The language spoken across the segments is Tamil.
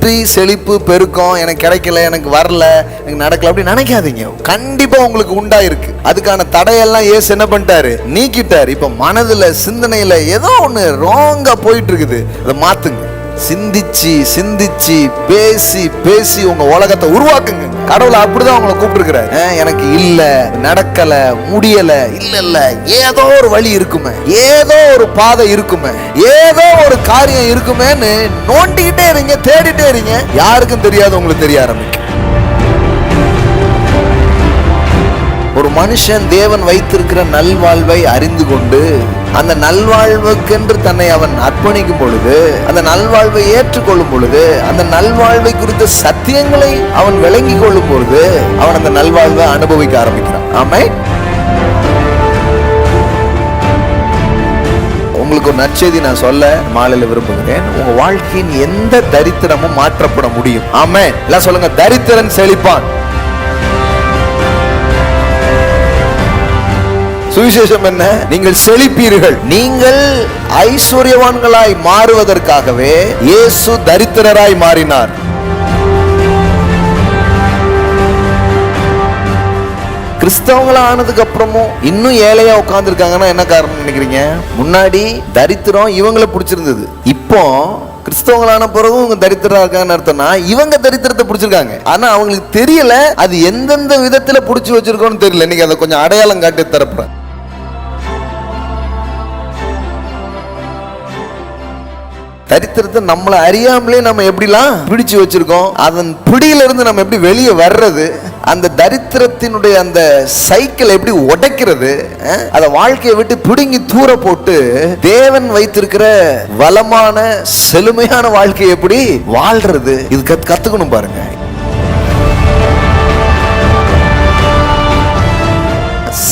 வெற்றி, செழிப்பு, பெருக்கம் எனக்கு கிடைக்கல, எனக்கு வரல, எனக்கு நடக்கல அப்படி நினைக்காதீங்க. கண்டிப்பா உங்களுக்கு உண்டாயிருக்கு. அதுக்கான தடையெல்லாம் ஏசு என்ன பண்ணிட்டாரு? நீக்கிட்டாரு. இப்ப மனதுல, சிந்தனையில ஏதோ ஒண்ணு ராங்கா போயிட்டு இருக்குது, அதை மாத்துங்க. சிந்திச்சு சிந்திச்சு பேசி பேசி உங்க உலகத்தை உருவாக்குங்க. கடவுளை அப்படிதான் உங்களை கூப்பிட்டுருக்கிறாரு. எனக்கு இல்ல, நடக்கல, முடியல, இல்ல ஏதோ ஒரு வழி இருக்குமே, ஏதோ ஒரு பாதை இருக்குமே, ஏதோ ஒரு காரியம் இருக்குமேன்னு நோண்டிக்கிட்டே இருங்க, தேடிட்டே இருங்க. யாருக்கும் தெரியாது, உங்களுக்கு தெரிய ஆரம்பிக்கும். ஒரு மனுஷன் தேவன் வைத்திருக்கிற நல்வாழ்வை அறிந்து கொண்டு அந்த நல்வாழ்வுக்கென்று தன்னை அவன் அர்ப்பணிக்கும் பொழுது, அந்த நல்வாழ்வை ஏற்றுக்கொள்ளும் பொழுது, அந்த நல்வாழ்வை குறித்த சத்தியங்களை அவன் விளங்கி கொள்ளும் பொழுது அவன் அந்த நல்வாழ்வை அனுபவிக்க ஆரம்பிக்கிறான். ஆமென். உங்களுக்கு ஒரு நற்செய்தி நான் சொல்ல மாலையில விரும்புகிறேன். உங்க வாழ்க்கையின் எந்த தரித்திரமும் மாற்றப்பட முடியும். ஆமென். எல்லாம் சொல்லுங்க, தரித்திரன் செழிப்பான். சுவிசேஷம் என்ன? நீங்கள் செழிப்பீர்கள். நீங்கள் ஐஸ்வர்யவான்களாய் மாறுவதற்காகவே இயேசு தரித்திரராய் மாறினார். கிறிஸ்தவங்களா ஆனதுக்கு அப்புறமும் இன்னும் ஏழையா உட்கார்ந்து இருக்காங்கன்னா என்ன காரணம் நினைக்கிறீங்க? முன்னாடி தரித்திரம் இவங்களை பிடிச்சிருந்தது, இப்போ கிறிஸ்தவங்களான பிறகும் இவங்க தரித்திரா இருக்காங்கன்னு அர்த்தம்னா இவங்க தரித்திரத்தை பிடிச்சிருக்காங்க. ஆனா அவங்களுக்கு தெரியல அது எந்தெந்த விதத்துல பிடிச்சி வச்சிருக்கோன்னு தெரியல. இன்னைக்கு அதை கொஞ்சம் அடையாளம் காட்டி தரப்புறேன். தரித்திரத்தை நம்மளை அறியாமலே நம்ம எப்படிலாம் பிடிச்சு வச்சிருக்கோம், அதன் பிடியிலிருந்து நம்ம எப்படி வெளியே வர்றது, அந்த தரித்திரத்தினுடைய அந்த சைக்கிள் எப்படி உடைக்கிறது, அதை வாழ்க்கையை விட்டு பிடுங்கி தூர போட்டு தேவன் வைத்திருக்கிற வளமான செழுமையான வாழ்க்கையை எப்படி வாழ்றது, இது கத்துக்கணும் பாருங்க.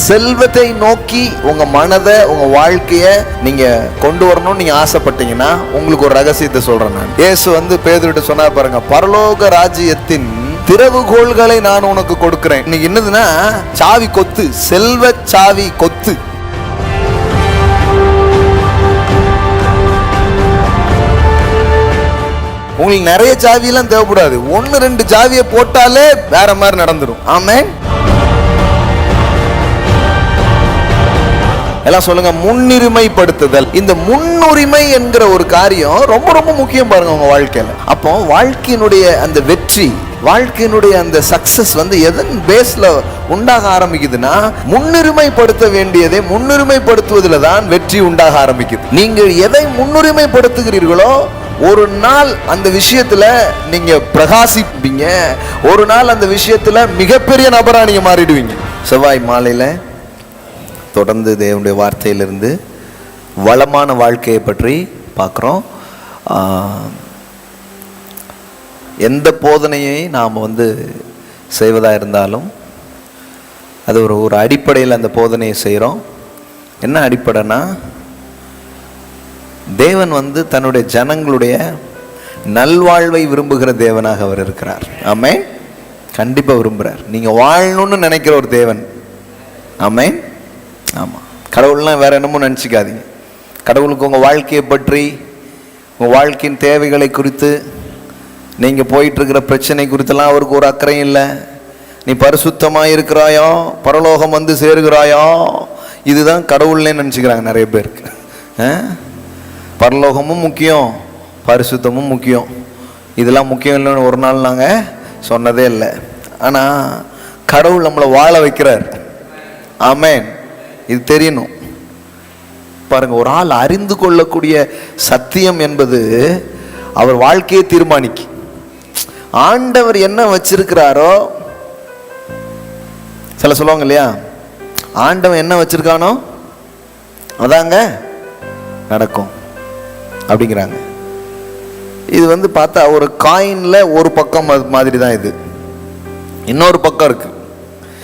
செல்வத்தை நோக்கி உங்க மனதை, உங்க வாழ்க்கைய நீங்க கொண்டு வரணும்னு நீங்க ஆசைப்பட்டீங்கன்னா உங்களுக்கு ஒரு ரகசியத்தை சொல்றேன் நான். இயேசு பேதுருட்ட சொன்னார் பாருங்க, பரலோக ராஜ்யத்தின் திறவுகோள்களை நான் உனக்கு கொடுக்கிறேன். இன்னைக்கு என்னதுன்னா சாவி கொத்து, செல்வ சாவி கொத்து. உங்களுக்கு நிறைய சாவி எல்லாம் தேவைப்படாது, 1-2 சாவியை போட்டாலே வேற மாதிரி நடந்துரும். ஆமென். எல்லாம் சொல்லுங்க, முன்னுரிமைப்படுத்துதல். இந்த முன்னுரிமை என்கிற ஒரு காரியம் ரொம்ப ரொம்ப முக்கியம் பாருங்க உங்க வாழ்க்கையில. அப்போ வாழ்க்கையினுடைய அந்த வெற்றி, வாழ்க்கையினுடைய அந்த சக்சஸ் எதன் பேஸ்ல உண்டாக ஆரம்பிக்குதுன்னா, முன்னுரிமைப்படுத்த வேண்டியதை முன்னுரிமைப்படுத்துவதில் தான் வெற்றி உண்டாக ஆரம்பிக்குது. நீங்கள் எதை முன்னுரிமைப்படுத்துகிறீர்களோ ஒரு நாள் அந்த விஷயத்துல நீங்க பிரகாசிப்பீங்க, ஒரு நாள் அந்த விஷயத்துல மிகப்பெரிய நபரா நீங்க மாறிடுவீங்க. செவ்வாய் மாலையில தொடர்ந்து தேவனுடைய வார்த்தையிலிருந்து வளமான வாழ்க்கையை பற்றி பார்க்குறோம். எந்த போதனையை நாம் செய்வதாக இருந்தாலும் அது ஒரு அடிப்படையில் அந்த போதனையை செய்கிறோம். என்ன அடிப்படைனா, தேவன் தன்னுடைய ஜனங்களுடைய நல்வாழ்வை விரும்புகிற தேவனாக அவர் இருக்கிறார். ஆமென். கண்டிப்பாக விரும்புகிறார். நீங்கள் வாழணும்னு நினைக்கிற ஒரு தேவன். ஆமென். ஆமாம். கடவுள்லாம் வேற என்னமோ நினச்சிக்காதீங்க. கடவுளுக்கு உங்கள் வாழ்க்கையை பற்றி, உங்கள் வாழ்க்கையின் தேவைகளை குறித்து, நீங்கள் போயிட்டுருக்கிற பிரச்சனை குறித்தெல்லாம் அவருக்கு ஒரு அக்கறையும் இல்லை. நீ பரிசுத்தமாக இருக்கிறாயோ, பரலோகம் சேருகிறாயோ, இதுதான் கடவுள்னே நினச்சிக்கிறாங்க நிறைய பேருக்கு. பரலோகமும் முக்கியம், பரிசுத்தமும் முக்கியம். இதெல்லாம் முக்கியம் இல்லைன்னு ஒரு நாள் நாங்கள் சொன்னதே இல்லை. ஆனால் கடவுள் நம்மளை வாழ வைக்கிறார். ஆமென். இது தெரியணும் பாருங்க. ஒரு ஆள் அறிந்து கொள்ளக்கூடிய சத்தியம் என்பது அவர் வாழ்க்கையை தீர்மானிக்கு. ஆண்டவர் என்ன வச்சிருக்கிறாரோ, சில சொல்லுவாங்க இல்லையா, ஆண்டவன் என்ன வச்சிருக்கானோ அதாங்க நடக்கும் அப்படிங்கிறாங்க. இது பார்த்தா ஒரு காயின்ல ஒரு பக்கம் மாதிரி தான், இது இன்னொரு பக்கம் இருக்கு.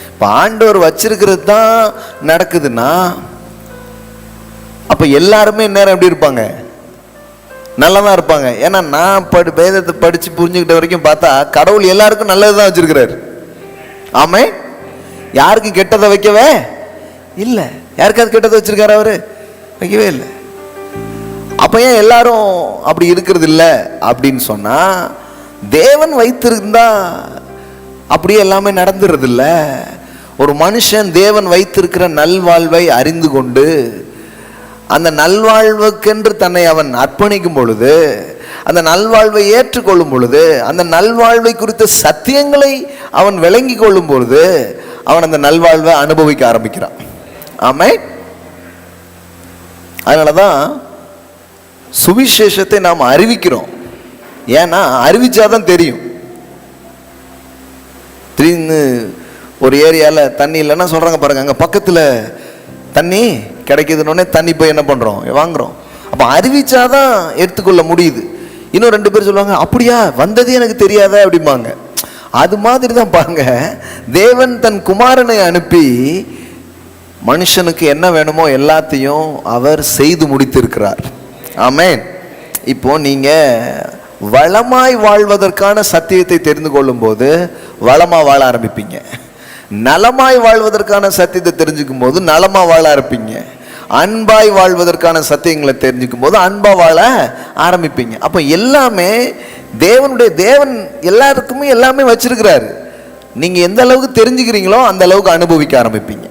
இப்போ ஆண்டவர் வச்சிருக்கிறது தான் நடக்குதுன்னா, அப்போ எல்லாருமே நேரம் எப்படி இருப்பாங்க? நல்லா தான் இருப்பாங்க. ஏன்னா நான் வேதத்தை படித்து புரிஞ்சுக்கிட்ட வரைக்கும் பார்த்தா கடவுள் எல்லாருக்கும் நல்லது தான் வச்சிருக்கிறாரு. ஆமே. யாருக்கும் கெட்டதை வைக்கவே இல்லை. யாருக்காவது கெட்டதை வச்சிருக்காரு அவரு? வைக்கவே இல்லை. அப்போ ஏன் எல்லாரும் அப்படி இருக்கிறது இல்லை அப்படின்னு சொன்னா, தேவன் வைத்திருந்தா அப்படியே எல்லாமே நடந்துறது இல்ல. ஒரு மனுஷன் தேவன் வைத்திருக்கிற நல்வாழ்வை அறிந்து கொண்டு அந்த நல்வாழ்வுக்கென்று தன்னை அவன் அர்ப்பணிக்கும் பொழுது, அந்த நல்வாழ்வை ஏற்றுக்கொள்ளும் பொழுது, அந்த நல்வாழ்வை குறித்த சத்தியங்களை அவன் விளங்கி கொள்ளும் பொழுது அவன் அந்த நல்வாழ்வை அனுபவிக்க ஆரம்பிக்கிறான். ஆமென். அதனாலதான் சுவிசேஷத்தை நாம் அறிவிக்கிறோம். ஏன்னா அறிவிச்சாதான் தெரியும். திடீர்னு ஒரு ஏரியாவில் தண்ணி இல்லைன்னா சொல்றாங்க பாருங்க, அங்கே பக்கத்தில் தண்ணி கிடைக்குதுன்னு தண்ணி போய் என்ன பண்றோம், வாங்குறோம். அப்ப அறிவிச்சாதான் எடுத்துக்கொள்ள முடியுது. இன்னும் 2 பேர் சொல்லுவாங்க, அப்படியா வந்ததே எனக்கு தெரியாத அப்படிம்பாங்க. அது மாதிரி தான் பாருங்க, தேவன் தன் குமாரனை அனுப்பி மனுஷனுக்கு என்ன வேணுமோ எல்லாத்தையும் அவர் செய்து முடித்திருக்கிறார். ஆமென். இப்போ நீங்க வளமாய் வாழ்வதற்கான சத்தியத்தை தெரிந்து கொள்ளும் போது வளமா வாழ ஆரம்பிப்பீங்க. நலமாய் வாழ்வதற்கான சத்தியத்தை தெரிஞ்சுக்கும் போது நலமா வாழ ஆரம்பிப்பீங்க. அன்பாய் வாழ்வதற்கான சத்தியங்களை தெரிஞ்சுக்கும் போது அன்பா வாழ ஆரம்பிப்பீங்க. அப்ப எல்லாமே தேவன் எல்லாருக்குமே எல்லாமே வச்சிருக்கிறாரு. நீங்க எந்த அளவுக்கு தெரிஞ்சுக்கிறீங்களோ அந்த அளவுக்கு அனுபவிக்க ஆரம்பிப்பீங்க.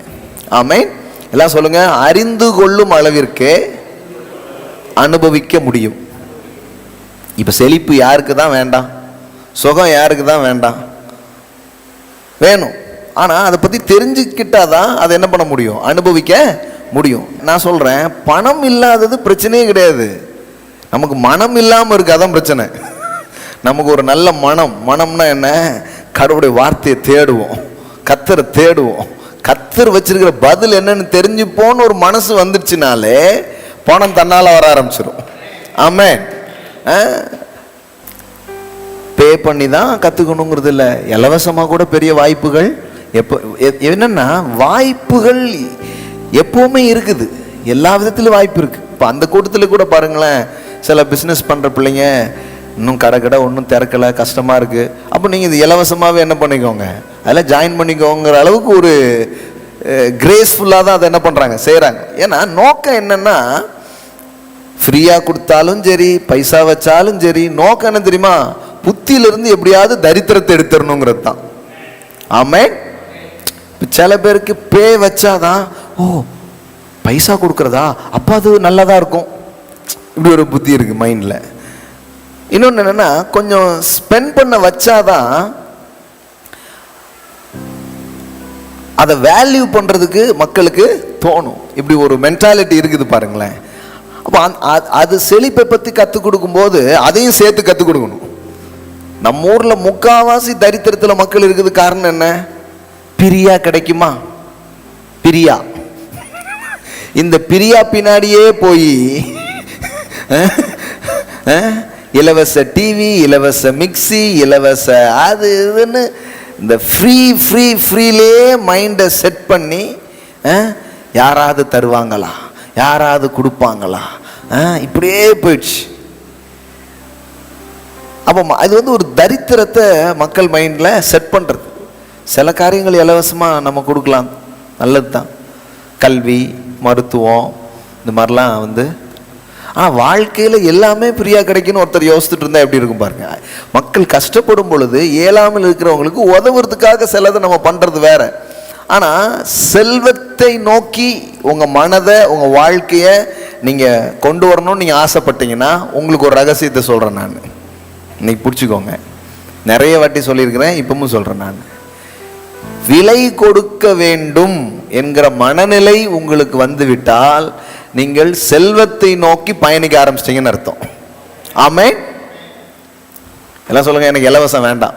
ஆமென். எல்லாம் சொல்லுங்க, அறிந்து கொள்ளும் அளவிற்கு அனுபவிக்க முடியும். இப்ப செழிப்பு யாருக்கு தான் வேண்டாம்? சுகம் யாருக்கு தான் வேண்டாம்? வேணும். ஆனா அதை பத்தி தெரிஞ்சுக்கிட்டாதான் அதை என்ன பண்ண முடியும், அனுபவிக்க முடியும். நான் சொல்றேன், பணம் இல்லாதது பிரச்சனையே கிடையாது. நமக்கு மனம் இல்லாம இருக்கு, அதான் பிரச்சனை. நமக்கு ஒரு நல்ல மனம்னா என்ன? கடவுளுடைய வார்த்தையை தேடுவோம், கர்த்தரை தேடுவோம், கர்த்தர் வச்சிருக்கிற பதில் என்னன்னு தெரிஞ்சுப்போன்னு ஒரு மனசு வந்துருச்சுனாலே பணம் தன்னால வர ஆரம்பிச்சிடும். ஆமென். பே பண்ணி தான் கத்துக்கணுங்கிறது இல்லை, இலவசமா கூட பெரிய வாய்ப்புகள் என்னன்னா வாய்ப்புகள் எப்பவுமே இருக்குது. எல்லா விதத்திலும் வாய்ப்பு இருக்கு. இப்போ அந்த கூட்டத்தில் கூட பாருங்களேன், சில பிஸ்னஸ் பண்ற பிள்ளைங்க இன்னும் கடை ஒன்றும் திறக்கல, கஷ்டமா இருக்கு. அப்போ நீங்க இது இலவசமாவே என்ன பண்ணிக்கோங்க, அதில் ஜாயின் பண்ணிக்கோங்கிற அளவுக்கு ஒரு கிரேஸ்ஃபுல்லாக தான் அதை என்ன பண்றாங்க, செய்யறாங்க. ஏன்னா நோக்கம் என்னன்னா, ஃப்ரீயா கொடுத்தாலும் சரி, பைசா வச்சாலும் சரி, நோக்கம் என்ன தெரியுமா? புத்தியிலிருந்து எப்படியாவது தரித்திரத்தை எடுத்துடணுங்கிறது தான். ஆமென். சில பேருக்கு பே வச்சாதான், ஓ பைசா கொடுக்கறதா, அப்ப அது நல்லதா இருக்கும், இப்படி ஒரு புத்தி இருக்கு மைண்ட்ல. இன்னொன்னு என்னன்னா, கொஞ்சம் ஸ்பெண்ட் பண்ண வச்சாதான் அதை வேல்யூ பண்றதுக்கு மக்களுக்கு தோணும். இப்படி ஒரு மென்டாலிட்டி இருக்குது பாருங்களேன். அப்போ அது செழிப்பை பத்தி கற்றுக் கொடுக்கும் போது அதையும் சேர்த்து கற்றுக் கொடுக்கணும். நம்ம ஊர்ல முக்காவாசி தரித்திரத்துல மக்கள் இருக்குது. காரணம் என்ன? பிரியா கிடைக்குமா? பிரியா, இந்த பிரியா பின்னாடியே போய் இலவச டிவி, இலவச மிக்சி, இலவச அது இதுன்னு இந்த ஃப்ரீலே மைண்டை செட் பண்ணி யாராவது தருவாங்களா, யாராவது கொடுப்பாங்களா, இப்படியே போயிடுச்சு. அப்போ அது ஒரு தரித்திரத்தை மக்கள் மைண்ட்ல செட் பண்றது. சில காரியங்கள் இலவசமா நம்ம கொடுக்கலாம், நல்லது தான். கல்வி, மருத்துவம், இந்த மாதிரிலாம் ஆனால் வாழ்க்கையில் எல்லாமே ஃப்ரீயா கிடைக்குன்னு ஒருத்தர் யோசிச்சுட்டு இருந்தா எப்படி இருக்கும் பாருங்க. மக்கள் கஷ்டப்படும் பொழுது இயலாமல் இருக்கிறவங்களுக்கு உதவுறதுக்காக சிலதை நம்ம பண்றது வேற. ஆனா செல்வத்தை நோக்கி உங்க மனதை, உங்க வாழ்க்கைய நீங்க கொண்டு வரணும்னு நீங்க ஆசைப்பட்டீங்கன்னா, உங்களுக்கு ஒரு ரகசியத்தை சொல்றேன் நான், இன்னைக்கு பிடிச்சிக்கோங்க. நிறைய வாட்டி சொல்லியிருக்கிறேன், இப்பவும் சொல்றேன் நான். விலை கொடுக்க வேண்டும் என்கிற மனநிலை உங்களுக்கு வந்துவிட்டால் நீங்கள் செல்வத்தை நோக்கி பயணிக்க ஆரம்பிச்சிட்டீங்கன்னு அர்த்தம். ஆமென். எல்லாம் சொல்லுங்க, எனக்கு இலவசம் வேண்டாம்.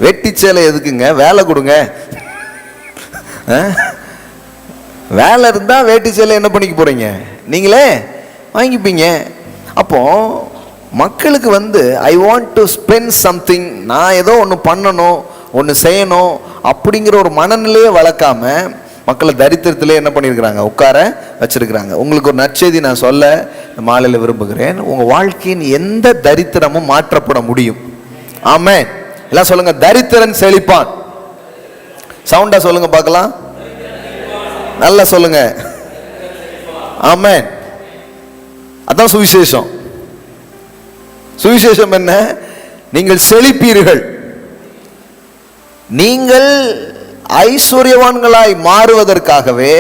வெட்டி சேலை எதுக்குங்க? வேலை கொடுங்க. வேலை இருந்தா வேட்டி சேலை என்ன பண்ணிக்க போறீங்க, நீங்களே வாங்கிப்பீங்க. அப்போ மக்களுக்கு I want to spend something, நான் ஏதோ ஒன்று பண்ணணும், ஒன்று செய்யணும் அப்படிங்கிற ஒரு மனநிலையை வளர்க்காம மக்களை தரித்திரத்திலே என்ன பண்ணியிருக்கிறாங்க, உட்கார வச்சிருக்கிறாங்க. உங்களுக்கு ஒரு நற்செய்தி நான் சொல்ல இந்த மாலையில் விரும்புகிறேன். உங்க வாழ்க்கையின் எந்த தரித்திரமும் மாற்றப்பட முடியும். ஆமென். எல்லாம் சொல்லுங்க, தரித்திரன் செழிப்பான். சவுண்டா சொல்லுங்க பார்க்கலாம், நல்லா சொல்லுங்க. ஆமென். அதான் சுவிசேஷம். சுவிசேஷம் என்ன? நீங்கள் செழிப்பீர்கள். நீங்கள் ஐஸ்வர்யவான்களாய் மாறுவதற்காகவே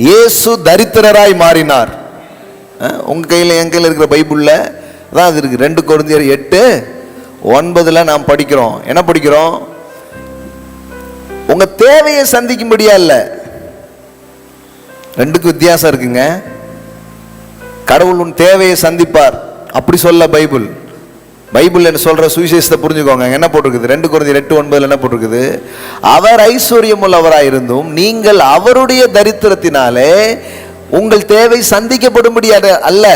இயேசு தரித்திரராய் மாறினார். உங்க கையில் என் கையில் இருக்கிற பைபிள்ல தான் அது இருக்கு. 2 கொரிந்தியர் 8:9 நாம் படிக்கிறோம். என்ன படிக்கிறோம்? உங்க தேவையை சந்திக்கும்படியா இல்ல. 2க்கு வித்தியாசம் இருக்குங்க. கடவுள் உன் தேவையை சந்திப்பார் அப்படி சொல்ல பைபிள் என்ன சொல்ற சுவிசேஷத்தை புரிஞ்சுக்கோங்க. என்ன போட்டிருக்குது? 2 கொரிந்தியர் 8:9 என்ன போட்டிருக்குது? அவர் ஐஸ்வர்யம் உள்ளவராயிருந்தும் நீங்கள் அவருடைய தரித்திரத்தினாலே உங்கள் தேவை சந்திக்கப்படும்படியாக அல்ல,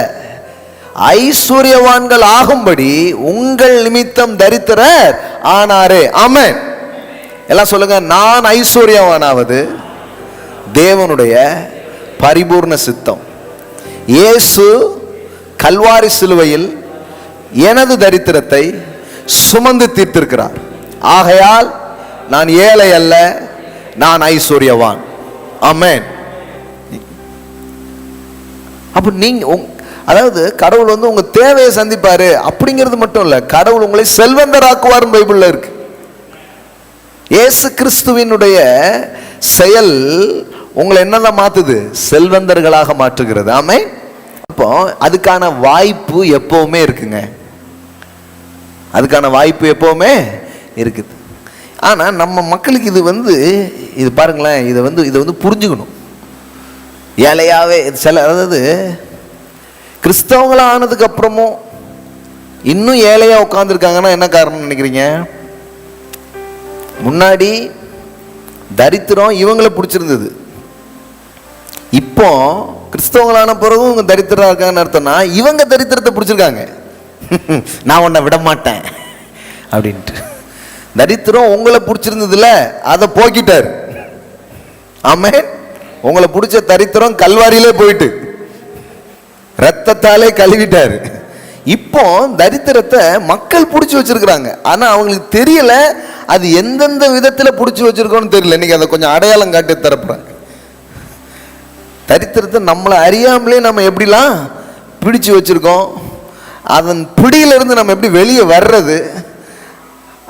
ஐஸ்வர்யவான்கள் ஆகும்படி உங்கள் நிமித்தம் தரித்திரர் ஆனாரே. ஆமென். எல்லாம் சொல்லுங்க. நான் ஐஸ்வர்யவானாவது தேவனுடைய பரிபூர்ண சித்தம். இயேசு கல்வாரி சிலுவையில் எனது தரித்திரத்தை சுமந்து தீர்த்திருக்கிறார். ஆகையால் நான் ஏழை அல்ல, நான் ஐஸ்வர்யவான். ஆமென். அப்ப நீங்க அதாவது கடவுள் வந்து உங்க தேவையை சந்திப்பாரு அப்படிங்கிறது மட்டும் இல்ல, கடவுள் உங்களை செல்வந்தராக்குவார் பைபிள்ல இருக்கு. இயேசு கிறிஸ்துவினுடைய செயல் உங்களை என்னதான் மாத்துது? செல்வந்தர்களாக மாற்றுகிறது. ஆமென். அப்போ அதுக்கான வாய்ப்பு எப்பவுமே இருக்குங்க. அதுக்கான வாய்ப்பு எப்பவுமே இருக்குது. ஆனா நம்ம மக்களுக்கு இது பாருங்களேன், இதை வந்து புரிஞ்சுக்கணும். ஏழையாவே சில, அதாவது கிறிஸ்தவங்களா ஆனதுக்கு அப்புறமும் இன்னும் ஏழையா உட்கார்ந்துருக்காங்கன்னா என்ன காரணம் நினைக்கிறீங்க? முன்னாடி தரித்திரம் இவங்களை பிடிச்சிருந்தது. இப்போ கிறிஸ்தவங்களான பிறகும் இவங்க தரித்திரம் இருக்காங்கன்னு அர்த்தம்னா இவங்க தரித்திரத்தை பிடிச்சிருக்காங்க. நான் உன்னை விட மாட்டேன் அப்படின்ட்டு. தரித்திரம் உங்களை பிடிச்சிருந்ததுல அதை போக்கிட்டார். ஆமென். உங்களை பிடிச்ச தரித்திரம் கல்வாரியிலே போயிட்டு ரத்தத்தாலே கழுவிட்டாரு. இப்போ தரித்திரத்தை மக்கள் பிடிச்சி வச்சிருக்கிறாங்க. ஆனா அவங்களுக்கு தெரியல அது எந்தெந்த விதத்துல பிடிச்சி வச்சிருக்கோன்னு தெரியல. இன்னைக்கு அதை கொஞ்சம் அடையாளம் காட்டி தரப்புறாங்க. தரித்திரத்தை நம்மளை அறியாமலே நம்ம எப்படிலாம் பிடிச்சு வச்சிருக்கோம், அதன் பிடியிலிருந்து நம்ம எப்படி வெளியே வர்றது,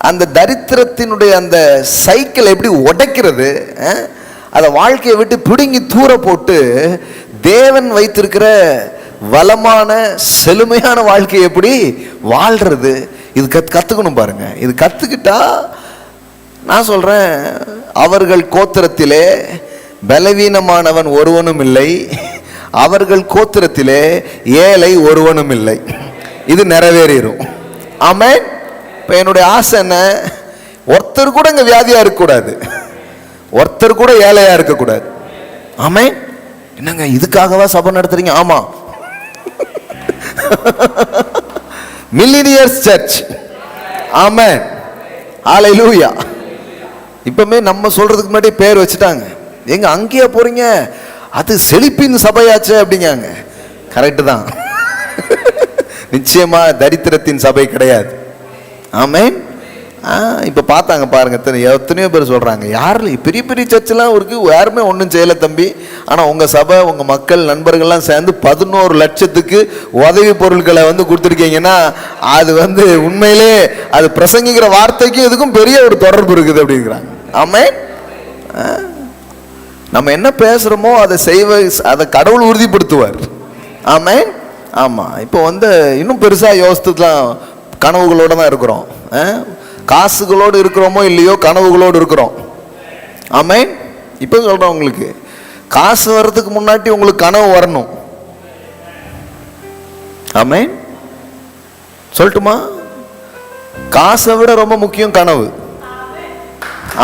அந்த தரித்திரத்தினுடைய அந்த சைக்கிள் எப்படி உடைக்கிறது, அதை வாழ்க்கையை விட்டு பிடுங்கி தூர போட்டு தேவன் வைத்திருக்கிற வளமான செழுமையான வாழ்க்கையை எப்படி வாழ்றது, இது கத்துக்கணும் பாருங்க. இது கத்துக்கிட்டா நான் சொல்றேன், அவர்கள் கோத்திரத்திலே பலவீனமானவன் ஒருவனும் இல்லை, அவர்கள் கோத்திரத்திலே ஏழை ஒருவனும் இல்லை. இது நிறைவேறும். ஆமென். இப்ப என்னுடைய ஆசை என்ன? ஒருத்தர் கூட இங்க வியாதியா இருக்கக்கூடாது, ஒருத்தர் கூட ஏழையா இருக்கக்கூடாது. ஆமென். என்னங்க இதுக்காகவா சபை நடத்துறீங்க? ஆமா, மில்லினியர்ஸ் சர்ச். ஆமென். ஹல்லேலூயா. இப்பமே நம்ம சொல்றதுக்கு முன்னாடி பேர் வச்சுட்டாங்க. எங்க அங்கேயே போறீங்க, அது செழிப்பின் சபையாச்சு அப்படிங்காங்க. கரெக்ட் தான். நிச்சயமா தரித்திரத்தின் சபை கிடையாது. ஆமென். இப்ப பார்த்தாங்க பாருங்க, எத்தனையோ பேர் சொல்றாங்க, யாரு பெரிய பெரிய சர்ச்செல்லாம் இருக்கு, யாருமே ஒன்றும் செய்யல தம்பி, ஆனா உங்க சபை உங்க மக்கள் நண்பர்கள்லாம் சேர்ந்து 11 லட்சத்துக்கு உதவி பொருட்களை கொடுத்துருக்கீங்கன்னா அது உண்மையிலே அது பிரசங்கிக்கிற வார்த்தைக்கும் இதுக்கும் பெரிய ஒரு தொடர்பு இருக்குது அப்படிங்கிறாங்க. ஆமென். நம்ம என்ன பேசுறோமோ அதை அதை கடவுள் உறுதிப்படுத்துவார். ஆமென். ஆமா. இப்போ இன்னும் பெருசா யோசித்துலாம் கனவுகளோட தான் இருக்கிறோம். காசுகளோடு இருக்கிறோமோ இல்லையோ, கனவுகளோடு இருக்கிறோம். ஆமென். இப்போ சொல்றேன், உங்களுக்கு காசு வர்றதுக்கு முன்னாடி உங்களுக்கு கனவு வரணும். ஆமென். சொல்லட்டுமா? காசை விட ரொம்ப முக்கியம் கனவு.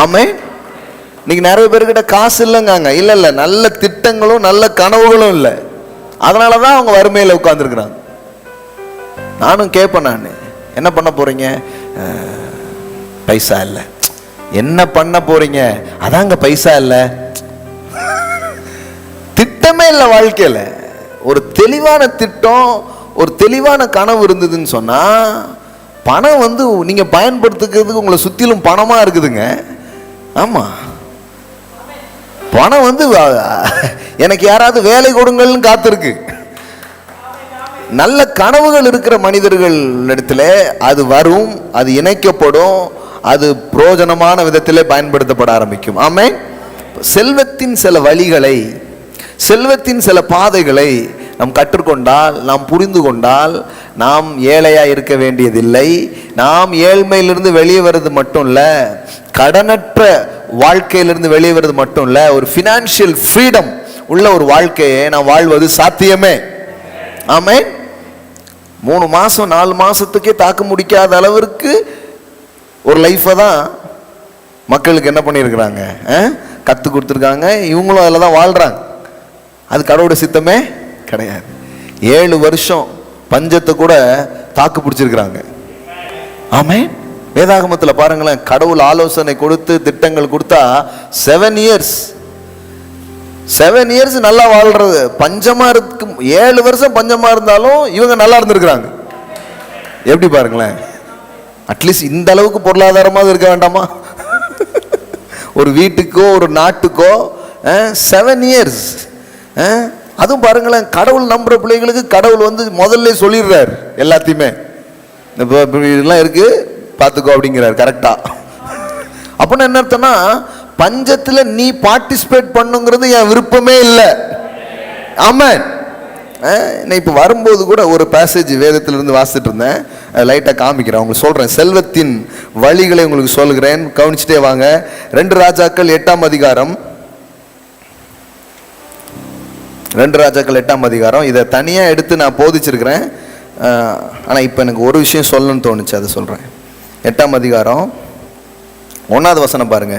ஆமென். இன்னைக்கு நிறைய பேர்கிட்ட காசு இல்லைங்காங்க. இல்ல, நல்ல திட்டங்களும் நல்ல கனவுகளும் இல்லை, அதனாலதான் அவங்க வறுமையில உட்கார்ந்துருக்கிறாங்க. நானும் கேட்பேன், நான் என்ன பண்ண போறீங்க? பைசா இல்லை. என்ன பண்ண போறீங்க? அதாங்க பைசா இல்லை. திட்டமே இல்லை வாழ்க்கையில. ஒரு தெளிவான திட்டம், ஒரு தெளிவான கனவு இருந்ததுன்னு சொன்னா பணம் நீங்க பயன்படுத்துறதுக்கு உங்களை சுத்திலும் பணமா இருக்குதுங்க. ஆமா, பணம் எனக்கு யாராவது வேலை கொடுங்கள்னு காத்திருக்கு. நல்ல கனவுகள் இருக்கிற மனிதர்கள் இடத்துல அது வரும், அது இணைக்கப்படும், அது பிரயோஜனமான விதத்திலே பயன்படுத்தப்பட ஆரம்பிக்கும். ஆமென். செல்வத்தின் சில வழிகளை, செல்வத்தின் சில பாதைகளை நாம் கற்றுக்கொண்டால், நாம் புரிந்து கொண்டால், நாம் ஏழையா இருக்க வேண்டியதில்லை. நாம் ஏழ்மையிலிருந்து வெளியே வர்றது மட்டும் இல்ல, கடனற்ற வாழ்க்கையிலிருந்து வெளியே வர்றது மட்டும் இல்ல, ஒரு ஃபினான்ஷியல் ஃப்ரீடம் உள்ள ஒரு வாழ்க்கையை நாம் வாழ்வது சாத்தியமே. ஆமென். 3 மாசம் 4 மாசத்துக்கே தாக்கு முடிக்காத அளவிற்கு ஒரு லைஃபை தான் மக்களுக்கு என்ன பண்ணியிருக்கிறாங்க, கத்து கொடுத்துருக்காங்க. இவங்களும் அதில் தான் வாழ்றாங்க. அது கடவுளோட சித்தமே கிடையாது. 7 வருஷம் பஞ்சத்தை கூட தாக்கு பிடிச்சிருக்கிறாங்க. ஆமென். வேதாகமத்தில் பாருங்களேன், கடவுள் ஆலோசனை கொடுத்து திட்டங்கள் கொடுத்தா 7 இயர்ஸ் நல்லா வாழ்றது. பஞ்சமா இருக்கு, 7 வருஷம் பஞ்சமா இருந்தாலும் இவங்க நல்லா இருந்திருக்கிறாங்க. எப்படி பாருங்களேன், அட்லீஸ்ட் இந்த அளவுக்கு பொருளாதாரமாக இருக்க வேண்டாமா? ஒரு வீட்டுக்கோ ஒரு நாட்டுக்கோ 7 இயர்ஸ். அதுவும் பாருங்களேன், கடவுள் நம்புற பிள்ளைகளுக்கு கடவுள் வந்து முதல்ல சொல்லிடுறாரு எல்லாத்தையுமே. இதெல்லாம் இருக்கு பார்த்துக்கோ அப்படிங்கிறார் கரெக்டா. அப்படின்னு என்ன அர்த்தம்னா, பஞ்சத்தில் நீ பார்ட்டிசிபேட் பண்ணுங்கிறது என் விருப்பமே இல்லை. ஆமென். இப்போ வரும்போது கூட ஒரு பேசேஜ் வேதத்திலிருந்து வாசிச்சுட்டு இருந்தேன், லைட்டாக காமிக்கிறேன் உங்களுக்கு சொல்கிறேன். செல்வத்தின் வழிகளை உங்களுக்கு சொல்கிறேன், கவனிச்சுட்டே வாங்க. 2 ராஜாக்கள் 8ஆம் அதிகாரம், 2 ராஜாக்கள் 8ஆம் அதிகாரம். இதை தனியாக எடுத்து நான் போதிச்சிருக்கிறேன். ஆனால் இப்போ எனக்கு ஒரு விஷயம் சொல்லணும்னு தோணுச்சு, அதை சொல்கிறேன். 8ஆம் அதிகாரம் 1வது வசனம் பாருங்க.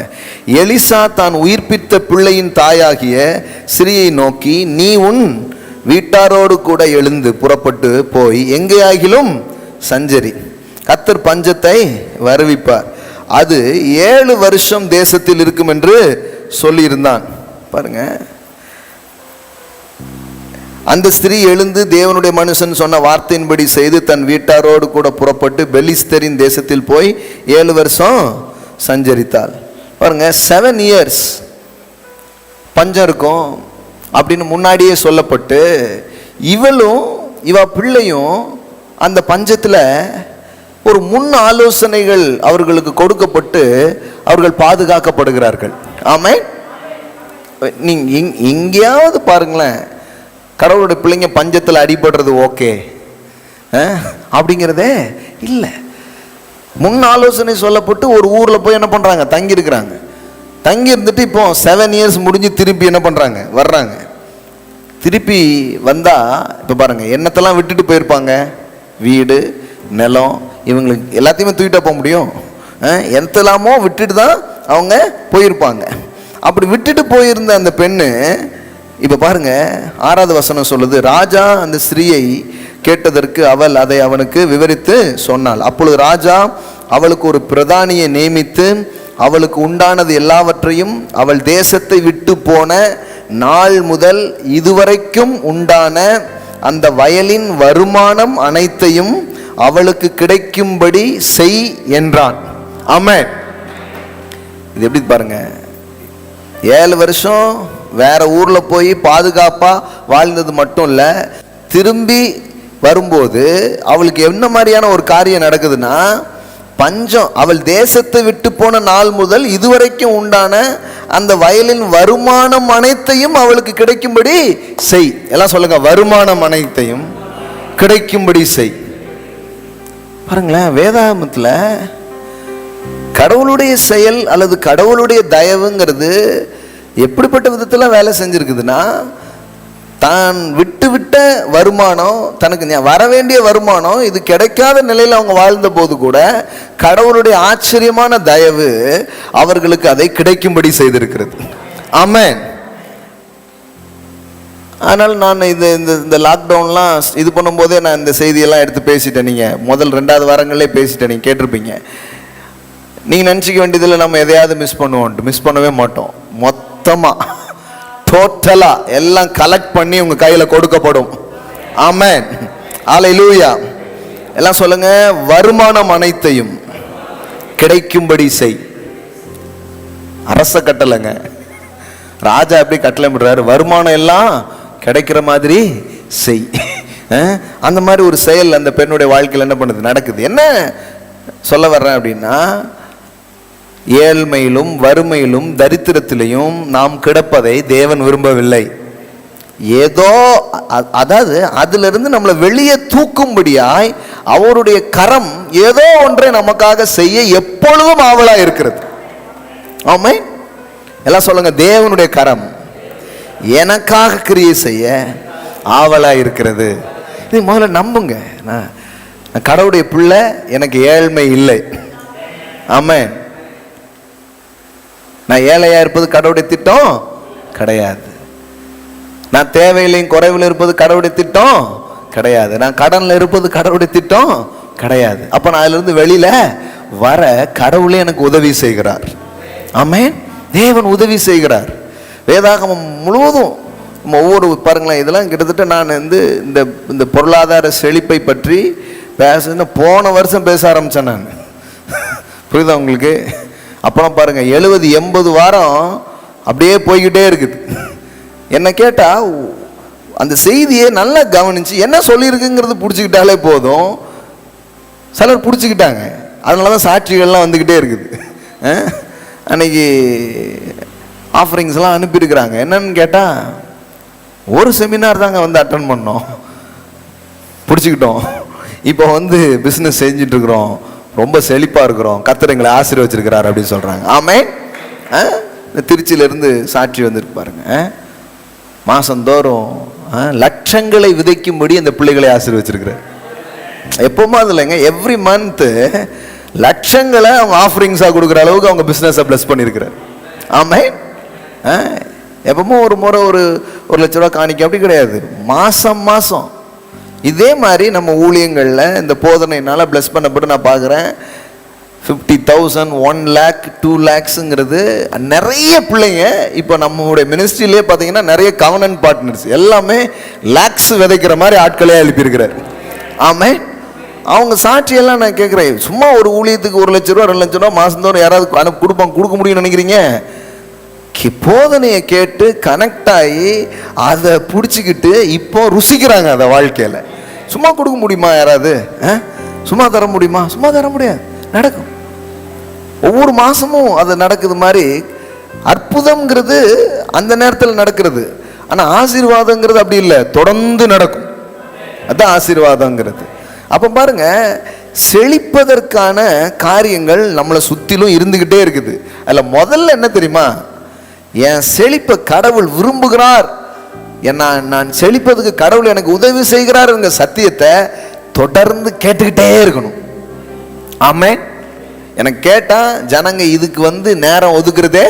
எலிசா தான் உயிர்ப்பித்த பிள்ளையின் தாயாகிய ஸ்திரியை நோக்கி, நீ உன் வீட்டாரோடு கூட எழுந்து புறப்பட்டு போய் எங்கேயாகிலும் சஞ்சரி, கர்த்தர் பஞ்சத்தை வருவிப்பார், அது 7 வருஷம் தேசத்தில் இருக்கும் என்று சொல்லியிருந்தான். பாருங்க, அந்த ஸ்திரீ எழுந்து தேவனுடைய மனுஷன் சொன்ன வார்த்தையின்படி செய்து தன் வீட்டாரோடு கூட புறப்பட்டு பெலிஸ்தரின் தேசத்தில் போய் 7 வருஷம் சஞ்சரித்தாள். பாருங்க, 7 இயர்ஸ் பஞ்சம் இருக்கும் அப்படின்னு முன்னாடியே சொல்லப்பட்டு, இவ பிள்ளையும் அந்த பஞ்சத்தில் ஒரு முன் ஆலோசனைகள் அவர்களுக்கு கொடுக்கப்பட்டு அவர்கள் பாதுகாக்கப்படுகிறார்கள். ஆமென். நீங்க எங்கேயாவது பாருங்களேன், கடவுளுடைய பிள்ளைங்க பஞ்சத்தில் அடிபடுறது ஓகே அப்படிங்கிறதே இல்லை. முன் ஆலோசனை சொல்லப்பட்டு ஒரு ஊரில் போய் என்ன பண்ணுறாங்க, தங்கி இருக்கிறாங்க. தங்கி இருந்துட்டு இப்போ 7 இயர்ஸ் முடிஞ்சு திருப்பி என்ன பண்ணுறாங்க, வர்றாங்க. திருப்பி வந்தால் இப்போ பாருங்கள், என்னத்தெல்லாம் விட்டுட்டு போயிருப்பாங்க, வீடு நிலம் இவங்களுக்கு எல்லாத்தையுமே தூக்கிட்டா போக முடியும். என்னத்தெல்லாமோ விட்டுட்டு தான் அவங்க போயிருப்பாங்க. அப்படி விட்டுட்டு போயிருந்த அந்த பெண்ணு இப்போ பாருங்க, 6வது வசனம் சொல்லுது, ராஜா அந்த ஸ்திரீயை கேட்டதற்கு அவள் அதை அவனுக்கு விவரித்து சொன்னாள். அப்பொழுது ராஜா அவளுக்கு ஒரு பிரதானியை நியமித்து அவளுக்கு உண்டானது எல்லாவற்றையும் அவள் தேசத்தை விட்டு போன நாள் முதல் இதுவரைக்கும் உண்டான அந்த வயலின் வருமானம் அனைத்தையும் அவளுக்கு கிடைக்கும்படி செய் என்றான். ஆமென். இது எப்படி பாருங்க, 7 வருஷம் வேற ஊர்ல போய் பாதுகாப்பா வாழ்ந்தது மட்டும் இல்ல, திரும்பி வரும்போது அவளுக்கு என்ன மாதிரியான ஒரு காரியம் நடக்குதுன்னா, பஞ்சம், அவள் தேசத்தை விட்டு போன நாள் முதல் இதுவரைக்கும் உண்டான அந்த வயலின் வருமானம் அனைத்தையும் அவளுக்கு கிடைக்கும்படி செய். எல்லாம் சொல்லுங்க, வருமானம் அனைத்தையும் கிடைக்கும்படி செய். பாருங்களேன், வேதாகமத்தில் கடவுளுடைய செயல் அல்லது கடவுளுடைய தயவுங்கிறது எப்படிப்பட்ட விதத்தில் வேலை செஞ்சிருக்குதுன்னா, தான் விட்டு விட்ட வருமானம், தனக்கு வர வேண்டிய வருமானம் இது கிடைக்காத நிலையில் அவங்க வாழ்ந்த போது கூட கடவுளுடைய ஆச்சரியமான தயவு அவர்களுக்கு அதை கிடைக்கும்படி செய்திருக்கிறது. ஆமென். ஆனால் நான் இந்த லாக்டவுன்லாம் இது பண்ணும்போதே நான் இந்த செய்தியெல்லாம் எடுத்து பேசிட்டேன். நீங்கள் முதல் 2வது வாரங்களே பேசிட்டேன், நீங்கள் கேட்டிருப்பீங்க. நீங்கள் நினச்சிக்க வேண்டியதில்லை நம்ம எதையாவது மிஸ் பண்ணுவோம். மிஸ் பண்ணவே மாட்டோம். மொத்தமாக டோட்டலா எல்லாம் கலெக்ட் பண்ணி உங்க கையில கொடுக்கப்படும். ஆமென். ஹல்லேலூயா. எல்லாம் சொல்லுங்க, வருமானம் அனைத்தையும் கிடைக்கும்படி செய். அரச கட்டளைங்க, ராஜா எப்படி கட்டளை விடுறாரு, வருமானம் எல்லாம் கிடைக்கிற மாதிரி செய். அந்த மாதிரி ஒரு செயல் அந்த பெண்ணுடைய வாழ்க்கையில் என்ன பண்ணுது, நடக்குது. என்ன சொல்ல வர்றேன் அப்படின்னா, ஏழ்மையிலும் வறுமையிலும் தரித்திரத்திலையும் நாம் கிடப்பதை தேவன் விரும்பவில்லை. ஏதோ அதாவது அதிலிருந்து நம்மளை வெளியே தூக்கும்படியாய் அவருடைய கரம் ஏதோ ஒன்றை நமக்காக செய்ய எப்பொழுதும் ஆவலா இருக்கிறது. ஆமே, எல்லாம் சொல்லுங்க, தேவனுடைய கரம் எனக்காக கிரியை செய்ய ஆவலா இருக்கிறது. இது முதல்ல நம்புங்க. நான் கடவுளுடைய பிள்ளை, எனக்கு ஏழ்மை இல்லை. ஆமே, நான் ஏழையா இருப்பது கடவுளுடைய திட்டம் கிடையாது. நான் தேவையில்லையும் குறைவில் இருப்பது கடவுளுடைய திட்டம் கிடையாது. நான் கடன்ல இருப்பது கடவுளுடைய திட்டம் கிடையாது. அப்ப நான் அதிலிருந்து வெளியில வர கடவுளே எனக்கு உதவி செய்கிறார். ஆமென், தேவன் உதவி செய்கிறார். வேதாகமம் முழுவதும் ஒவ்வொரு பாருங்களேன், இதெல்லாம் கிட்டத்தட்ட நான் இந்த பொருளாதார செழிப்பை பற்றி பேச போன வருஷம் பேச ஆரம்பிச்சேன் நான். புரியுதா உங்களுக்கு? அப்புறம் பாருங்க 70-80 வாரம் அப்படியே போய்கிட்டே இருக்குது. என்ன கேட்டா அந்த செய்தியை நல்லா கவனிச்சு என்ன சொல்லியிருக்குங்கிறது பிடிச்சிக்கிட்டாலே போதும். சிலர் பிடிச்சிக்கிட்டாங்க, அதனாலதான் சாட்சிகள்லாம் வந்துக்கிட்டே இருக்குது. அன்னைக்கு ஆஃபரிங்ஸ்லாம் அனுப்பியிருக்கிறாங்க. என்னன்னு கேட்டா ஒரு செமினார் தாங்க அட்டன் பண்ணோம், பிடிச்சிக்கிட்டோம். இப்போ பிஸ்னஸ் செஞ்சுட்டு இருக்கிறோம், ரொம்ப செழிப்பா இருக்கிறோம், கர்த்தர் எங்களை ஆசீர்வச்சிருக்கிறார் அப்படின்னு சொல்றாங்க. ஆமென். திருச்சியிலிருந்து சாட்சி வந்துருக்கு பாருங்க. மாசந்தோறும் லட்சங்களை விதைக்கும்படி அந்த பிள்ளைகளை ஆசீர்வச்சிருக்கிறார். எப்பவுமே அது இல்லைங்க, எவ்ரி மந்த் லட்சங்களை அவங்க ஆஃபரிங்ஸா கொடுக்குற அளவுக்கு அவங்க பிசினஸ் பிளஸ் பண்ணியிருக்கிறார். ஆமென். எப்பவுமே ஒரு முறை ஒரு லட்ச ரூபா காணிக்க அப்படி கிடையாது, மாசம் மாசம். இதே மாதிரி நம்ம ஊழியங்களில் இந்த போதனையினால பிளஸ் பண்ணப்பட்டு நான் பார்க்குறேன் 50,000, 1 lakh, 2 lakhsங்கிறது நிறைய பிள்ளைங்க. இப்போ நம்மளுடைய மினிஸ்ட்ரியிலே பார்த்தீங்கன்னா நிறைய கவர்னன்ட் பார்ட்னர்ஸ் எல்லாமே லேக்ஸ் விதைக்கிற மாதிரி ஆட்களே எழுப்பியிருக்கிறார். ஆமே, அவங்க சாட்சியெல்லாம் நான் கேட்குறேன். சும்மா ஒரு ஊழியத்துக்கு 1 லட்ச ரூபா 2 லட்ச ரூபா மாதந்தோறும் யாராவது கொடுக்க முடியும்னு நினைக்கிறீங்க? போதனையை கேட்டு கனெக்ட் ஆகி அதை பிடிச்சிக்கிட்டு இப்போ ருசிக்கிறாங்க அதை வாழ்க்கையில். சும்மா கொடுக்க முடியுமா யாராவது? சும்மா தர முடியுமா? சும்மா தர முடியாது. நடக்கும், ஒவ்வொரு மாசமும் அது நடக்குது. மாதிரி அற்புதம்ங்கிறது அந்த நேரத்தில் நடக்கிறது. ஆனா ஆசீர்வாதங்கிறது அப்படி இல்லை, தொடர்ந்து நடக்கும். அதுதான் ஆசீர்வாதங்கிறது. அப்ப பாருங்க, செழிப்பதற்கான காரியங்கள் நம்மளை சுத்திலும் இருந்துகிட்டே இருக்குது. அதுல முதல்ல என்ன தெரியுமா? என் செழிப்பை கடவுள் விரும்புகிறார், நான் செழிப்பதுக்கு கடவுள் எனக்கு உதவி செய்கிறார் என்கிற சத்தியத்தை தொடர்ந்து கேட்டுக்கிட்டே இருக்கணும். ஆமென். எனக்கு கேட்டா ஜனங்க இதுக்கு நேரம் ஒதுக்குறதே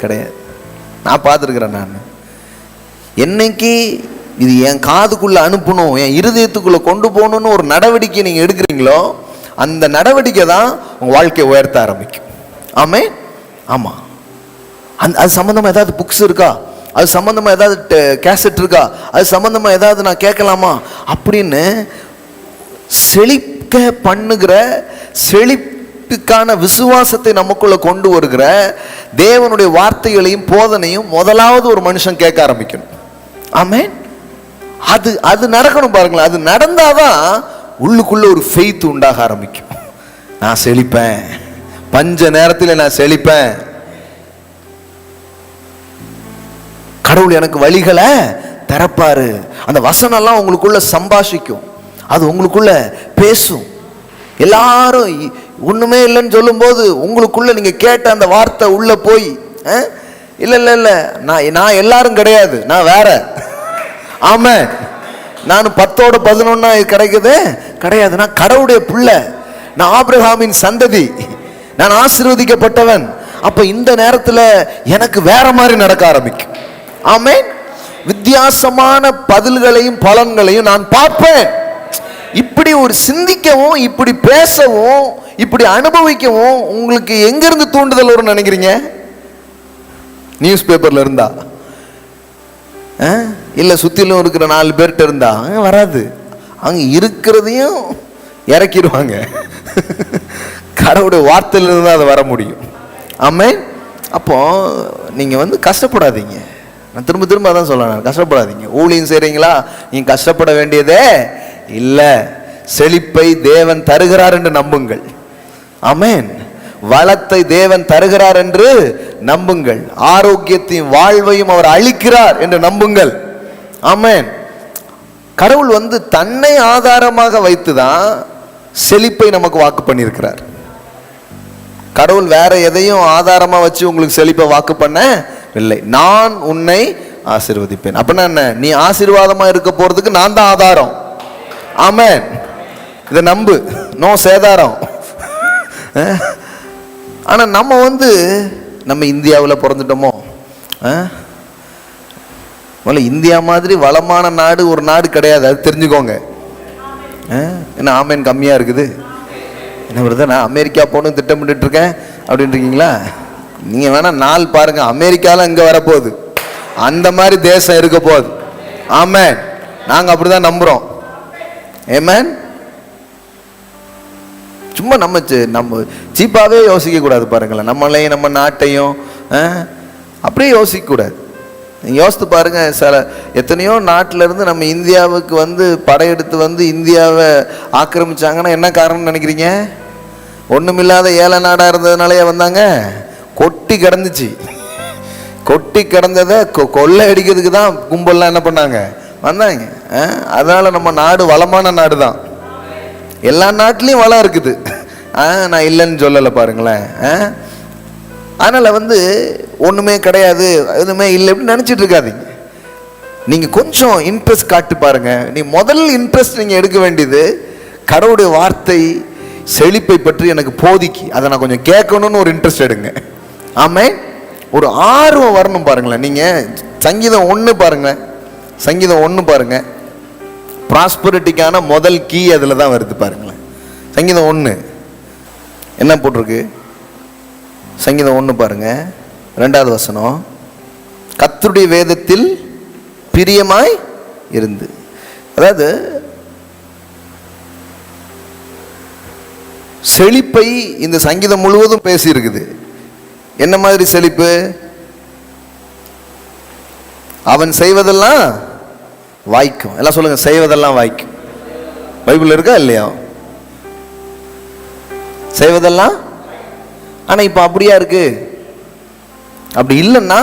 கிடையாது. நான் பார்த்துருக்கிறேன். நான் என்னைக்கு இது என் காதுக்குள்ள அனுப்பணும், என் இருதயத்துக்குள்ள கொண்டு போகணும்னு ஒரு நடவடிக்கை நீங்க எடுக்கிறீங்களோ, அந்த நடவடிக்கை தான் உங்க வாழ்க்கையை உயர்த்த ஆரம்பிக்கும். ஆமென். ஆமா, அது சம்பந்தமா ஏதாவது புக்ஸ் இருக்கா, அது சம்பந்தமா ஏதாவது கேசட் இருக்கா, அது சம்பந்தமா ஏதாவது நான் கேட்கலாமா அப்படின்னு செழிக்க பண்ணுகிற, செழிப்புக்கான விசுவாசத்தை நமக்குள்ள கொண்டு வருகிற தேவனுடைய வார்த்தைகளையும் போதனையும் முதலாவது ஒரு மனுஷன் கேட்க ஆரம்பிக்கணும். ஆமென். அது நடக்கணும் பாருங்களேன். அது நடந்தாதான் உள்ளுக்குள்ள ஒரு ஃபெய்த் உண்டாக ஆரம்பிக்கும். நான் செழிப்பேன், பஞ்ச நேரத்தில் நான் செழிப்பேன், கடவுள் எனக்கு வழிகளை திறப்பாரு. அந்த வசனம் எல்லாம் உங்களுக்குள்ள சம்பாஷிக்கும், அது உங்களுக்குள்ள பேசும். எல்லாரும் ஒண்ணுமே இல்லைன்னு சொல்லும் போது உங்களுக்குள்ள நீங்க கேட்ட அந்த வார்த்தை உள்ள போய், இல்ல இல்ல இல்ல நான் எல்லாரும் கிடையாது, நான் வேற. ஆமா, நான் 10ஓட 11 கிடைக்குது கிடையாது. நான் கடவுளுடைய பிள்ளை, நான் ஆபிரகாமின் சந்ததி, நான் ஆசீர்வதிக்கப்பட்டவன். அப்ப இந்த நேரத்துல எனக்கு வேற மாதிரி நடக்க ஆரம்பிக்கும். ஆமென். வித்தியாசமான பதில்களையும் பலன்களையும் நான் பார்ப்பேன். இப்படி ஒரு சிந்திக்கவும், இப்படி பேசவும், இப்படி அனுபவிக்கவும் உங்களுக்கு எங்கிருந்து தூண்டுதல் வரும்னு நினைக்கிறீங்க? நியூஸ் பேப்பர்ல இருந்தா, இல்ல சுத்திலும் இருக்கிற 4 பேர்கிட்ட இருந்தா வராது. அங்க இருக்கிறதையும் இறக்கிடுவாங்க. கடவுளுடைய வார்த்தையில இருந்து அது வர முடியும். ஆமென். அப்போ நீங்க கஷ்டப்படாதீங்க. நான் திரும்ப திரும்ப அதான் சொல்றேன், கஷ்டப்படாதீங்க. ஊழியம் செய்றீங்களா, நீங்க கஷ்டப்பட வேண்டியதே இல்லை. செழிப்பை தேவன் தருகிறார் என்று நம்புங்கள். ஆமென். வளத்தை தேவன் தருகிறார் என்று நம்புங்கள். ஆரோக்கியத்தையும் வாழ்வையும் அவர் அளிக்கிறார் என்று நம்புங்கள். ஆமென். கடவுள் தன்னை ஆதாரமாக வைத்துதான் செழிப்பை நமக்கு வாக்கு பண்ணியிருக்கிறார். கடவுள் வேற எதையும் ஆதாரமா வச்சு உங்களுக்கு செழிப்பை வாக்கு பண்ண இல்லை. நான் உன்னை ஆசீர்வதிப்பேன். அப்படின்னா என்ன? நீ ஆசீர்வாதமா இருக்க போறதுக்கு நான் தான் ஆதாரம். ஆமென். இதை நம்பு. நோ சேதாரம். ஆனா நம்ம இந்தியாவில் பிறந்துட்டோமோ? இந்தியா மாதிரி வளமான நாடு ஒரு நாடு கிடையாது, அது தெரிஞ்சுக்கோங்க. என்ன ஆமேன் கம்மியா இருக்குது? என்ன வருது, நான் அமெரிக்கா போகணும் திட்டமிட்டு இருக்கேன் அப்படின்னு இருக்கீங்களா? நீங்க வேணா நாள் பாருங்க, அமெரிக்கால இங்க வரப்போகுது, அந்த மாதிரி தேசம் இருக்க போகுது. ஆமென். நாங்க அப்படிதான் நம்புறோம். ஆமென். சும்மா நம்ம சீப்பாவே யோசிக்க கூடாது. பாருங்களேன், நம்மளையும் நம்ம நாட்டையும் அப்படியே யோசிக்க கூடாது. யோசித்து பாருங்க, சில எத்தனையோ நாட்டில இருந்து நம்ம இந்தியாவுக்கு படையெடுத்து இந்தியாவை ஆக்கிரமிச்சாங்கன்னா என்ன காரணம்னு நினைக்கிறீங்க? ஒண்ணுமில்லாத ஏழை நாடா இருந்ததுனாலயே வந்தாங்க. கொட்டி கிடந்துச்சு. கொட்டி கிடந்ததை கொள்ளை அடிக்கிறதுக்கு தான் கும்பல்லாம் என்ன பண்ணாங்க, வந்தாங்க. அதனால நம்ம நாடு வளமான நாடு தான். எல்லா நாட்டிலையும் வளம் இருக்குது, நான் இல்லைன்னு சொல்லலை. பாருங்களேன். அதனால ஒண்ணுமே கிடையாது, எதுவுமே இல்லை அப்படின்னு நினைச்சிட்டு இருக்காதீங்க. நீங்க கொஞ்சம் இன்ட்ரெஸ்ட் காட்டு பாருங்க. நீ முதல் இன்ட்ரெஸ்ட் நீங்க எடுக்க வேண்டியது கடவுளுடைய வார்த்தை செழிப்பை பற்றி எனக்கு போதிக்கு, அதை நான் கொஞ்சம் கேட்கணும்னு ஒரு இன்ட்ரெஸ்ட் எடுங்க. ஆமே, ஒரு ஆர்வம் வரணும். பாருங்களேன், நீங்க சங்கீதம் 1 பாருங்க. சங்கீதம் 1 பாருங்க. ப்ராஸ்பரிட்டிக்கான முதல் கீ அதில் தான் வருது. பாருங்களேன், சங்கீதம் 1 என்ன போட்டிருக்கு? சங்கீதம் 1 பாருங்க, 2வது வசனம். கர்த்தருடைய வேதத்தில் பிரியமாய் இருந்து. அதாவது செழிப்பை இந்த சங்கீதம் முழுவதும் பேசி இருக்குது. என்ன மாதிரி செழிப்பு? அவன் செய்வதெல்லாம் வாய்க்கும். எல்லாம் சொல்லுங்க, செய்வதெல்லாம் வாய்க்கும். பைபிள் இருக்கா இல்லையா? செய்வதெல்லாம். ஆனா இப்ப அப்படியா இருக்கு? அப்படி இல்லைன்னா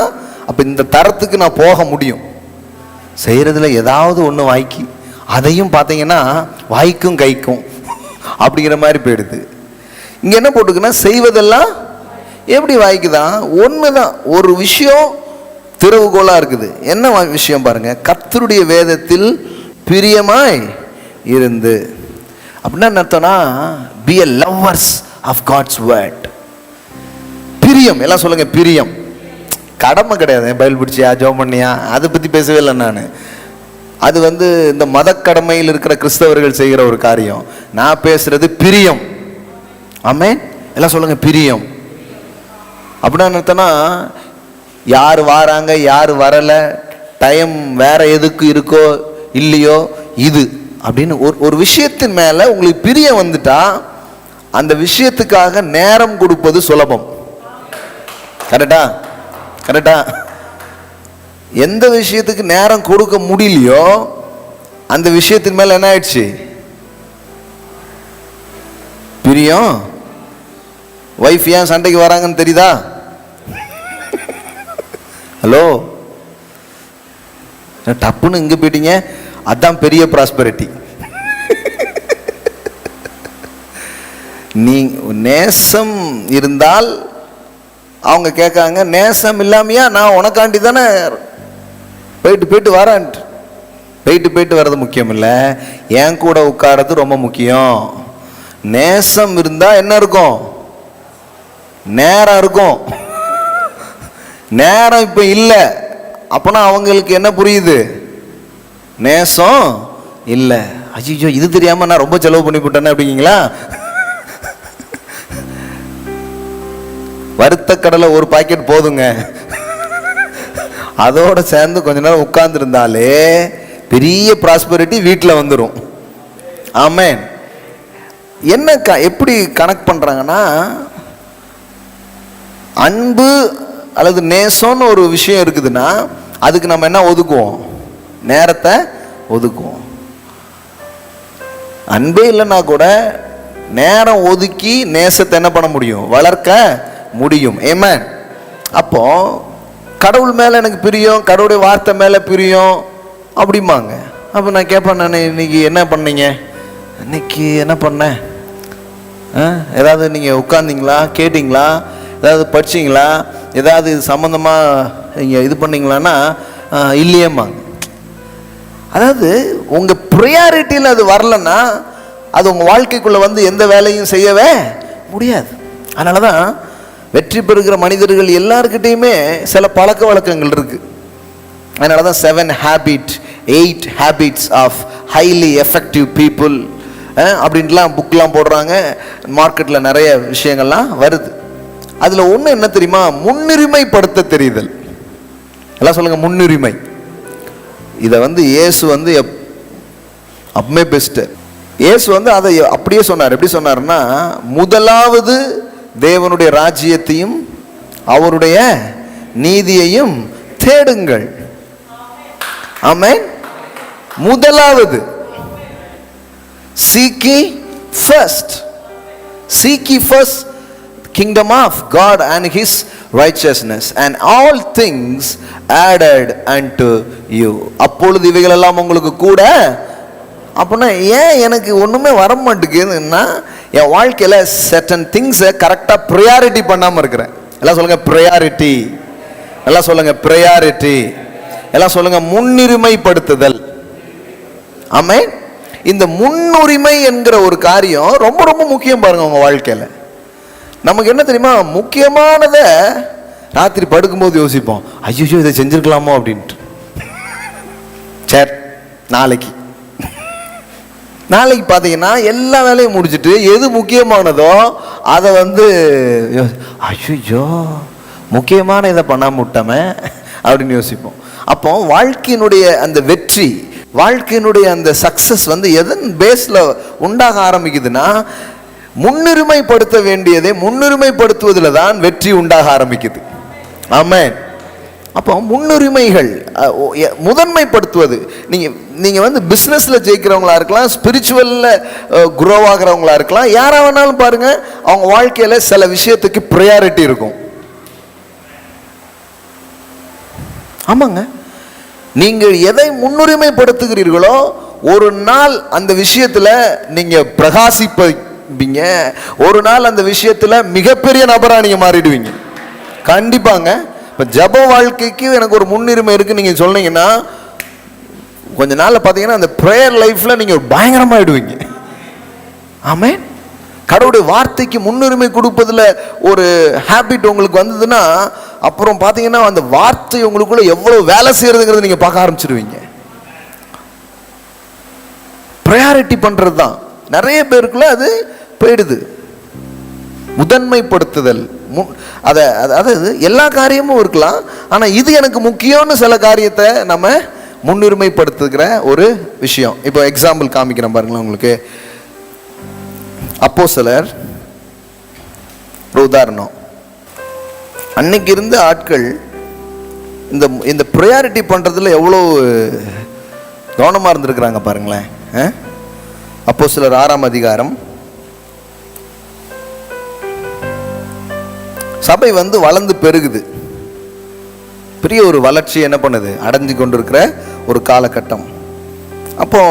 அப்ப இந்த தரத்துக்கு நான் போக முடியும். செய்யறதுல ஏதாவது ஒண்ணு வாய்க்கு, அதையும் பார்த்தீங்கன்னா வாய்க்கும் கைக்கும் அப்படிங்கிற மாதிரி போயிடுது. இங்க என்ன போட்டுக்குன்னா, செய்வதெல்லாம் எப்படி வாய்க்குதான்? ஒண்ணுதான், ஒரு விஷயம் திறவுகோலா இருக்குது. என்ன விஷயம் பாருங்க? கர்த்தருடைய வேதத்தில் பிரியமாய் இருந்து. அப்படின்னா என்ன அர்த்தம்னா, be a lovers of God's word. பிரியம். எல்லாம் சொல்லுங்க, பிரியம். கடமை கிடையாது. பைபிள் பிடிச்சியா, ஜெபம் பண்ணியா, அதை பத்தி பேசவே இல்லை நான். அது இந்த மத கடமையில் இருக்கிற கிறிஸ்தவர்கள் செய்கிற ஒரு காரியம். நான் பேசுறது பிரியம். ஆமென். எல்லாம் சொல்லுங்க, பிரியம். அப்படின்னா என்ன அர்த்தம்னா, யார் வாராங்க யார் வரல, டைம் வேற எதுக்கு இருக்கோ இல்லையோ, இது அப்படின்னு ஒரு விஷயத்தின் மேல உங்களுக்கு பிரியம் வந்துட்டா அந்த விஷயத்துக்காக நேரம் கொடுப்பது சுலபம். கரெக்டா? கரெக்டா? எந்த விஷயத்துக்கு நேரம் கொடுக்க முடியலையோ அந்த விஷயத்தின் மேல என்ன ஆயிடுச்சு? பிரியம். வைஃப் ஏன் சண்டைக்கு வராங்கன்னு தெரியுதா? ஹலோ, டப்புன்னு இங்க போயிட்டீங்க. அதான் பெரிய ப்ராஸ்பரிட்டி. நீ நேசம் இருந்தால் அவங்க கேட்காங்க, நேசம் இல்லாமையா நான் உனக்காண்டி தானே போயிட்டு வரேன். போயிட்டு வர்றது முக்கியம் இல்லை, என் கூட உட்கார்றது ரொம்ப முக்கியம். நேசம் இருந்தா என்ன இருக்கும்? நேரம் இருக்கும். நேரம் இப்ப இல்லை. அப்பனா அவங்களுக்கு என்ன புரியுது? நேசம் இல்லை. ஐயோ, இது தெரியாம நான் ரொம்ப செலவு பண்ணி போட்டேன்னு அப்படிங்களா? வறுத்த கடலை ஒரு பாக்கெட் போதுங்க, அதோட சேர்ந்து கொஞ்ச நேரம் உட்கார்ந்து இருந்தாலே பெரிய ப்ராஸ்பரிட்டி வீட்டில் வந்துடும். ஆமென். என்ன எப்படி கனெக்ட் பண்றாங்கன்னா, அன்பு அல்லது நேசம்னு ஒரு விஷயம் இருக்குதுன்னா அதுக்கு நம்ம என்ன ஒதுக்குவோம்? நேரத்தை ஒதுக்குவோம். அன்பே இல்லைன்னா கூட நேரம் ஒதுக்கி நேசத்தை என்ன பண்ண முடியும்? வளர்க்க முடியும். ஆமென். அப்போ கடவுள் மேல எனக்கு பிரியம், கடவுளுடைய வார்த்தை மேல பிரியம் அப்படிம்பாங்க. அப்போ நான் கேட்பேன், நான் இன்னைக்கு என்ன பண்ணீங்க? இன்னைக்கு என்ன பண்ணேன்? ஏதாவது நீங்கள் உட்கார்ந்தீங்களா, கேட்டிங்களா, ஏதாவது படிச்சிங்களா, ஏதாவது இது சம்மந்தமாக நீங்கள் இது பண்ணீங்களான்னா இல்லையேம்மாங்க. அதாவது உங்கள் ப்ரையாரிட்டியில் அது வரலன்னா அது உங்கள் வாழ்க்கைக்குள்ளே வந்து எந்த வேலையும் செய்யவே முடியாது. அதனால தான் வெற்றி பெறுகிற மனிதர்கள் எல்லாருக்கிட்டையுமே சில பழக்க வழக்கங்கள் இருக்குது. அதனால தான் 8 habits of highly effective people அப்படின்ட்டுலாம் புக்கெலாம் போடுறாங்க. மார்க்கெட்டில் நிறைய விஷயங்கள்லாம் வருது. அதில் ஒன்று என்ன தெரியுமா? முன்னுரிமைப்படுத்த தெரியுதல். எல்லாம் சொல்லுங்கள், முன்னுரிமை. இதை வந்து இயேசு வந்து அப்பமே பெஸ்ட்டு. இயேசு வந்து அதை அப்படியே சொன்னார். எப்படி சொன்னார்னா, முதலாவது தேவனுடைய ராஜ்யத்தையும் அவருடைய நீதியையும் தேடுங்கள். ஆமென். முதலாவது seek ye first kingdom of God and his righteousness and all things added unto you. அப்பொழுது இவைகள் எல்லாம் உங்களுக்கு கூட. அப்படின்னா ஏன் எனக்கு ஒன்றுமே வர மாட்டேங்குதுன்னா, என் வாழ்க்கையில் certain திங்ஸை கரெக்டாக ப்ரையாரிட்டி பண்ணாமல் இருக்கிறேன். எல்லாம் சொல்லுங்கள் ப்ரையாரிட்டி. எல்லாம் சொல்லுங்கள் ப்ரையாரிட்டி. எல்லாம் சொல்லுங்கள் முன்னுரிமைப்படுத்துதல். ஆமென். இந்த முன்னுரிமை என்கிற ஒரு காரியம் ரொம்ப ரொம்ப முக்கியம் பாருங்க உங்கள் வாழ்க்கையில். நமக்கு என்ன தெரியுமா? முக்கியமானதை ராத்திரி படுக்கும்போது யோசிப்போம், ஐயோ இதை செஞ்சுருக்கலாமோ அப்படின்ட்டு. சரி, நாளைக்கு பார்த்தீங்கன்னா எல்லா வேலையும் முடிச்சுட்டு எது முக்கியமானதோ அதை வந்து ஐயோ முக்கியமான இதை பண்ணாம விட்டோமே அப்படின்னு யோசிப்போம். அப்போ வாழ்க்கையினுடைய அந்த வெற்றி, வாழ்க்கையினுடைய அந்த சக்சஸ் வந்து எதன் பேஸ்ல உண்டாக ஆரம்பிக்குதுன்னா, முன்னுரிமைப்படுத்த வேண்டியதை முன்னுரிமைப்படுத்துவதில் தான் வெற்றி உண்டாக ஆரம்பிக்குது. ஆமென். அப்போ முன்னுரிமைகள் முதன்மைப்படுத்துவது. நீங்கள் வந்து பிஸ்னஸில் ஜெயிக்கிறவங்களா இருக்கலாம், ஸ்பிரிச்சுவலில் குரோ ஆகிறவங்களா இருக்கலாம், யாராக வேணாலும் பாருங்கள், அவங்க வாழ்க்கையில் சில விஷயத்துக்கு ப்ரையாரிட்டி இருக்கும். ஆமாங்க. நீங்கள் எதை முன்னுரிமைப்படுத்துகிறீர்களோ ஒரு நாள் அந்த விஷயத்தில் நீங்கள் பிரகாசிப்பீங்க, ஒரு நாள் அந்த விஷயத்தில் மிகப்பெரிய நபராக நீங்கள் மாறிடுவீங்க. கண்டிப்பாங்க. இப்போ ஜப வாழ்க்கைக்கு எனக்கு ஒரு முன்னுரிமை இருக்குன்னு நீங்கள் சொன்னீங்கன்னா, கொஞ்ச நாளில் பார்த்தீங்கன்னா அந்த ப்ரேயர் லைஃப்பில் நீங்கள் பயங்கரமாகிடுவீங்க. ஆமென். கடவுளுடைய வார்த்தைக்கு முன்னுரிமை கொடுப்பதில் ஒரு ஹேபிட் உங்களுக்கு வந்ததுன்னா, அப்புறம் பார்த்தீங்கன்னா அந்த வார்த்தை உங்களுக்குள்ள எவ்வளோ வேலை செய்யறதுங்கிறத நீங்கள் பார்க்க ஆரம்பிச்சிடுவீங்க. ப்ரையாரிட்டி பண்ணுறது தான் நிறைய பேருக்குள்ள அது போயிடுது. முதன்மைப்படுத்துதல். அதாவது எல்லா காரியமும் இருக்கலாம், ஆனால் இது எனக்கு முக்கியம்னு சில காரியத்தை நம்ம முன்னுரிமைப்படுத்துகிற ஒரு விஷயம். இப்போ எக்ஸாம்பிள் காமிக்கிறேன் பாருங்களேன் உங்களுக்கு. அப்போஸ்தலர் ஒரு உதாரணம். அன்னைக்கு இருந்த ஆட்கள் இந்த ப்ரையாரிட்டி பண்ணுறதுல எவ்வளோ கவனமாக இருந்திருக்கிறாங்க பாருங்களேன். அப்போஸ்தலர் 6ஆம் அதிகாரம். சபை வந்து வளர்ந்து பெருகுது. பெரிய ஒரு வளர்ச்சி என்ன பண்ணுது, அடைஞ்சு கொண்டிருக்கிற ஒரு காலகட்டம். அப்போ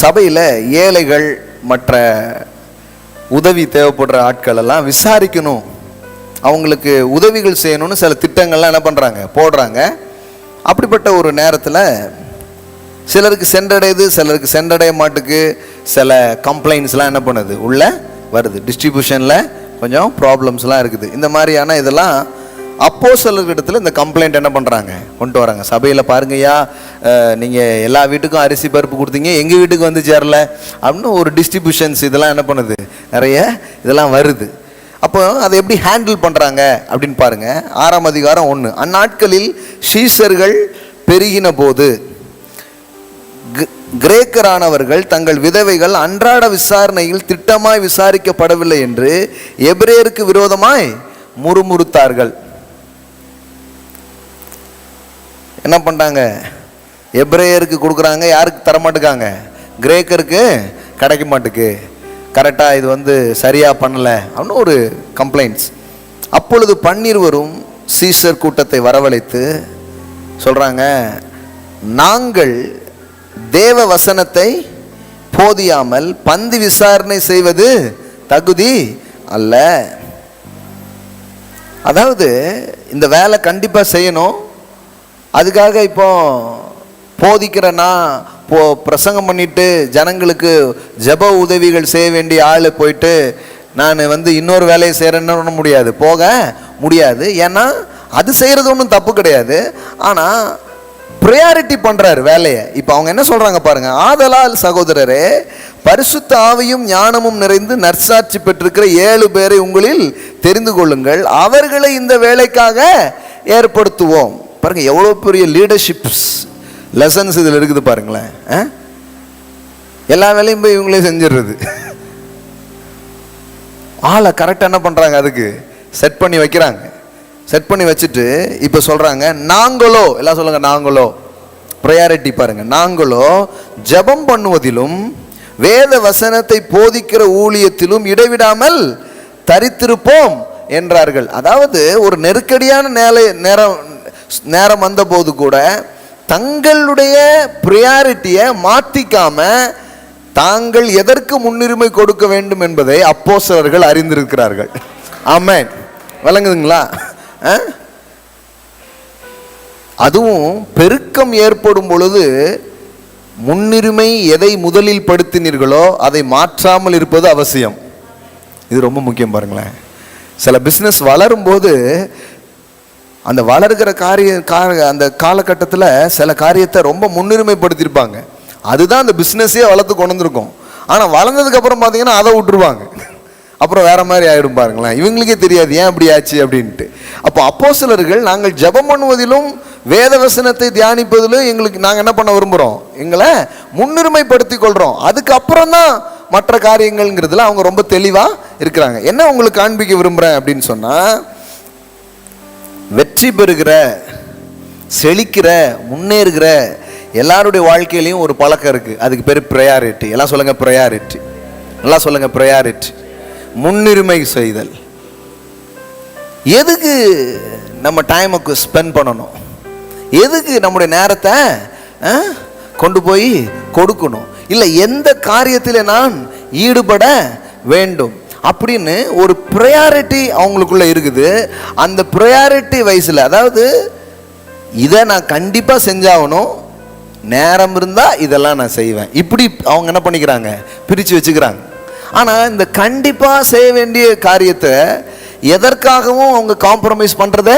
சபையில் ஏழைகள் மற்ற உதவி தேவைப்படுற ஆட்கள் எல்லாம் விசாரிக்கணும், அவங்களுக்கு உதவிகள் செய்யணும்னு சில திட்டங்கள்லாம் என்ன பண்ணுறாங்க, போடுறாங்க. அப்படிப்பட்ட ஒரு நேரத்தில் சிலருக்கு சென்றடையுது, சிலருக்கு சென்றடைய மாட்டுக்கு. சில கம்ப்ளைண்ட்ஸ்லாம் என்ன பண்ணுது, உள்ள வருது. டிஸ்ட்ரிபியூஷனில் கொஞ்சம் ப்ராப்ளம்ஸ்லாம் இருக்குது. இந்த மாதிரியான இதெல்லாம் அப்போஸ்தலர்களிடத்தில் இந்த கம்ப்ளைண்ட் என்ன பண்ணுறாங்க, கொண்டு வராங்க. சபையில் பாருங்கய்யா, நீங்கள் எல்லா வீட்டுக்கும் அரிசி பருப்பு கொடுத்தீங்க, எங்கள் வீட்டுக்கு வந்து சேரல அப்படின்னு ஒரு டிஸ்ட்ரிபியூஷன்ஸ் இதெல்லாம் என்ன பண்ணுது, நிறைய இதெல்லாம் வருது. அப்போ அதை எப்படி ஹேண்டில் பண்ணுறாங்க அப்படின்னு பாருங்கள். 6ஆம் அதிகாரம் 1. அந்நாட்களில் சீஷர்கள் பெருகின போது கிரேக்கரானவர்கள் தங்கள் விதவைகள் அன்றாட விசாரணையில் திட்டமாய் விசாரிக்கப்படவில்லை என்று எபிரேயருக்கு விரோதமாய் முறுமுறுத்தார்கள். என்ன பண்ணிட்டாங்க? எபிரேயருக்கு கொடுக்குறாங்க, யாருக்கு தரமாட்டுக்காங்க? கிரேக்கருக்கு கிடைக்க மாட்டுக்கு, கரெக்டாக இது சரியாக பண்ணலை அப்படின்னு ஒரு கம்ப்ளைண்ட்ஸ். அப்பொழுது பன்னிருவரும் சீஷர் கூட்டத்தை வரவழைத்து சொல்கிறாங்க, நாங்கள் தேவ வசனத்தை போதியாமல் பந்தி விசாரணை செய்வது தகுதி அல்ல. அதாவது இந்த வேலை கண்டிப்பாக செய்யணும், அதுக்காக இப்போ போதிக்கிறேன்னா பிரசங்கம் பண்ணிட்டு ஜனங்களுக்கு ஜெப உதவிகள் செய்ய வேண்டிய ஆள் போயிட்டு நான் இன்னொரு வேலையை செய்கிறேன்னு முடியாது, போக முடியாது. ஏன்னா அது செய்கிறது ஒன்றும் தப்பு கிடையாது, ஆனால் ப்ரையாரிட்டி பண்ணுறாரு வேலையை. இப்போ அவங்க என்ன சொல்கிறாங்க பாருங்க, ஆதலால் சகோதரரே, பரிசுத்த ஆவியும் ஞானமும் நிறைந்து நற்சாட்சி பெற்றிருக்கிற 7 பேரை உங்களில் தெரிந்து கொள்ளுங்கள், அவர்களை இந்த வேலைக்காக ஏற்படுத்துவோம். பாருங்க எவ்வளோ பெரிய லீடர்ஷிப்ஸ் லெசன்ஸ் இதில் இருக்குது பாருங்களேன். எல்லா வேலையும் போய் இவங்களே செஞ்சிடுறது. ஆளை கரெக்டாக என்ன பண்ணுறாங்க, அதுக்கு செட் பண்ணி வைக்கிறாங்க. செட் பண்ணி வச்சுட்டு இப்போ சொல்கிறாங்க, நாங்களோ, எல்லாம் சொல்லுங்க, நாங்களோ ப்ரையாரிட்டி பாருங்க, நாங்களோ ஜெபம் பண்ணுவதிலும் வேத வசனத்தை போதிக்கிற ஊழியத்திலும் இடைவிடாமல் தரித்திருப்போம் என்றார்கள். அதாவது ஒரு நெருக்கடியான நேரம் வந்த போது கூட தங்களுடைய ப்ரையாரிட்டியை மாற்றிக்காம தாங்கள் எதற்கு முன்னுரிமை கொடுக்க வேண்டும் என்பதை அப்போஸ்தலர்கள் அறிந்திருக்கிறார்கள். ஆமென், விளங்குதுங்களா? அதுவும் பெருக்கம் ஏற்படும் பொழுது முன்னுரிமை எதை முதலில் படுத்தினீர்களோ அதை மாற்றாமல் இருப்பது அவசியம். இது ரொம்ப முக்கியம் பாருங்களேன். சில பிஸ்னஸ் வளரும் போது அந்த வளர்கிற அந்த காலகட்டத்தில் சில காரியத்தை ரொம்ப முன்னுரிமைப்படுத்தியிருப்பாங்க, அதுதான் அந்த பிஸ்னஸே வளர்த்து கொண்டு வந்திருக்கும். ஆனால் வளர்ந்ததுக்கு அப்புறம் பார்த்தீங்கன்னா அதை விட்டுருவாங்க, அப்புறம் வேற மாதிரி ஆயிடும் பாருங்களேன். இவங்களுக்கே தெரியாது ஏன் அப்படி ஆச்சு அப்படின்ட்டு. அப்போ அப்போஸ்தலர்கள் நாங்கள் ஜெபம் பண்ணுவதிலும் வேத வசனத்தை தியானிப்பதிலும் நாங்கள் என்ன பண்ண விரும்புகிறோம், எங்களை முன்னுரிமைப்படுத்தி கொள்கிறோம், அதுக்கப்புறம் தான் மற்ற காரியங்கள்ங்கிறதுல அவங்க ரொம்ப தெளிவாக இருக்கிறாங்க. என்ன உங்களுக்கு காண்பிக்க விரும்புகிறேன் அப்படின்னு சொன்னால், வெற்றி பெறுகிற, செழிக்கிற, முன்னேறுகிற எல்லாருடைய வாழ்க்கையிலையும் ஒரு பழக்கம் இருக்குது, அதுக்கு பேர் ப்ரையாரிட்டி. எல்லாம் சொல்லுங்க ப்ரையாரிட்டி, எல்லாம் சொல்லுங்க ப்ரையாரிட்டி, முன்னுரிமை செய்தல். எதுக்கு நம்ம டைமுக்கு ஸ்பெண்ட் பண்ணணும், எதுக்கு நம்முடைய நேரத்தை கொண்டு போய் கொடுக்கணும், இல்லை எந்த காரியத்தில் நான் ஈடுபட வேண்டும் அப்படின்னு ஒரு ப்ரையாரிட்டி அவங்களுக்குள்ள இருக்குது. அந்த ப்ரையாரிட்டி வயசில், அதாவது இதை நான் கண்டிப்பாக செஞ்சாகணும், நேரம் இருந்தால் இதெல்லாம் நான் செய்வேன், இப்படி அவங்க என்ன பண்ணிக்கிறாங்க, பிரித்து வச்சுக்கிறாங்க. ஆனால் இந்த கண்டிப்பாக செய்ய வேண்டிய காரியத்தை எதற்காகவும் அவங்க காம்ப்ரமைஸ் பண்ணுறதே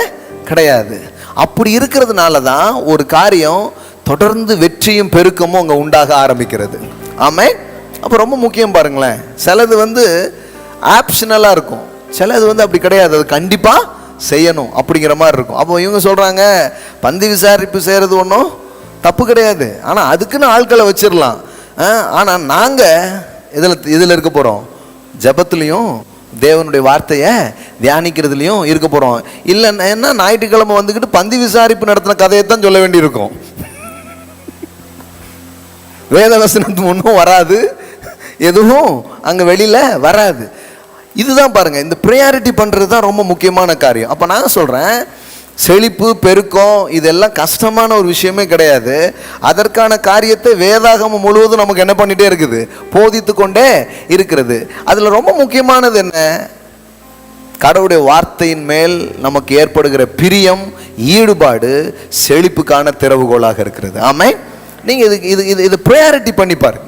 கிடையாது. அப்படி இருக்கிறதுனால தான் ஒரு காரியம் தொடர்ந்து வெற்றியும் பெருக்கமும் அங்கே உண்டாக ஆரம்பிக்கிறது. ஆமாம், அப்போ ரொம்ப முக்கியம் பாருங்களேன். சிலது ஆப்ஷனலாக இருக்கும், சிலது அப்படி கிடையாது, அது கண்டிப்பாக செய்யணும் அப்படிங்கிற மாதிரி இருக்கும். அப்போ இவங்க சொல்கிறாங்க, பந்தி விசாரிப்பு செய்கிறது ஒன்றும் தப்பு கிடையாது, ஆனால் அதுக்குன்னு ஆட்களை வச்சிடலாம். ஆனால் நாங்கள் இதில் இருக்க போகிறோம், ஜபத்துலேயும் தேவனுடைய வார்த்தையை தியானிக்கிறதுலையும் இருக்க போகிறோம். இல்லைன்னா என்ன, ஞாயிற்றுக்கிழமை வந்துக்கிட்டு பந்தி விசாரிப்பு நடத்தின கதையைத்தான் சொல்ல வேண்டியிருக்கும், வேத வசனத்து ஒன்றும் வராது, எதுவும் அங்கே வெளியில் வராது. இதுதான் பாருங்கள், இந்த ப்ரையாரிட்டி பண்ணுறது தான் ரொம்ப முக்கியமான காரியம். அப்போ நான் சொல்கிறேன், செழிப்பு பெருக்கம் இதெல்லாம் கஷ்டமான ஒரு விஷயமே கிடையாது. அதற்கான காரியத்தை வேதாகமம் முழுவதும் நமக்கு என்ன பண்ணிகிட்டே இருக்குது, போதித்து கொண்டே இருக்கிறது. அதில் ரொம்ப முக்கியமானது என்ன, கடவுளுடைய வார்த்தையின் மேல் நமக்கு ஏற்படுகிற பிரியம், ஈடுபாடு செழிப்புக்கான திறவுகோலாக இருக்கிறது. ஆமாம், நீங்கள் இது ப்ரையாரிட்டி பண்ணி பாருங்க.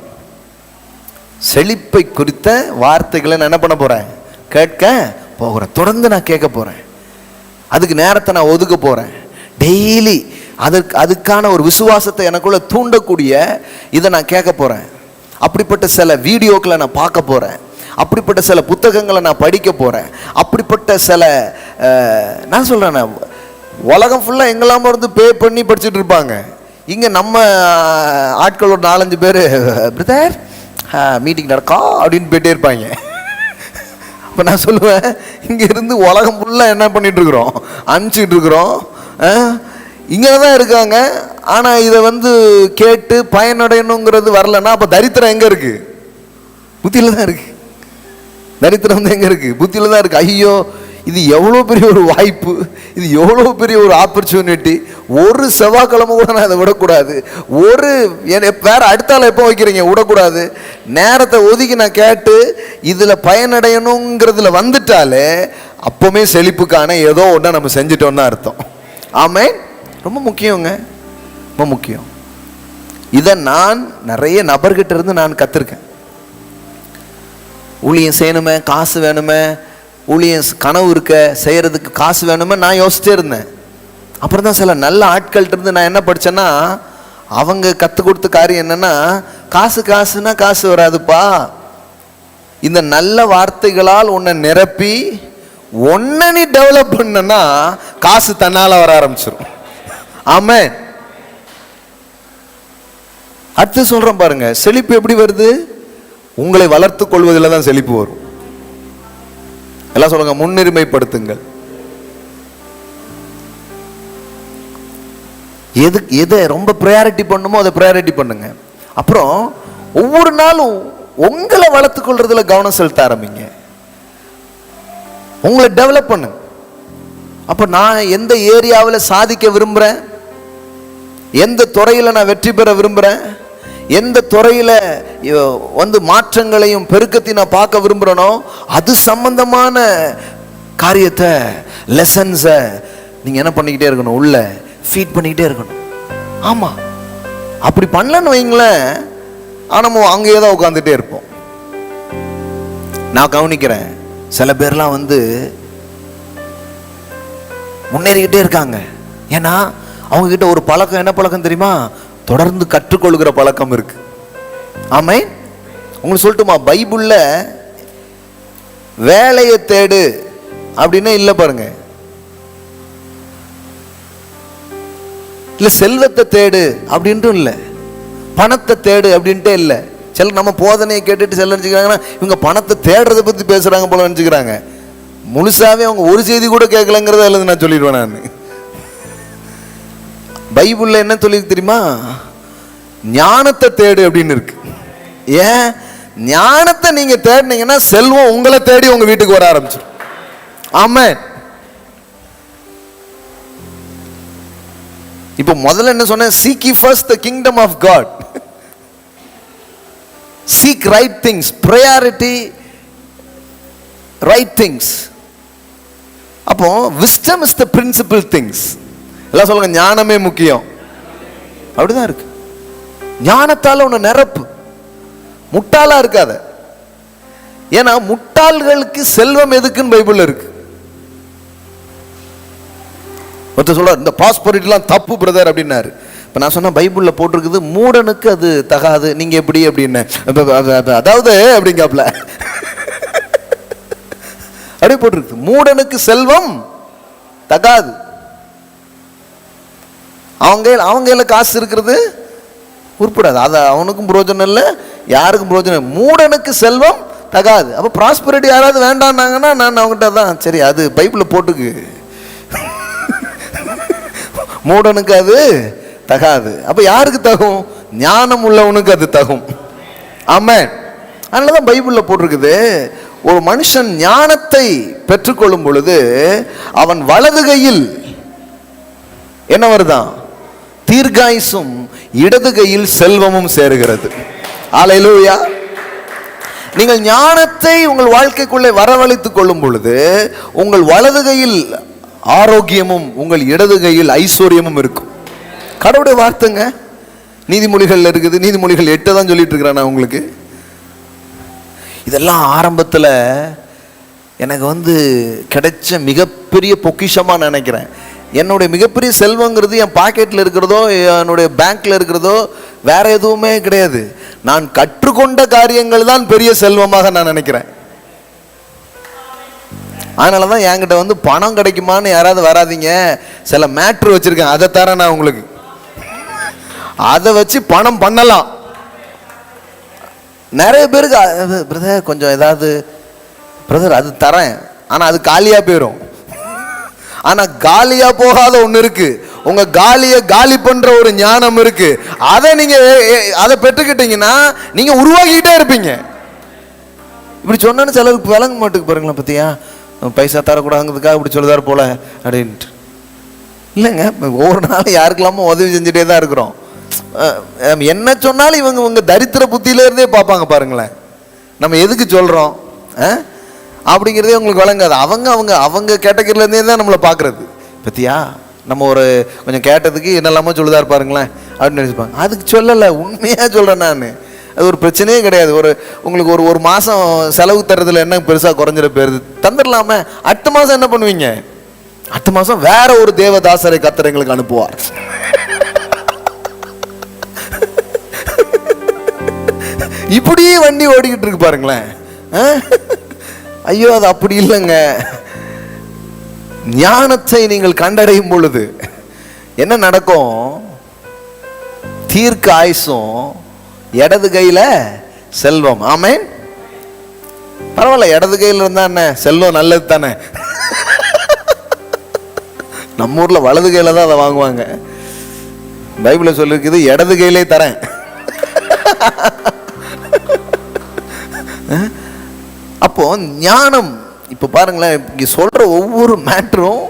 செழிப்பை குறித்த வார்த்தைகளை நான் என்ன பண்ண போகிறேன், கேட்க போகிறேன், தொடர்ந்து நான் கேட்க போகிறேன், அதுக்கு நேரத்தை நான் ஒதுக்க போகிறேன். டெய்லி அதுக்கான ஒரு விசுவாசத்தை எனக்குள்ள தூண்டக்கூடிய இதை நான் கேட்க போகிறேன். அப்படிப்பட்ட சில வீடியோக்களை நான் பார்க்க போகிறேன், அப்படிப்பட்ட சில புத்தகங்களை நான் படிக்க போகிறேன், அப்படிப்பட்ட சில நான் சொல்கிறேன், உலகம் ஃபுல்லாக எங்கெல்லாம் இருந்து பே பண்ணி படிச்சுட்டு இருப்பாங்க. இங்கே நம்ம ஆட்கள் ஒரு 4-5 பேர் பிரதர் மீட்டிங் நடக்கா அப்படின்னு போயிட்டே இருப்பாங்க. இப்போ நான் சொல்லுவேன், இங்க இருந்து உலகம் ஃபுல்லா என்ன பண்ணிட்டு இருக்கிறோம், அனுப்பிச்சிட்டு இருக்கிறோம். இங்கே தான் இருக்காங்க. ஆனா இதை கேட்டு பயனடையணுங்கிறது வரலன்னா அப்ப தரித்திரம் எங்க இருக்கு? புத்தியில தான் இருக்கு. தரித்திரம் எங்க இருக்கு? புத்தியில தான் இருக்கு. ஐயோ, இது எவ்வளோ பெரிய ஒரு வாய்ப்பு, இது எவ்வளோ பெரிய ஒரு ஆப்பர்ச்சுனிட்டி. ஒரு செவ்வாய்க்கிழமை கூட நான் அதை விடக்கூடாது. வேற அடுத்தால எப்போ வைக்கிறீங்க, விடக்கூடாது. நேரத்தை ஒதுக்கி நான் கேட்டு இதில் பயனடையணுங்கிறதுல வந்துட்டாலே அப்பவுமே செழிப்புக்கான ஏதோ ஒன்றை நம்ம செஞ்சிட்டோம்னு அர்த்தம். ஆமே, ரொம்ப முக்கியங்க, ரொம்ப முக்கியம். இதை நான் நிறைய நபர்கிட்ட இருந்து நான் கற்றுருக்கேன். ஊழியம் செய்யணுமே, காசு வேணுமே, ஊழியம் கனவு இருக்க செய்யறதுக்கு காசு வேணுமே நான் யோசிச்சே இருந்தேன். அப்புறம் தான் சில நல்ல ஆட்கள்கிட்ட இருந்து நான் என்ன படித்தேன்னா, அவங்க கற்றுக் கொடுத்த காரியம் என்னன்னா, காசுனா காசு வராதுப்பா, இந்த நல்ல வார்த்தைகளால் உன்னை நிரப்பி ஒன்ன நீ டெவலப் பண்ணனா காசு தன்னால வர ஆரம்பிச்சிடும். ஆமே. அடுத்து சொல்றேன் பாருங்க, செழிப்பு எப்படி வருது? உங்களை வளர்த்துக் கொள்வதில் தான் செழிப்பு வரும். எல்லாம் சொல்லுங்க, முன்னுரிமைப்படுத்துங்கள். எதை ரொம்ப ப்ரையாரிட்டி பண்ணுமோ அதை ப்ரையாரிட்டி பண்ணுங்க. அப்புறம் ஒவ்வொரு நாளும் உங்களை வளர்த்துக் கொள்றதுல கவனம் செலுத்த ஆரம்பிங்க. உங்களை டெவலப் பண்ணுங்க. அப்ப நான் எந்த ஏரியாவில் சாதிக்க விரும்புறேன், எந்த துறையில் நான் வெற்றி பெற விரும்புறேன், எந்த துறையில் மாற்றங்களையும் பெருக்கத்தையும் நான் பார்க்க விரும்புகிறேனோ அது சம்பந்தமான காரியத்தை, லெசன்ஸை நீங்கள் என்ன பண்ணிக்கிட்டே இருக்கணும், உள்ள ஃபீட் பண்ணிக்கிட்டே இருக்கணும். ஆமாம், அப்படி பண்ணலன்னு வைங்களேன், நம்ம அங்கேயே தான் உட்காந்துட்டே இருப்போம். நான் கவனிக்கிறேன், சில பேர்லாம் முன்னேறிக்கிட்டே இருக்காங்க. ஏன்னா அவங்க கிட்ட ஒரு பழக்கம், என்ன பழக்கம் தெரியுமா? தொடர்ந்து கற்றுக்கொள்கிற பழக்கம் இருக்கு. ஆமே. உங்களுக்கு சொல்லட்டுமா, பைபிள்ல வேலையை தேடு அப்படின்னு இல்லை பாருங்க, இல்ல செல்வத்தை தேடு அப்படின்ட்டு இல்லை, பணத்தை தேடு அப்படின்ட்டு இல்லை. சில நம்ம போதனையை கேட்டுட்டு சில நினைச்சுக்கிறாங்கன்னா இவங்க பணத்தை தேடுறதை பத்தி பேசுறாங்க போல நினைச்சுக்கிறாங்க. முழுசாவே அவங்க ஒரு செய்தி கூட கேட்கலங்கிறத அல்லது நான் சொல்லிடுவேன். நான் பைபிள்ல என்ன சொல்லி தெரியுமா? ஞானத்தை தேடு அப்படின்னு இருக்கு. ஏன்? ஞானத்தை நீங்க தேடினீங்கன்னா செல்வம் உங்களை தேடி உங்க வீட்டுக்கு வர ஆரம்பிச்சிடும். ஆமென். இப்போ முதல்ல என்ன சொன்னேன்? seek ye first the kingdom of God. seek right things, priority right things. அப்போ wisdom is the principal things. எல்லாம் சொல்லுங்க, ஞானமே முக்கியம். அப்படிதான் இருக்கு. ஞானத்தால உன்னை நிரப்பு, முட்டாளா இருக்காத. ஏன்னா முட்டாள்களுக்கு செல்வம் எதுக்குன்னு பைபிள்ல இருக்கு. ஒருத்தர் சொல்றார், இந்த பாஸ்போரிட்டிலாம் தப்பு பிரதர் அப்படின்னாரு. இப்போ நான் சொன்ன பைபிளில் போட்டிருக்குது, மூடனுக்கு அது தகாது. நீங்க எப்படி அப்படின்னு, அதாவது அப்படிங்காப்ல அப்படி போட்டிருக்கு, மூடனுக்கு செல்வம் தகாது. அவங்க காசு இருக்கிறது உருப்படாது, அது அவனுக்கும் பிரோஜனம் இல்லை, யாருக்கும் பிரோஜனம். மூடனுக்கு செல்வம் தகாது. அப்போ ப்ராஸ்பரிட்டி யாராவது வேண்டான்னாங்கன்னா நான் அவங்ககிட்ட தான், சரி அது பைபிளில் போட்டுக்கு, மூடனுக்கு அது தகாது. அப்ப யாருக்கு தகும்? ஞானம் உள்ளவனுக்கு அது தகும். ஆமென். அதனாலதான் பைபிள்ல போட்டிருக்குது, ஒரு மனுஷன் ஞானத்தை பெற்றுக்கொள்ளும் பொழுது அவன் வலது கையில் என்ன வருதான்? தீர்காயுசும், இடது கையில் செல்வமும் சேருகிறது. அல்லேலூயா. நீங்கள் ஞானத்தை உங்கள் வாழ்க்கைக்குள்ளே வரவழைத்துக் கொள்ளும் பொழுது உங்கள் வலது கையில் ஆரோக்கியமும் உங்கள் இடது கையில் ஐஸ்வர்யமும் இருக்கும். கடவுளுடைய வார்த்தைங்க, நீதிமொழிகள் இருக்குது. நீதிமொழிகள் 8 தான் சொல்லிட்டு இருக்கிறேன் நான் உங்களுக்கு. இதெல்லாம் ஆரம்பத்தில் எனக்கு கிடைச்ச மிகப்பெரிய பொக்கிஷமா நினைக்கிறேன். என்னுடைய மிகப்பெரிய செல்வங்கிறது என் பாக்கெட்டில் இருக்கிறதோ என்னுடைய பேங்க்ல இருக்கிறதோ வேற எதுவுமே கிடையாது. நான் கற்றுக்கொண்ட காரியங்கள் தான் பெரிய செல்வமாக நான் நினைக்கிறேன். அதனால தான் என்கிட்ட பணம் கிடைக்குமான்னு யாராவது வராதிங்க. சில மேட்ரு வச்சிருக்கேன், அதை தரேன் நான் உங்களுக்கு. அதை வச்சு பணம் பண்ணலாம். நிறைய பேருக்கு பிரதர் கொஞ்சம் ஏதாவது பிரதர் அது தரேன், ஆனா அது காலியா போயிடும். ஆனா காலியா போகாத ஒண்ணு இருக்கு, உங்க காலிய காலி பண்ற ஒரு ஞானம் இருக்கு. அதை நீங்க அதை பெற்றுக்கிட்டீங்கன்னா நீங்க உருவாக்கிட்டே இருப்பீங்க. இப்படி சொன்னு சிலருக்கு விளங்க மாட்டுக்கு பாருங்களேன். பத்தியா பைசா தரக்கூடாதுங்கிறதுக்காக இப்படி சொல்லுதாரு போல அப்படின்ட்டு. இல்லைங்க, ஒவ்வொரு நாளும் யாருக்கெல்லாமோ உதவி செஞ்சுட்டே தான் இருக்கிறோம். என்ன சொன்னாலும் இவங்க தரித்திர புத்தியில இருந்தே பார்ப்பாங்க பாருங்களேன். நம்ம எதுக்கு சொல்றோம் அப்படிங்கிறதே உங்களுக்கு விளங்காது. அவங்க கேட்டகரியில இருந்தே தான் நம்மளை பார்க்கறது. பத்தியா நம்ம ஒரு கொஞ்சம் கேட்டதுக்கு என்னெல்லாமோ சொல்லுதா இருப்பாருங்களேன் அப்படின்னு நினைச்சுப்பாங்க. அதுக்கு சொல்லலை, உண்மையாக சொல்கிறேன் நான். அது ஒரு பிரச்சனையே கிடையாது. உங்களுக்கு ஒரு மாதம் செலவு தர்றதுல என்ன பெருசாக குறைஞ்சிட போயிருது, தந்துடலாமே. அடுத்த மாதம் என்ன பண்ணுவீங்க? அடுத்த மாதம் வேற ஒரு தேவதாசரை கர்த்தர் எங்களுக்கு அனுப்புவார். இப்படியே வண்டி ஓடிக்கிட்டு இருக்கு பாருங்களேன். ஐயோ, அது அப்படி இல்லைங்க. ஞானத்தை நீங்கள் கண்டடையும் பொழுது என்ன நடக்கும்? தீர்க்க ஆயுசும் இடது கையில செல்வம். ஆமென். பரவாயில்ல, இடது கையில இருந்தா என்ன, செல்வம் நல்லது தானே. நம்ம ஊர்ல வலது கையில தான் அதை வாங்குவாங்க. பைபிள்ல சொல்லிருக்குது இடது கையிலே தரேன். அப்போ ஞானம், இப்ப பாருங்களேன், இங்க சொல்ற ஒவ்வொரு மேட்டரும்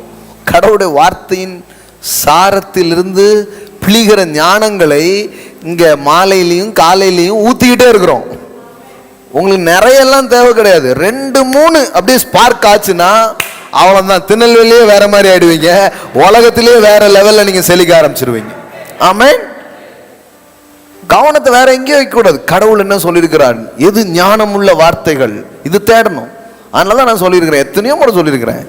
கடவுளுடைய வார்த்தையின் சாரத்திலிருந்து பிழிகிற ஞானங்களை இங்க மாலையிலையும் காலையிலையும் ஊத்திக்கிட்டே இருக்கிறோம். உங்களுக்கு நிறைய எல்லாம் தேவை கிடையாது. 2-3 அப்படியே ஸ்பார்க் ஆச்சுன்னா அவ்வளவுதான். திருநெல்வேலியே வேற மாதிரி ஆயிடுவீங்க, உலகத்திலேயே வேற லெவல்ல நீங்க செழிக்க ஆரம்பிச்சிருவீங்க. ஆமென். கவனத்தை வேற எங்கேயும் வைக்க கூடாது. கடவுள் என்ன சொல்லியிருக்கிறார், எது ஞானம் உள்ள வார்த்தைகள், இது தேடணும். அதனாலதான் நான் சொல்லியிருக்கிறேன், எத்தனையோ முறை சொல்லியிருக்கிறேன்.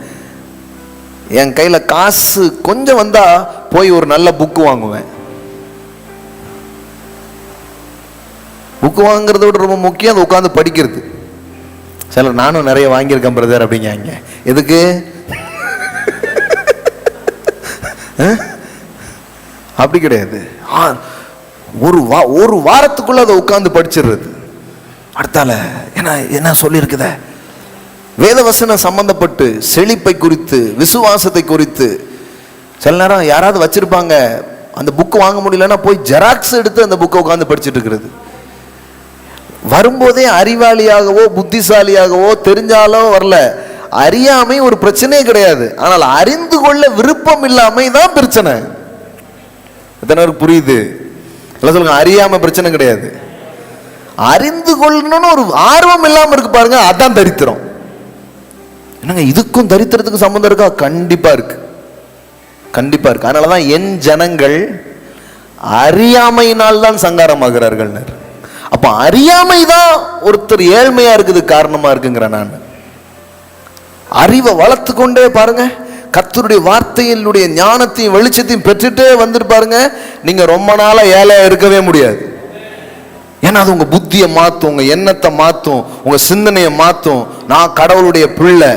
என் கையில காசு கொஞ்சம் வந்தா போய் ஒரு நல்ல புக்கு வாங்குவேன். புக்கு வாங்குறத விட ரொம்ப முக்கியம் அதை உட்காந்து படிக்கிறது. சில நானும் நிறைய வாங்கியிருக்கேன் பிரதர் அப்படிங்க. எதுக்கு? அப்படி கிடையாது. ஒரு வாரத்துக்குள்ள அதை உட்கார்ந்து படிச்சிடுறது. அடுத்தால என்ன சொல்லியிருக்குத வேதவசனம் சம்பந்தப்பட்டு செழிப்பை குறித்து, விசுவாசத்தை குறித்து. சில நேரம் யாராவது வச்சிருப்பாங்க, அந்த புக்கு வாங்க முடியலன்னா போய் ஜெராக்ஸ் எடுத்து அந்த புக்கை உட்காந்து படிச்சுட்டு இருக்கிறது. வரும்போதே அறிவாளியாகவோ புத்திசாலியாகவோ தெரிஞ்சாலோ வரல. அறியாமை ஒரு பிரச்சனையே கிடையாது, ஆனால் அறிந்து கொள்ள விருப்பம் இல்லாமை தான் பிரச்சனை. எத்தனை பேருக்கு புரியுது? சொல்லுங்க, அறியாம பிரச்சனை கிடையாது, அறிந்து கொள்ளணும்னு ஒரு ஆர்வம் இல்லாம இருக்கு பாருங்க, அதான் தரித்திரம். என்னங்க இதுக்கும் தரித்திரத்துக்கும் சம்பந்தம் இருக்கா? கண்டிப்பா இருக்கு, கண்டிப்பா இருக்கு. அதனாலதான் என் ஜனங்கள் அறியாமையினால் தான் சங்காரமாகிறார்கள். அப்ப அறியாமை தான் ஒருத்தர் ஏழ்மையா இருக்குது காரணமா இருக்குங்கிற. நான் அறிவை வளர்த்து கொண்டே பாருங்க, கர்த்தருடைய வார்த்தையினுடைய ஞானத்தையும் வெளிச்சத்தையும் பெற்றுட்டே வந்துட்டு பாருங்க, நீங்க ரொம்ப நாளா ஏழையா இருக்கவே முடியாது. ஏன்னா அது உங்க புத்தியை மாத்தும், உங்க எண்ணத்தை மாத்தும், உங்க சிந்தனையை மாத்தும். நான் கடவுளுடைய பிள்ளை,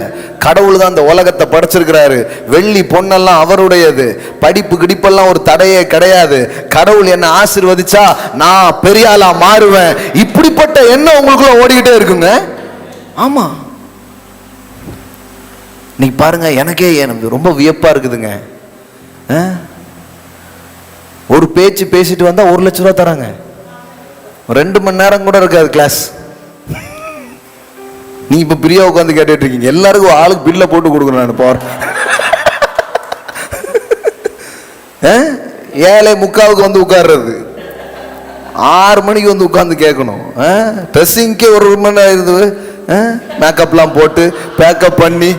கடவுள் தான் இந்த உலகத்தை படைச்சிருக்கிறாரு, வெள்ளி பொண்ணெல்லாம் அவருடையது, படிப்பு கிடிப்பெல்லாம் ஒரு தடையே கிடையாது, கடவுள் என்ன ஆசீர்வதிச்சா நான் பெரிய ஆளா மாறுவேன். இப்படிப்பட்ட எண்ணம் உங்களுக்குள்ள ஓடிக்கிட்டே இருக்குங்க. ஆமா, நீ பாருங்க, எனக்கே எனக்கு ரொம்ப வியப்பா இருக்குதுங்க. ஒரு பேச்சு பேசிட்டு வந்தா 1 லட்சம் ரூபாய் தராங்க. 2 மணி நேரம் கூட இருக்காது கிளாஸ். நீ இப்ப பிரியா உட்காந்து கேட்டுட்டு இருக்கீங்க, எல்லாருக்கும் ஆளுக்கு பில்ல போட்டு கொடுக்கணும். நான் போற 7:45 வந்து உட்கார்றது, 6 மணிக்கு வந்து உட்கார்ந்து கேட்கணும். ட்ரெஸ்ஸிங்கே 1 மணி நேரம் இருக்குது. மேக்கப்லாம் போட்டு பேக்கப் பண்ணி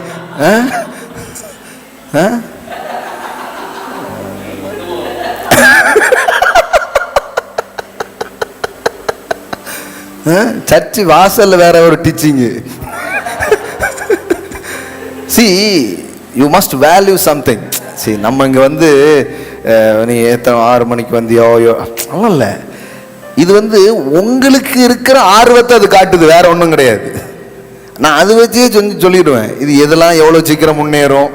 சர்ச்சு வாசல்ல வேற ஒரு teaching. See, you must value something. See, நம்ம இங்க வந்து நீ 6 மணிக்கு வந்தியோ இல்ல, இது வந்து உங்களுக்கு இருக்கிற ஆர்வத்தை அது காட்டுது, வேற ஒன்றும் கிடையாது. நான் அது வச்சே சொல்லிடுவேன், இது எதெல்லாம் எவ்வளவு சீக்கிரம் முன்னேறும்,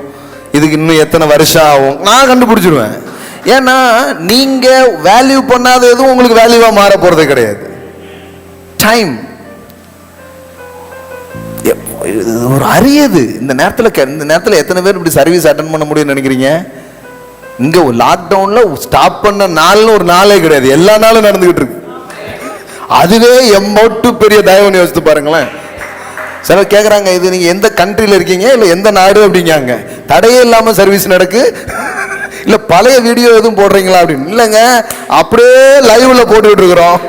இதுக்கு இன்னும் எத்தனை வருஷம் ஆகும், நான் கண்டுபிடிச்சிடுவேன். ஏன்னா நீங்க வேல்யூ பண்ணாத எதுவும் உங்களுக்கு வேல்யூவா மாற போறது கிடையாது. டைம் ஒரு அரியது. இந்த நேரத்தில் எத்தனை பேர் இப்படி சர்வீஸ் அட்டன் பண்ண முடியும்னு நினைக்கிறீங்க? இங்க லாக்டவுன்ல ஸ்டாப் பண்ண நாள்னு ஒரு நாளே கிடையாது, எல்லா நாளும் நடந்துகிட்டு இருக்கு. அதுவே எம்மோட்டு பெரிய தயவுன்னு யோசித்து பாருங்களேன். சிலர் கேட்குறாங்க, இது நீங்க எந்த கண்ட்ரியில் இருக்கீங்க இல்லை எந்த நாடு அப்படிங்காங்க. தடையே இல்லாம சர்வீஸ் நடக்கு, இல்ல பழைய வீடியோ எதுவும் போடுறீங்களா அப்படின்னு. இல்லைங்க, அப்படியே லைவ்ல போட்டுக்கிட்டு இருக்கிறோம்.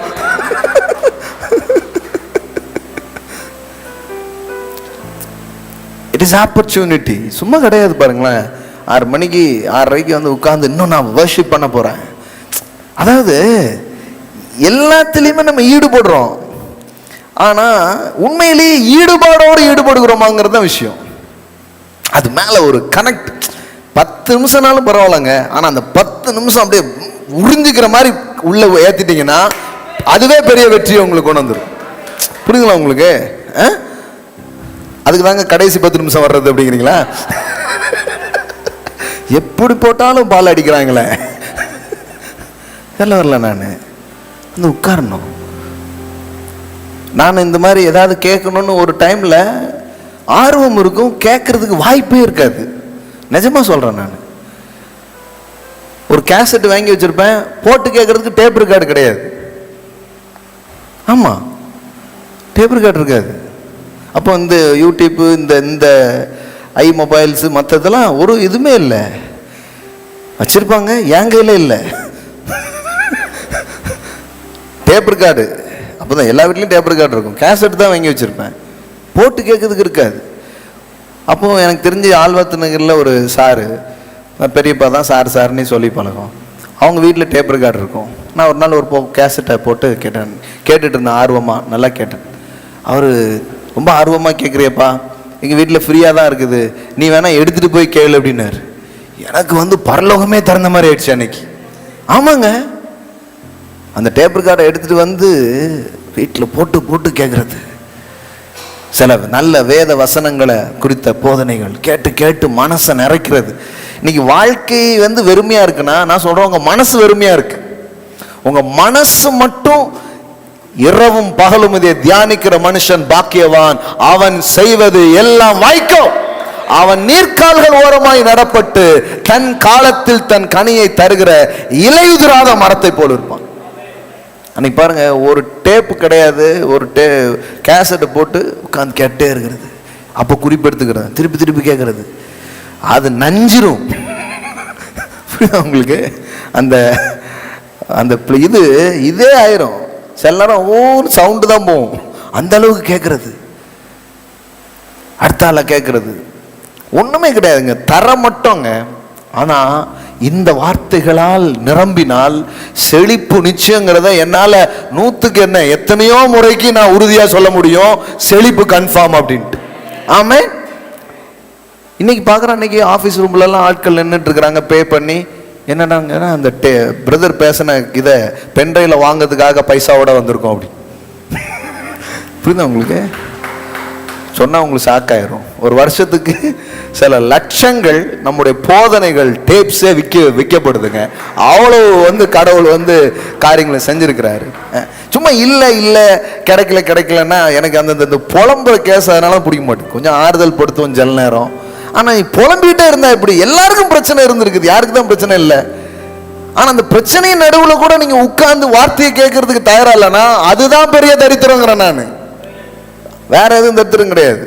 இட் இஸ் ஆப்பர்ச்சுனிட்டி, சும்மா கிடையாது. பாருங்களேன், 6 மணிக்கு 6:30 வந்து உட்கார்ந்து இன்னும் நான் வர்ஷிப் பண்ண போறேன். அதாவது எல்லாத்துலேயுமே நம்ம ஈடுபடுறோம், ஆனா உண்மையிலேயே ஈடுபாடோடு ஈடுபடுகிறோமாங்கிறது தான் விஷயம். அது மேல ஒரு கனெக்ட். 10 நிமிஷம்னாலும் பரவாயில்லைங்க, ஆனா அந்த 10 நிமிஷம் அப்படியே உறிஞ்சிக்கிற மாதிரி உள்ள ஏத்திட்டீங்கன்னா அதுவே பெரிய வெற்றியை உங்களுக்கு கொண்டு வந்துடும். புரியுதுங்களா உங்களுக்கு? அதுக்கு தாங்க கடைசி 10 நிமிஷம் வர்றது அப்படிங்கிறீங்களா? எப்படி போட்டாலும் பால் அடிக்கிறாங்களே, எல்லாம் வரல. நான் வந்து உட்காரணும். நான் இந்த மாதிரி ஏதாவது கேட்கணும்னு ஒரு டைம்ல ஆர்வம் இருக்கும், கேட்கறதுக்கு வாய்ப்பே இருக்காது. நிஜமா சொல்றேன். நான் ஒரு கேசட் வாங்கி வச்சிருப்பேன், போட்டு கேட்கறதுக்கு டேப் ரெக்கார்டு கிடையாது. ஆமா, டேப் ரெக்கார்டு இருக்காது. அப்போ இந்த யூடியூப், இந்த ஐ மொபைல்ஸ் மற்றதெல்லாம் ஒரு இதுவுமே இல்லை. வச்சிருப்பாங்க, என் கையில் இல்லை டேப் ரெக்கார்டு. அப்போ தான் எல்லா வீட்லையும் டேப் ரெக்கார்டு இருக்கும், கேசட் தான் வாங்கி வச்சுருப்பேன், போட்டு கேட்கறதுக்கு இருக்காது. அப்போது எனக்கு தெரிஞ்ச ஆழ்வாத்து நகரில் ஒரு சாரு, பெரியப்பா தான் சார்னே சொல்லி பழகம், அவங்க வீட்டில் டேப் ரெக்கார்டு இருக்கும். நான் ஒரு நாள் ஒரு கேசட்டை போட்டு கேட்டுட்டு இருந்தேன், ஆர்வமாக நல்லா கேட்டேன். அவர் ரொம்ப ஆர்வமாக கேட்குறியப்பா, எங்கள் வீட்டில் ஃப்ரீயாக தான் இருக்குது, நீ வேணால் எடுத்துகிட்டு போய் கேளு அப்படின்னாரு. எனக்கு வந்து பரலோகமே திறந்த மாதிரி ஆயிடுச்சு அன்னைக்கு. ஆமாங்க, அந்த டேப் ரெக்கார்டை எடுத்துகிட்டு வந்து வீட்டில் போட்டு கேட்குறது, சில நல்ல வேத வசனங்களை குறித்த போதனைகள் கேட்டு மனசை நிறைக்கிறது. இன்னைக்கு வாழ்க்கை வந்து வெறுமையாக இருக்குன்னா, நான் சொல்கிறேன், உங்கள் மனசு வெறுமையாக இருக்கு. உங்கள் மனசு மட்டும் இரவும் பகலும் இதை தியானிக்கிற மனுஷன் பாக்கியவான், அவன் செய்வது எல்லாம் வாய்க்கும். அவன் நீர்க்கால்கள் ஓரமாய் நடப்பட்டு தன் காலத்தில் தன் கனியை தருகிற இலையுதிராத மரத்தை போல் இருப்பான். அன்னைக்கு பாருங்க, ஒரு டேப்பு கிடையாது, ஒரு கேசட்டை போட்டு உட்காந்து கேட்டே இருக்கிறது. அப்போ குறிப்பெடுத்துக்கிறது, திருப்பி கேட்கறது, அது நஞ்சிரும் உங்களுக்கு. அந்த அந்த இதே ஆயிரும். சில நேரம் ஒவ்வொரு சவுண்டு தான் போகும், அந்த அளவுக்கு கேட்கறது, அடுத்தால கேட்கறது ஒண்ணுமே கிடையாதுங்க, தர மட்டுங்க. ஆனா இந்த வார்த்தைகளால் நிரம்பினால் செழிப்பு நிச்சயங்கிறத என்னால 100க்கு எத்தனையோ முறைக்கு நான் உறுதியா சொல்ல முடியும், செழிப்பு கன்ஃபார்ம் அப்படின்ட்டு. ஆமே, இன்னைக்கு பார்க்குறேன், இன்னைக்கு ஆஃபீஸ் ரூம்லலாம் ஆட்கள் நின்றுட்டு இருக்கிறாங்க, பே பண்ணி. என்னடாங்கன்னா, அந்த பிரதர் பேசின இதை பென்ட்ரைவில் வாங்கிறதுக்காக பைசாவோட வந்திருக்கோம் அப்படி. புரியுதா உங்களுக்கு? சொன்னால் உங்களுக்கு ஷாக்காயிரும். ஒரு வருஷத்துக்கு சில லட்சங்கள் நம்முடைய போதனைகள் டேப்ஸே விற்கப்படுதுங்க. அவ்வளோ வந்து கடவுள் வந்து காரியங்களை செஞ்சிருக்கிறாரு. சும்மா இல்லை கிடைக்கலன்னா எனக்கு அந்த புலம்புற கேஸ் அதனால பிடிக்க மாட்டேன். கொஞ்சம் ஆறுதல் படுத்துவோம் சில நேரம். ஆனால் நீ புலம்பிகிட்டே இருந்தா எப்படி? எல்லாருக்கும் பிரச்சனை இருந்திருக்குது, யாருக்கு தான் பிரச்சனை இல்லை. ஆனால் அந்த பிரச்சனையின் நடுவில் கூட நீங்கள் உட்கார்ந்து வார்த்தையை கேட்கறதுக்கு தயாரா இல்லைன்னா அதுதான் பெரிய தரித்திரங்கிறேன் நான். வேற எதுவும் தரித்திரம் கிடையாது.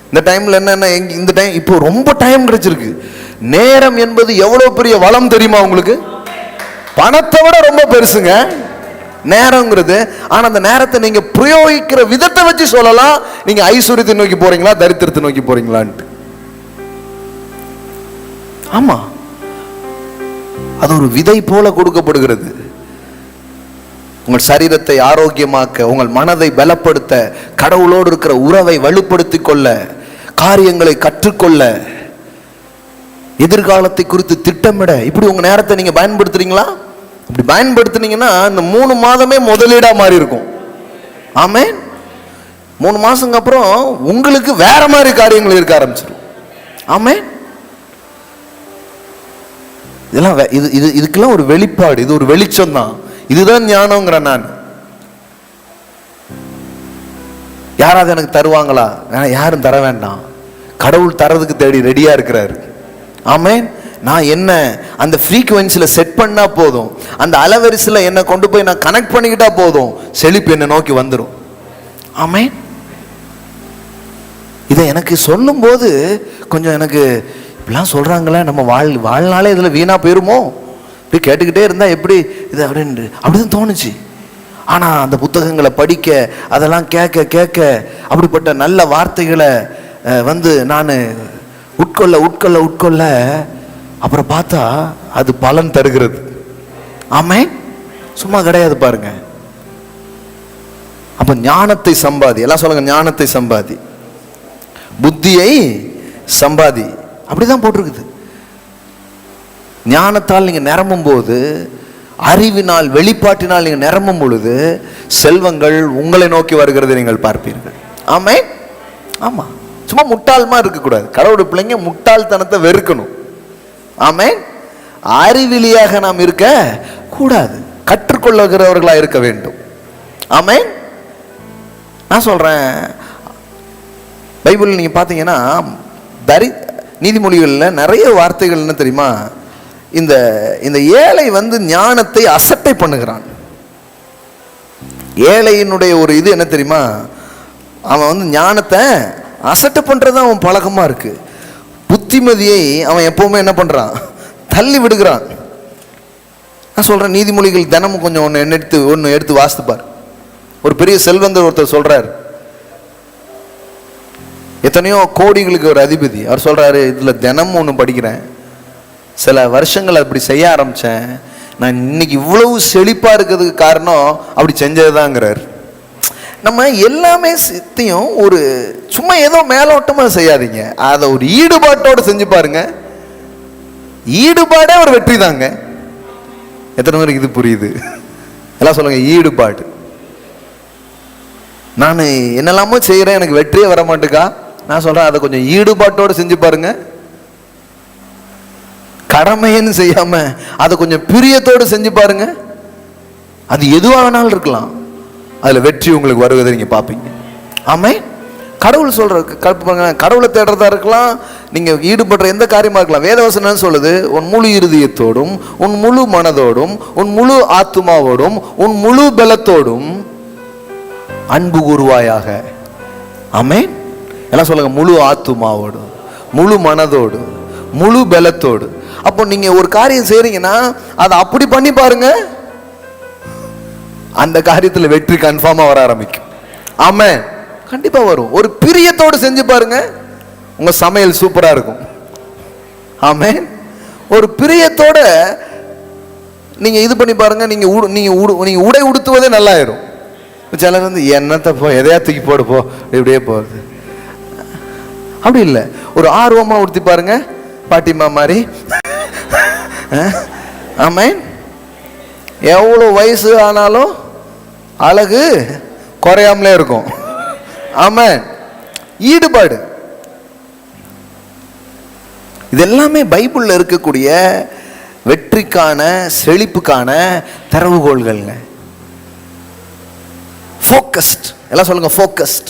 இந்த டைம்ல என்ன, இந்த டைம் இப்போ ரொம்ப டைம் கிடைச்சிருக்கு. நேரம் என்பது எவ்வளவு பெரிய வளம் தெரியுமா உங்களுக்கு? பணத்தை விட ரொம்ப பெருசுங்க நேரங்கிறது. ஆனா அந்த நேரத்தை நீங்க பிரயோகிக்கிற விதத்தை வச்சு சொல்லலாம், நீங்க ஐஸ்வர்யத்தை நோக்கி போறீங்களா தரித்திரத்தை நோக்கி போறீங்களான்ட்டு. ஆமா, அது ஒரு விதை போல கொடுக்கப்படுகிறது. உங்கள் சரீரத்தை ஆரோக்கியமாக்க, உங்கள் மனதை பலப்படுத்த, கடவுளோடு இருக்கிற உறவை வலுப்படுத்திக் கொள்ள, காரியங்களை கற்றுக்கொள்ள, எதிர்காலத்தை குறித்து திட்டமிட, இப்படி உங்க நேரத்தை நீங்க பயன்படுத்துறீங்களா? இப்படி பயன்படுத்தினீங்கன்னா இந்த 3 மாதமே முதலீடா மாறி இருக்கும். ஆமே, 3 மாசங்க அப்புறம் உங்களுக்கு வேற மாதிரி காரியங்கள் இருக்க ஆரம்பிச்சிடும். ஆமே, இதெல்லாம் இதுக்கெல்லாம் ஒரு வெளிப்பாடு, இது ஒரு வெளிச்சம் தான். இதுதான் ஞானங்கிற நான். யாராவது எனக்கு தருவாங்களா? யாரும் தர வேண்டாம். கடவுள் தரதுக்கு தேடி ரெடியா இருக்கிறாரு. ஆமென். நான் என்ன அந்த ஃப்ரீக்வன்சியில் செட் பண்ணா போதும், அந்த அலைவரிசையில் என்னை கொண்டு போய் நான் கனெக்ட் பண்ணிக்கிட்டா போதும், செழிப்பு என்னை நோக்கி வந்துடும். ஆமென். இதை எனக்கு சொல்லும்போது கொஞ்சம் எனக்கு இப்படிலாம் சொல்கிறாங்களே, நம்ம வாழ்நாளே இதில் வீணாக போயிருமோ, இப்படி கேட்டுக்கிட்டே இருந்தால் எப்படி இது அப்படிதான் தோணுச்சு. ஆனால் அந்த புத்தகங்களை படிக்க, அதெல்லாம் கேட்க கேட்க அப்படிப்பட்ட நல்ல வார்த்தைகளை நான் உட்கொள்ள அப்புறம் பார்த்தா அது பலன் தருகிறது. ஆமென். சும்மா கிடையாது பாருங்க. அப்ப ஞானத்தை சம்பாதி, எல்லாம் சொல்லுங்க, ஞானத்தை சம்பாதி, புத்தியை சம்பாதி, அப்படிதான் போட்டிருக்குது. ஞானத்தால் நீங்க நிரம்பும் போது, அறிவினால் வெளிப்பாட்டினால் நீங்க நிரம்பும் பொழுது செல்வங்கள் உங்களை நோக்கி வருகிறது நீங்கள் பார்ப்பீர்கள். ஆமென். ஆமா, சும்மா முட்டாள்மா இருக்கக்கூடாது. கடவுளுடைய பிள்ளைங்க முட்டாள்தனத்தை வெறுக்கணும். ஆமென். அறிவிலியாக நாம் இருக்க கூடாது, கற்றுக்கொள்ளுகிறவர்களாக இருக்க வேண்டும். ஆமென். நான் சொல்றேன், பைபிள் நீங்க பாத்தீங்கன்னா நீதிமொழிகளில் நிறைய வார்த்தைகள் என்ன தெரியுமா, இந்த ஏழை ஞானத்தை அசட்டை பண்ணுகிறான். ஏழையினுடைய ஒரு இது என்ன தெரியுமா, அவன் ஞானத்தை அசட்டை பண்றது அவன் பழக்கமா இருக்கு. புத்திமதியை அவன் எப்பவுமே என்ன பண்றான், தள்ளி விடுகிறான். நான் சொல்றேன், நீதிமொழிகள் தினமும் கொஞ்சம் ஒன்று எடுத்து வாசித்துப்பார். ஒரு பெரிய செல்வந்தர் ஒருத்தர் சொல்றாரு, எத்தனையோ கோடிகளுக்கு ஒரு அதிபதி. அவர் சொல்றாரு, இதுல தினமும் ஒன்று படிக்கிறேன், சில வருஷங்கள் அப்படி செய்ய ஆரம்பிச்சேன், நான் இன்னைக்கு இவ்வளவு செழிப்பா இருக்கிறதுக்கு காரணம் அப்படி செஞ்சதுதாங்கிறார். நம்ம எல்லாமே சித்தையும் ஒரு சும்மா ஏதோ மேலோட்டமா செய்யாதீங்க, அதை ஒரு ஈடுபாட்டோடு செஞ்சு பாருங்க. ஈடுபாடே ஒரு வெற்றி தாங்க. எத்தனை பேருக்கு இது புரியுது? எல்லாம் சொல்லுங்க, ஈடுபாடு. நான் என்னெல்லாமோ செய்யறேன், எனக்கு வெற்றியே வர மாட்டேக்கா. நான் சொல்றேன், அதை கொஞ்சம் ஈடுபாட்டோடு செஞ்சு பாருங்க. கடமைன்னு செய்யாம அதை கொஞ்சம் பிரியத்தோடு செஞ்சு பாருங்க. அது எதுவா வேணாலும் இருக்கலாம், அதுல வெற்றி உங்களுக்கு வருவதை நீங்க பாப்பீங்க. ஆமென். கடவுள் சொல்ற கடவுளை தேடுறதா இருக்கலாம், நீங்க ஈடுபடுற எந்த காரியமா இருக்கலாம். வேதவசனம் சொல்லுது, உன் முழு இருதயத்தோடும், உன் முழு மனதோடும், உன் முழு ஆத்துமாவோடும், உன் முழு பலத்தோடும் அன்பு கூறுவாயாக. ஆமென். எல்லாம் சொல்லுங்க, முழு ஆத்துமாவோடு, முழு மனதோடு, முழு பலத்தோடு. அப்போ நீங்க ஒரு காரியம் செய்றீங்கன்னா அதை அப்படி பண்ணி பாருங்க, அந்த காரியத்தில் வெற்றி கன்ஃபார்மா வர ஆரம்பிக்கும். ஆமென். கண்டிப்பா வரும். ஒரு பிரியத்தோடு செஞ்சு பாருங்க, உங்க சமையல் சூப்பரா இருக்கும். ஆமென். ஒரு பிரியத்தோட நீங்க இது பண்ணி பாருங்க, நீங்க உடை உடுத்துவதே நல்லாயிரும். சிலர் என்னத்தை போ, எதையா தூக்கி போடு போ, இப்படியே போகுது. அப்படி இல்லை, ஒரு ஆர்வமா உடுத்தி பாருங்க, பாட்டிமா மாதிரி. ஆமென். எவ்வளவு வயசு ஆனாலும் அழகு குறையாமலே இருக்கும். ஆமென். ஈடுபாடு. இது எல்லாமே பைபிள்ல இருக்கக்கூடிய வெற்றிக்கான, செழிப்புக்கான திறவுகோள்கள்ங்க. ஃபோக்கஸ்ட். எல்லாம் சொல்லுங்க, ஃபோக்கஸ்ட்.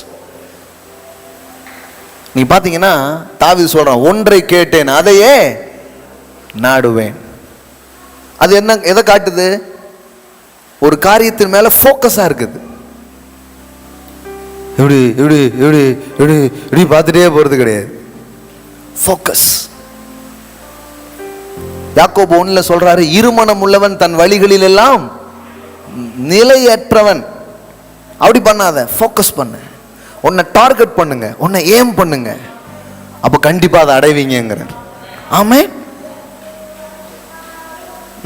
நீ பாத்தீங்கன்னா தாவீது சொல்றான், ஒன்றை கேட்டேன் அதையே நாடுவேன். அது என்ன, எதை காட்டுது? ஒரு காரியத்தின் மேல ஃபோக்கஸா இருக்குது. இப்படி இப்படி இப்படி இப்படி இப்படி பார்த்துட்டே போறது கிடையாது. ஃபோக்கஸ். யாக்கோபு 1 சொல்றாரு, இருமனம் உள்ளவன் தன் வழிகளில் எல்லாம் நிலையற்றவன். அப்படி பண்ணாத, ஃபோக்கஸ் பண்ணு. உன்னை டார்கெட் பண்ணுங்க, உன்னை ஏம் பண்ணுங்க, அப்ப கண்டிப்பா அதை அடைவீங்கிறார். ஆமென்.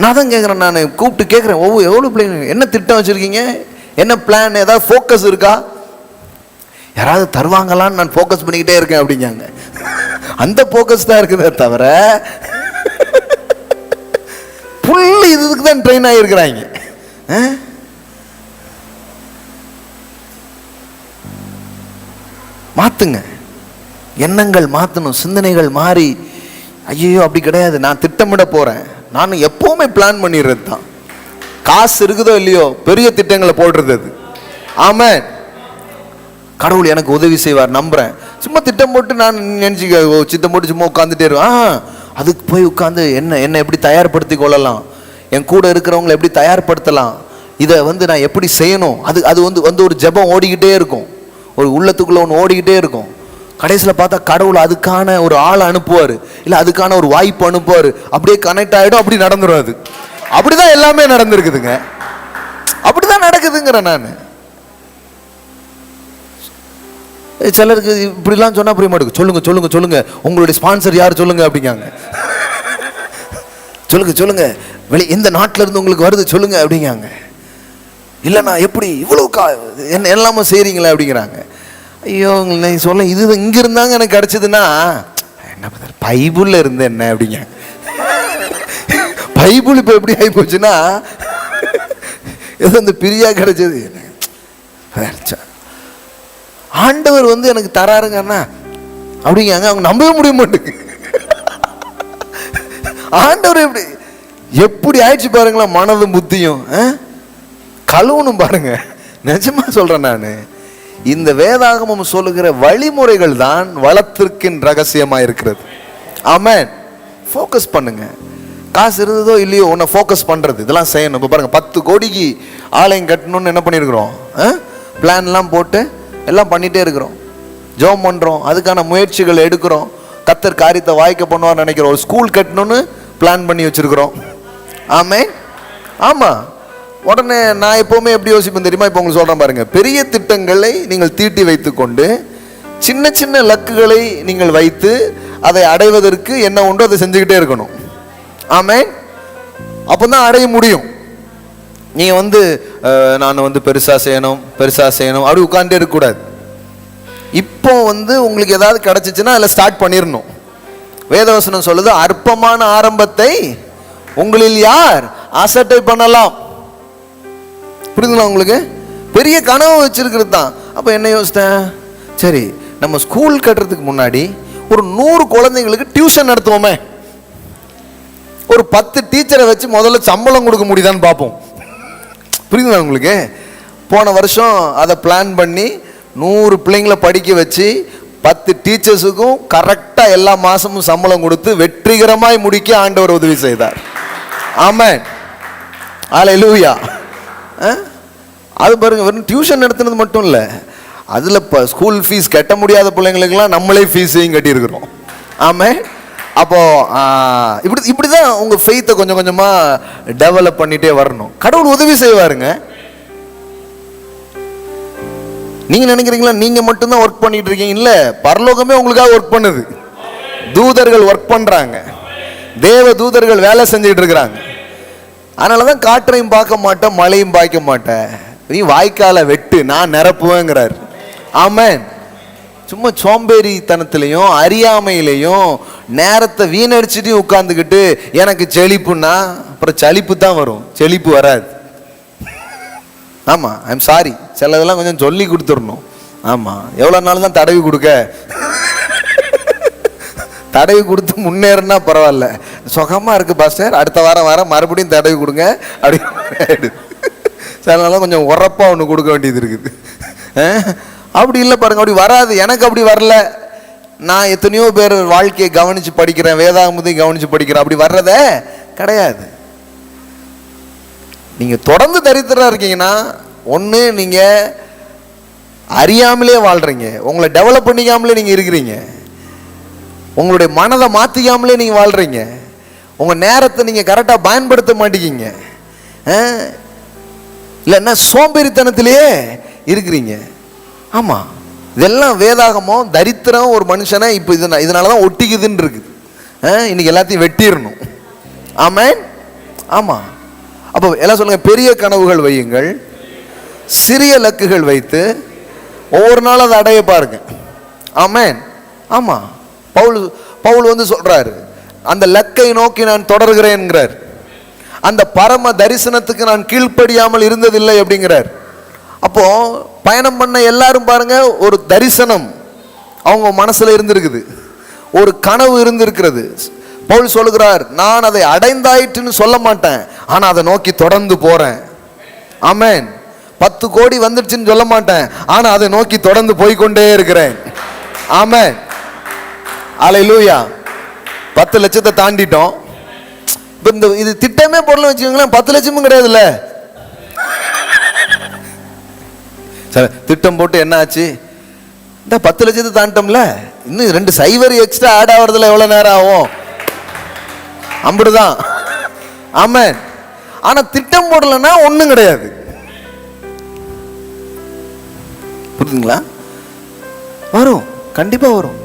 நான் தான் கேட்குறேன், நான் கூப்பிட்டு கேட்குறேன், எவ்வளோ பிள்ளைங்க என்ன திட்டம் வச்சுருக்கீங்க, என்ன பிளான், ஏதாவது ஃபோக்கஸ் இருக்கா? யாராவது தருவாங்களான்னு நான் ஃபோக்கஸ் பண்ணிக்கிட்டே இருக்கேன் அப்படிங்காங்க. அந்த ஃபோக்கஸ் தான் இருக்குதே தவிர புள்ளி இதுக்கு தான் ட்ரெயின் ஆகியிருக்கிறாங்க. மாற்றுங்க, எண்ணங்கள் மாற்றணும், சிந்தனைகள் மாறி, ஐயோ அப்படி கிடையாது, நான் திட்டமிட போகிறேன். நான் எப்பவுமே பிளான் பண்ணிடுறது தான். காசு இருக்குதோ இல்லையோ பெரிய திட்டங்களை போடுறது அது. ஆமென். கடவுள் எனக்கு உதவி செய்வார் நம்புறேன். சும்மா திட்டம் போட்டு நான் நினைச்சுக்க சித்தம் போட்டு சும்மா உட்காந்துட்டே இருக்கேன். அதுக்கு போய் உட்காந்து என்ன எப்படி தயார்படுத்தி கொள்ளலாம், என் கூட இருக்கிறவங்களை எப்படி தயார்படுத்தலாம், இதை நான் எப்படி செய்யணும், அது வந்து ஒரு ஜெபம் ஓடிக்கிட்டே இருக்கும், ஒரு உள்ளத்துக்குள்ள ஒன்று ஓடிக்கிட்டே இருக்கும். கடைசியில் பார்த்தா கடவுள் அதுக்கான ஒரு ஆளை அனுப்புவார், இல்லை அதுக்கான ஒரு வாய்ப்பு அனுப்புவார். அப்படியே கனெக்ட் ஆகிடும், அப்படி நடந்துடும். அது அப்படிதான் எல்லாமே நடந்திருக்குதுங்க, அப்படிதான் நடக்குதுங்கிறேன் நான். சிலருக்கு இப்படிலாம் சொன்னா புரிய மாட்டேங்குது. சொல்லுங்க சொல்லுங்க சொல்லுங்க, உங்களுடைய ஸ்பான்சர் யார் சொல்லுங்க அப்படிங்காங்க. சொல்லுங்க இந்த நாட்டில இருந்து உங்களுக்கு வருது சொல்லுங்க அப்படிங்காங்க. இல்லைண்ணா எப்படி இவ்வளவு என்ன எல்லாமே செய்றீங்களா அப்படிங்கிறாங்க. ஐயோ நீ சொல்ல இது இங்க இருந்தாங்க எனக்கு கிடைச்சதுன்னா என்ன பைபிள்ல இருந்து என்ன அப்படிங்க. பைபிள் இப்ப எப்படி ஆகி போச்சுன்னா ஏதோ இந்த பிரியா கிடைச்சது. ஆண்டவர் எனக்கு தராருங்கன்னா அப்படிங்காங்க. அவங்க நம்பவே முடிய மாட்டேங்குது. ஆண்டவர் எப்படி ஆயிடுச்சு பாருங்களா, மனதும் புத்தியும் கழுவணும் பாருங்க. நிஜமா சொல்றேன் நான், இந்த வேதாகமம் சொல்லுகிற வழிமுறைகள் தான் வளத்திற்கின் ரகசியமா இருக்கிறது. ஆமென். ஃபோக்கஸ் பண்ணுங்க. காசு இருந்ததோ இல்லையோ உன்னை ஃபோக்கஸ் பண்றது இதெல்லாம் செய்யணும். இப்போ பாருங்க 10 கோடிக்கு ஆலயம் கட்டணும்னு என்ன பண்ணியிருக்கிறோம், பிளான்லாம் போட்டு எல்லாம் பண்ணிட்டே இருக்கிறோம், ஜெபம் பண்றோம், அதுக்கான முயற்சிகள் எடுக்கிறோம், கர்த்தர் காரியத்தை வாய்க்க பண்ணுவார்னு நினைக்கிறோம். ஒரு ஸ்கூல் கட்டணும்னு பிளான் பண்ணி வச்சிருக்கிறோம். ஆமென். ஆமா. உடனே நான் எப்பவுமே எப்படி யோசிப்பேன் தெரியுமா, இப்போ உங்களுக்கு சொல்றேன் பாருங்க, பெரிய திட்டங்களை நீங்கள் தீட்டி வைத்துக்கொண்டு சின்ன சின்ன லக்குகளை நீங்கள் வைத்து அதை அடைவதற்கு என்ன உண்டோ அதை செஞ்சுக்கிட்டே இருக்கணும். ஆமென். அப்பதான் அடைய முடியும். நீங்க நான் பெருசா செய்யணும் அப்படி உட்கார்ந்தே இருக்க கூடாது. இப்போ உங்களுக்கு ஏதாவது கிடைச்சிச்சுன்னா அதில் ஸ்டார்ட் பண்ணிடணும். வேதவசனம் சொல்லுது, அற்பமான ஆரம்பத்தை உங்களில் யார் அசட்டை பண்ணலாம். புரியுதுங்களா உங்களுக்கு? பெரிய கனவு வச்சிருக்கிறது தான். அப்போ என்ன யோசித்தேன், சரி நம்ம ஸ்கூல் கட்டுறதுக்கு முன்னாடி ஒரு 100 குழந்தைங்களுக்கு டியூஷன் நடத்துவோமே, ஒரு 10 டீச்சரை வச்சு முதல்ல சம்பளம் கொடுக்க முடியுதான்னு பார்ப்போம். புரியுதுங்களா உங்களுக்கு? போன வருஷம் அதை பிளான் பண்ணி 100 பிள்ளைங்களை படிக்க வச்சு 10 டீச்சர்ஸுக்கும் கரெக்டாக எல்லா மாதமும் சம்பளம் கொடுத்து வெற்றிகரமாய் முடிக்க ஆண்டவர் உதவி செய்தார். ஆமென். அல்லேலூயா. அது பாருங்க, வெறும் டியூஷன் நடத்துனது மட்டும் இல்லை, அதில் இப்போ ஸ்கூல் ஃபீஸ் கட்ட முடியாத பிள்ளைங்களுக்கெல்லாம் நம்மளே ஃபீஸையும் கட்டியிருக்கிறோம். ஆமென். அப்போ இப்படிதான் உங்க ஃபெய்த்தை கொஞ்சம் கொஞ்சமா டெவலப் பண்ணிட்டே வரணும். கடவுள் உதவி செய்வாருங்க. நீங்க நினைக்கிறீங்களா நீங்க மட்டும்தான் ஒர்க் பண்ணிட்டு இருக்கீங்க? இல்ல, பரலோகமே உங்களுக்காக ஒர்க் பண்ணுது. தூதர்கள் ஒர்க் பண்றாங்க, தேவ தூதர்கள் வேலை செஞ்சுட்டு இருக்கிறாங்க. அதனாலதான் காற்றையும் பார்க்க மாட்டேன், மழையும் பாய்க்க மாட்டேன், நீ வாய்க்கால வெட்டு நான் நிரப்புவேங்கிறார். ஆமென். சும்மா சோம்பேறித்தனத்திலையும் அறியாமையிலையும் நேரத்தை வீணடிச்சுட்டு உட்கார்ந்துக்கிட்டு எனக்கு செழிப்புன்னா அப்புறம் சலிப்பு தான் வரும், செழிப்பு வராது. ஆமா, ஐம் சாரி, சிலதெல்லாம் கொஞ்சம் சொல்லி கொடுத்துடணும். ஆமா, எவ்வளவு நாள் தான் தடவி கொடுக்க, தடவி கொடுத்து முன்னேறினா பரவாயில்ல, சுகமா இருக்கு பாஸ்டர், அடுத்த வாரம் மறுபடியும் தடவி கொடுங்க அப்படி. சில நாள் கொஞ்சம் உரப்பா ஒன்று கொடுக்க வேண்டியது இருக்குது. அப்படி இல்லை பாருங்க, அப்படி வராது. எனக்கு அப்படி வரல. நான் எத்தனையோ பேர் வாழ்க்கையை கவனிச்சு படிக்கிறேன், வேதாகமத்தையும் கவனிச்சு படிக்கிறேன், அப்படி வர்றதே கிடையாது. நீங்க தொடர்ந்து தரித்திரா இருக்கீங்கன்னா, ஒன்று நீங்க அறியாமலே வாழ்றீங்க, உங்களை டெவலப் பண்ணிக்காமலே நீங்க இருக்கிறீங்க, உங்களுடைய மனதை மாத்திக்காமலே நீங்க வாழ்றீங்க, உங்க நேரத்தை நீங்க கரெக்டா பயன்படுத்த மாட்டேங்க, இல்லைன்னா சோம்பேறித்தனத்திலேயே இருக்கிறீங்க. ஆமா, இதெல்லாம் வேதாகமம் தரித்திரம் ஒரு மனுஷனை இப்போ இதனாலதான் ஒட்டிக்குதுன்னு இருக்குது. இன்னைக்கு எல்லாத்தையும் வெட்டிடணும். ஆமென். ஆமா, அப்போ எல்லாம் சொல்லுங்க, பெரிய கனவுகள் வையுங்கள், சிறிய லக்குகள் வைத்து ஒவ்வொரு நாளும் அதை அடைய பாருங்க. ஆமென். ஆமா, பவுல் சொல்றாரு, அந்த லக்கை நோக்கி நான் தொடர்கிறேன்கிறார். அந்த பரம தரிசனத்துக்கு நான் கீழ்ப்படியாமல் இருந்ததில்லை அப்படிங்கிறார். அப்போ பயணம் பண்ண எல்லாரும் பாருங்க, ஒரு தரிசனம் அவங்க மனசுல இருந்திருக்குது, ஒரு கனவு இருந்திருக்கிறது. பவுல் சொல்லுகிறார், நான் அதை அடைந்தாயிட்டுன்னு சொல்ல மாட்டேன், ஆனா அதை நோக்கி தொடர்ந்து போறேன். ஆமென். 10 கோடி வந்துடுச்சுன்னு சொல்ல மாட்டேன், ஆனா அதை நோக்கி தொடர்ந்து போய்கொண்டே இருக்கிறேன். ஆமென், அல்லேலூயா. 10 லட்சத்தை தாண்டிட்டோம். இப்போ இந்த இது திட்டமே போடல வச்சுக்கோங்களேன், 10 லட்சமும் கிடையாதுல்ல. சரி, திட்டம் போட்டு என்ன ஆச்சு? இந்த 10 லட்சத்தை தாண்டிட்டோம்ல, இன்னும் 2 சைவர் எக்ஸ்ட்ரா ஆட் ஆகிறதுல எவ்வளோ நேரம் ஆகும்? அம்புடுதான். ஆமென். ஆனா திட்டம் போடலன்னா ஒண்ணும் கிடையாது. புரியுதுங்களா? வரும், கண்டிப்பா வரும்.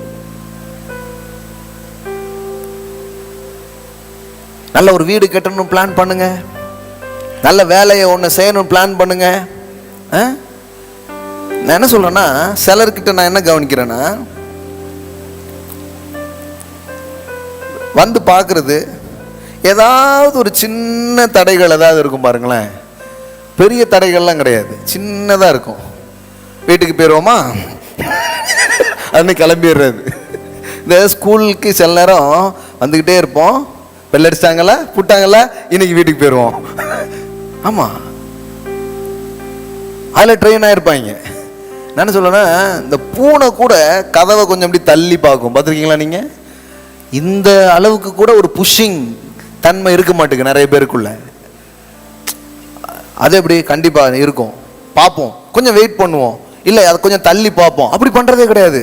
நல்ல ஒரு வீடு கட்டணும் பிளான் பண்ணுங்க, நல்ல வேலையை ஒன்று செய்யணும் பிளான் பண்ணுங்க. நான் என்ன சொல்றேன்னா, சிலர்கிட்ட நான் என்ன கவனிக்கிறேன்னா, வந்து பார்க்கறது ஏதாவது ஒரு சின்ன தடைகள் ஏதாவது இருக்கும் பாருங்களேன். பெரிய தடைகள்லாம் கிடையாது, சின்னதாக இருக்கும். வீட்டுக்கு போயிடுவோமா, அன்னைக்கு கிளம்பிடுறது. இந்த ஸ்கூலுக்கு சில நேரம் வந்துக்கிட்டே இருப்போம், பெல் அடிச்சிட்டாங்களா புட்டாங்களா, இன்னைக்கு வீட்டுக்கு போயிடுவோம். ஆமாம், அதில் ட்ரெயின் ஆகிருப்பாங்க. நான் என்ன சொல்லுவேன்னா, இந்த பூனை கூட கதவை கொஞ்சம் அப்படி தள்ளி பார்க்கும், பார்த்துருக்கீங்களா நீங்கள்? இந்த அளவுக்கு கூட ஒரு புஷ்ஷிங் தன்மை இருக்க மாட்டேங்குது நிறைய பேருக்குள்ள. அது எப்படி? கண்டிப்பாக இருக்கும். பார்ப்போம், கொஞ்சம் வெயிட் பண்ணுவோம், இல்லை அதை கொஞ்சம் தள்ளி பார்ப்போம். அப்படி பண்ணுறதே கிடையாது.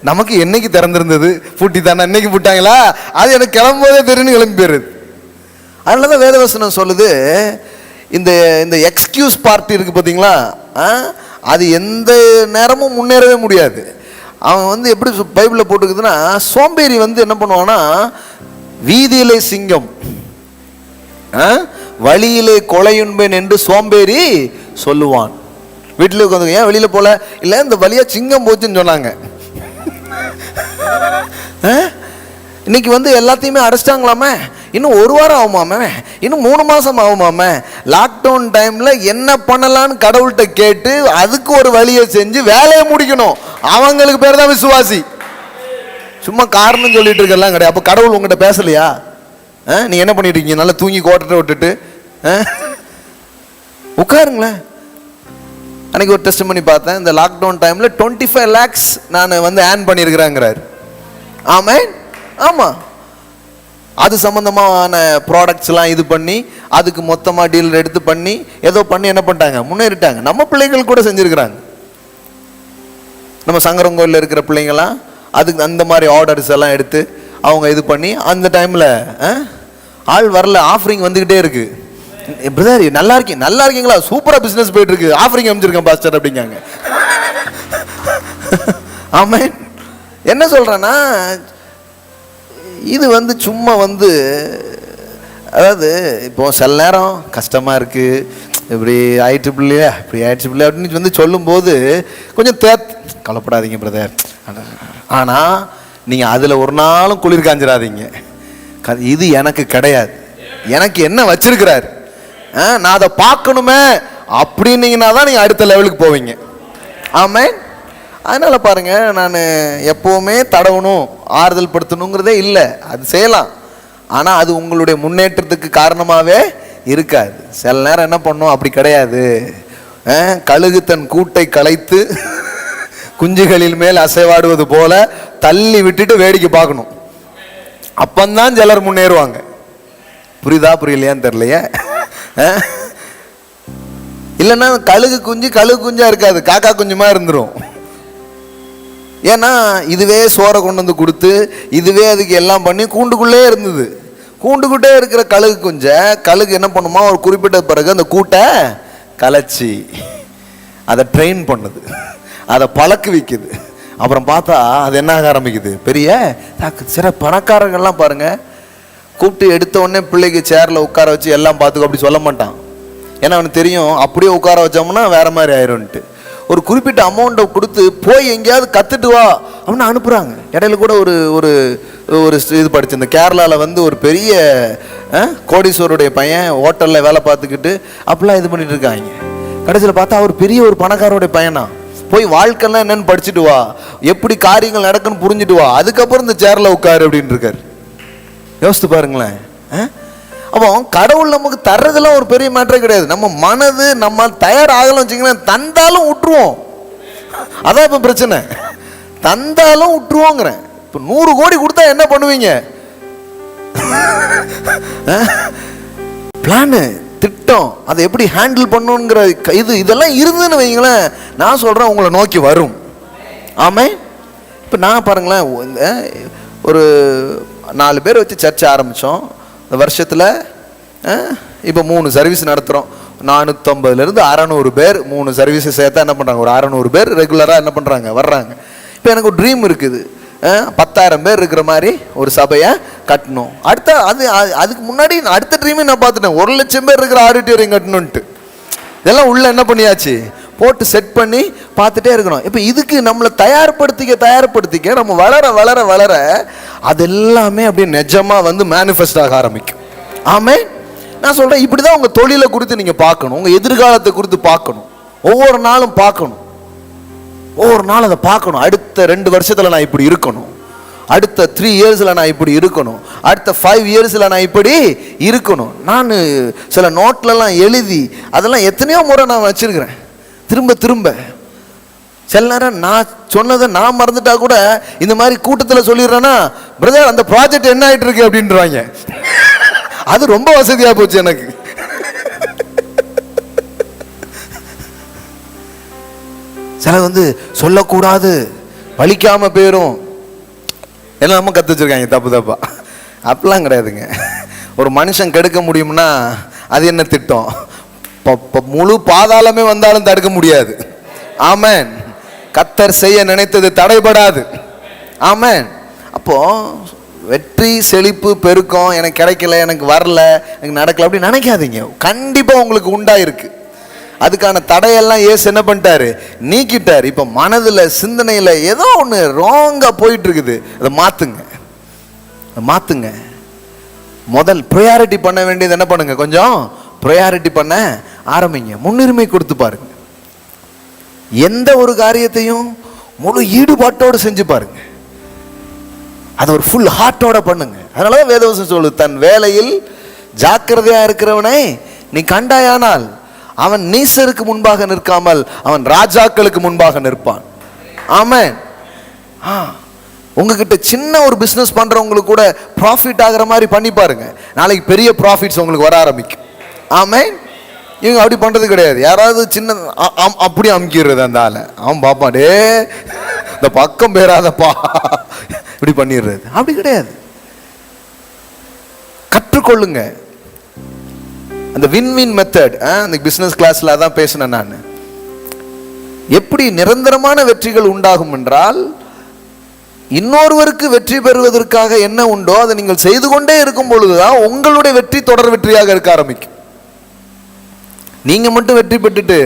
நமக்கு என்னைக்கு திறந்திருந்தது, பூட்டி தானே, அன்னைக்கு பூட்டாங்களா, அது எனக்கு கிளம்போதே தெரியுன்னு கிளம்பி போயிருது. அதனால தான் வேதவசனம் சொல்லுது, இந்த இந்த எக்ஸ்கியூஸ் பார்ட்டி இருக்கு பார்த்தீங்களா, அது எந்த நேரமும் முன்னேறவே முடியாது. அவன் வந்து எப்படி பைபிளில் போட்டுக்குதுன்னா, சோம்பேறி வந்து என்ன பண்ணுவான்னா, வீதியிலே சிங்கம் வழியிலே கொலையுண்பேன் என்று சோம்பேறி சொல்லுவான். வீட்டில் உட்காந்து, ஏன் வெளியில் போல? இல்லை, இந்த வழியா சிங்கம் போச்சுன்னு சொன்னாங்க. இன்னைக்கு வந்து எல்லாத்தையுமே அடைச்சிட்டாங்களாமே, இன்னும் 1 வாரம் ஆகுமாமே, இன்னும் 3 மாதம் ஆகுமாமே. லாக்டவுன் டைம்ல என்ன பண்ணலான்னு கடவுள்கிட்ட கேட்டு அதுக்கு ஒரு வழியை செஞ்சு வேலையை முடிக்கணும். அவங்களுக்கு பேர் தான் விசுவாசி. சும்மா காரணம் சொல்லிட்டு இருக்கலாம் கிடையாது. அப்போ கடவுள் உங்ககிட்ட பேசலையா? நீங்க என்ன பண்ணிட்டு இருக்கீங்க? நல்லா தூங்கி கோட்டத்தை விட்டுட்டு உட்காருங்களேன். அன்னைக்கு ஒரு டெஸ்ட் பண்ணி பார்த்தேன், இந்த லாக்டவுன் டைம்ல 25 lakhs நான் வந்து ஏர்ன் பண்ணியிருக்கிறேங்கிறாரு. ஆமென். ஆமா, அது சம்பந்தமான ப்ராடக்ட்ஸ்லாம் இது பண்ணி அதுக்கு மொத்தமாக டீல் எடுத்து பண்ணி ஏதோ பண்ணி என்ன பண்ணிட்டாங்க, முன்னேறிட்டாங்க. நம்ம பிள்ளைகள் கூட செஞ்சுருக்கிறாங்க. நம்ம சங்கரங்கோயிலில் இருக்கிற பிள்ளைங்களாம் அதுக்கு அந்த மாதிரி ஆர்டர்ஸ் எல்லாம் எடுத்து அவங்க இது பண்ணி அந்த டைமில் ஆள் வரல, ஆஃபரிங் வந்துக்கிட்டே இருக்கு. பிரதர் நல்லா இருக்கீங்க, நல்லா இருக்கீங்களா, சூப்பராக பிஸ்னஸ் போயிட்டு இருக்கு, ஆஃபரிங் அமைச்சிருக்கேன் பாஸ்டர் அப்படிங்காங்க. ஆமாம், என்ன சொல்கிறேன்னா, இது வந்து சும்மா வந்து, அதாவது இப்போ சில நேரம் கஷ்டமாக இருக்குது, இப்படி ஆயிட்டு பிள்ளையா, இப்படி ஆயிடுச்சு பிள்ளையா அப்படின்னு வந்து சொல்லும்போது கொஞ்சம் கவலைப்படாதீங்க பிரதர். ஆனால் நீங்கள் அதில் ஒரு நாளும் குளிர் காஞ்சிடாதீங்க. இது எனக்கு கிடையாது, எனக்கு என்ன வச்சிருக்கிறாரு, நான் அதை பார்க்கணுமே அப்படின்னீங்கன்னா தான் நீங்கள் அடுத்த லெவலுக்கு போவீங்க. ஆமாம். அதனால் பாருங்கள், நான் எப்போவுமே தடவணும் ஆறுதல் படுத்தணுங்கிறதே இல்லை. அது செய்யலாம், ஆனால் அது உங்களுடைய முன்னேற்றத்துக்கு காரணமாகவே இருக்காது. சில நேரம் என்ன பண்ணும், அப்படி கிடையாது. கழுகு தன் கூட்டை கலைத்து குஞ்சுகளில் மேல் அசைவாடுவது போல தள்ளி விட்டுட்டு வேடிக்கை பார்க்கணும். அப்பந்தான் சிலர் முன்னேறுவாங்க. புரியுதா புரியலையான்னு தெரியலையே. இல்லைன்னா கழுகு குஞ்சா இருக்காது, காக்கா குஞ்சுமா இருந்துரும். ஏன்னா இதுவே சோறை கொண்டு வந்து கொடுத்து இதுவே அதுக்கு எல்லாம் பண்ணி கூண்டுக்குள்ளே இருந்தது. கூண்டுக்குள்ளே இருக்கிற கழுகு என்ன பண்ணுமா, ஒரு குறிப்பிட்ட பிறகு அந்த கூட்டை கலைச்சி அதை ட்ரெயின் பண்ணுது, அதை பழக்க வைக்குது. அப்புறம் பார்த்தா அது என்ன ஆக ஆரம்பிக்குது, பெரிய சில பணக்காரங்கள்லாம் பாருங்க, கூப்பிட்டு எடுத்த உடனே பிள்ளைக்கு சேரில் உட்கார வச்சு எல்லாம் பார்த்துக்கோ அப்படி சொல்ல மாட்டான். ஏன்னா அவனுக்கு தெரியும் அப்படியே உட்கார வச்சோம்னா வேற மாதிரி ஆயிரும்ட்டு. ஒரு குறிப்பிட்ட அமௌண்ட்டை கொடுத்து போய் எங்கேயாவது கற்றுட்டு வா அப்படின்னு அனுப்புகிறாங்க. இடையில கூட ஒரு ஒரு ஒரு இது படிச்சு, இந்த கேரளாவில் வந்து ஒரு பெரிய கோடீஸ்வருடைய பையன் ஹோட்டலில் வேலை பார்த்துக்கிட்டு அப்படிலாம் இது பண்ணிட்டு இருக்காங்க. கடைசியில் பார்த்தா அவர் பெரிய ஒரு பணக்காரோடைய பையனா, போய் வாழ்க்கைலாம் என்னன்னு படிச்சுட்டு வா, எப்படி காரியங்கள் நடக்குன்னு புரிஞ்சுட்டு வா, அதுக்கப்புறம் இந்த சேரில் உட்காரு அப்படின்னு இருக்காரு. யோசித்து பாருங்களேன். அப்போ கடவுள் நமக்கு தர்றதெல்லாம் ஒரு பெரிய மேட்டரே கிடையாது. நம்ம மனது நம்ம தயாராகலாம் வச்சுக்கலாம், தந்தாலும் விட்டுருவோம். அதான் இப்போ பிரச்சனை, தந்தாலும் விட்டுருவோங்கிறேன். இப்போ 100 கோடி கொடுத்தா என்ன பண்ணுவீங்க? பிளானு, திட்டம், அதை எப்படி ஹேண்டில் பண்ணணுங்கிற இதெல்லாம் இருந்துன்னு வைங்களேன், நான் சொல்கிறேன் உங்களை நோக்கி வரும். ஆமே. இப்போ நான் பாருங்களேன், ஒரு 4 பேர் வச்சு சர்ச்சை ஆரம்பித்தோம். இந்த வருஷத்தில் இப்போ 3 சர்வீஸ் நடத்துகிறோம். 450லேருந்து 600 பேர் 3 சர்வீஸை சேர்த்தா என்ன பண்ணுறாங்க, ஒரு 600 பேர் ரெகுலராக என்ன பண்ணுறாங்க, வர்றாங்க. இப்போ எனக்கு ஒரு ட்ரீம் இருக்குது, 10,000 பேர் இருக்கிற மாதிரி ஒரு சபையை கட்டணும். அதுக்கு முன்னாடி அடுத்த ட்ரீமே நான் பார்த்துட்டேன், 1,00,000 பேர் இருக்கிற ஆடிட்டோரியம் கட்டணுன்ட்டு. இதெல்லாம் உள்ள என்ன பண்ணியாச்சு, போட்டு செட் பண்ணி பார்த்துட்டே இருக்கணும். இப்போ இதுக்கு நம்மளை தயார்படுத்திக்க நம்ம வளர வளர வளர அது எல்லாமே அப்படியே நிஜமாக வந்து மேனிஃபெஸ்ட் ஆக ஆரம்பிக்கும். ஆமே. நான் சொல்கிறேன், இப்படி தான் உங்கள் தொழிலை குறித்து நீங்கள் பார்க்கணும், உங்கள் எதிர்காலத்தை குறித்து பார்க்கணும், ஒவ்வொரு நாளும் பார்க்கணும், ஒவ்வொரு நாள் அதை பார்க்கணும். அடுத்த 2 வருஷத்தில் நான் இப்படி இருக்கணும், அடுத்த 3 இயர்ஸில் நான் இப்படி இருக்கணும், அடுத்த 5 இயர்ஸில் நான் இப்படி இருக்கணும். நான் சில நோட்லலாம் எழுதி அதெல்லாம் எத்தனையோ முறை நான் வச்சுருக்கிறேன், திரும்ப சில நேரம் நான் சொன்னதை நான் மறந்துட்டா கூட இந்த மாதிரி கூட்டத்தில் சொல்லிடுறேன்னா, பிரதர் அந்த ப்ராஜெக்ட் என்ன ஆகிட்டு இருக்கு அப்படின்றாங்க. அது ரொம்ப வசதியாக போச்சு எனக்கு. சில வந்து சொல்லக்கூடாது, பழிக்காம போயிடும், எல்லாம் நம்ம கற்று வச்சிருக்காங்க தப்பா. அப்படிலாம் கிடையாதுங்க. ஒரு மனுஷன் கெடுக்க முடியும்னா அது என்ன திட்டம், முழு பாதாளமே வந்தாலும் தடுக்க முடியாது. ஆமென். கர்த்தர் செய்ய நினைத்தது தடைபடாது. ஆமென். அப்போ வெற்றி, செழிப்பு, பெருக்கம் எனக்கு கிடைக்கல, எனக்கு வரல, எனக்கு நடக்கல அப்படி நினைக்காதீங்க. கண்டிப்பாக உங்களுக்கு உண்டாயிருக்கு. அதுக்கான தடையெல்லாம் இயேசு என்ன பண்ணிட்டாரு, நீக்கிட்டார். இப்போ மனதில் சிந்தனையில் ஏதோ ஒன்று ராங்காக போயிட்டு இருக்குது, அதை மாற்றுங்க. முதல் ப்ரையாரிட்டி பண்ண வேண்டியது என்ன பண்ணுங்க, கொஞ்சம் ப்ரையாரிட்டி பண்ண ஆரம்பிங்க. முன்னுரிமை கொடுத்து பாருங்க. எந்த ஒரு காரியத்தையும் முழு ஈடுபாட்டோடு செஞ்சு பாருங்க. அது ஒரு ஃபுல் ஹார்ட்டோட பண்ணுங்க. அதனால வேதவசனம் சொல்லுது, தன் வேலையில் ஜாக்கிரதையா இருக்கிறவனை நீ கண்டாயானால் அவன் நீசருக்கு முன்பாக நிற்காமல் அவன் ராஜாக்களுக்கு முன்பாக நிற்பான். ஆமென். உங்ககிட்ட சின்ன ஒரு பிஸ்னஸ் பண்றவங்களுக்கு கூட ப்ராஃபிட் ஆகிற மாதிரி பண்ணி பாருங்க, நாளைக்கு பெரிய ப்ராஃபிட்ஸ் உங்களுக்கு வர ஆரம்பிக்கும். ஆமென். இவங்க அப்படி பண்றது கிடையாது. யாராவது சின்ன அப்படி அமுக்கிடுறது, அந்த ஆளை அவன் பாப்பா டே இந்த பக்கம் பேராதப்பா இப்படி பண்ணிடுறது, அப்படி கிடையாது. கற்றுக்கொள்ளுங்க அந்த வின் மெத்தட். அந்த பிசினஸ் கிளாஸ்ல அதான் பேசினேன் நான். எப்படி நிரந்தரமான வெற்றிகள் உண்டாகும் என்றால், இன்னொருவருக்கு வெற்றி பெறுவதற்காக என்ன உண்டோ அதை நீங்கள் செய்து கொண்டே இருக்கும் பொழுதுதான் உங்களுடைய வெற்றி தொடர் வெற்றியாக இருக்க ஆரம்பிக்கும். நீங்க மட்டும் வெற்றி பெற்றுட்டு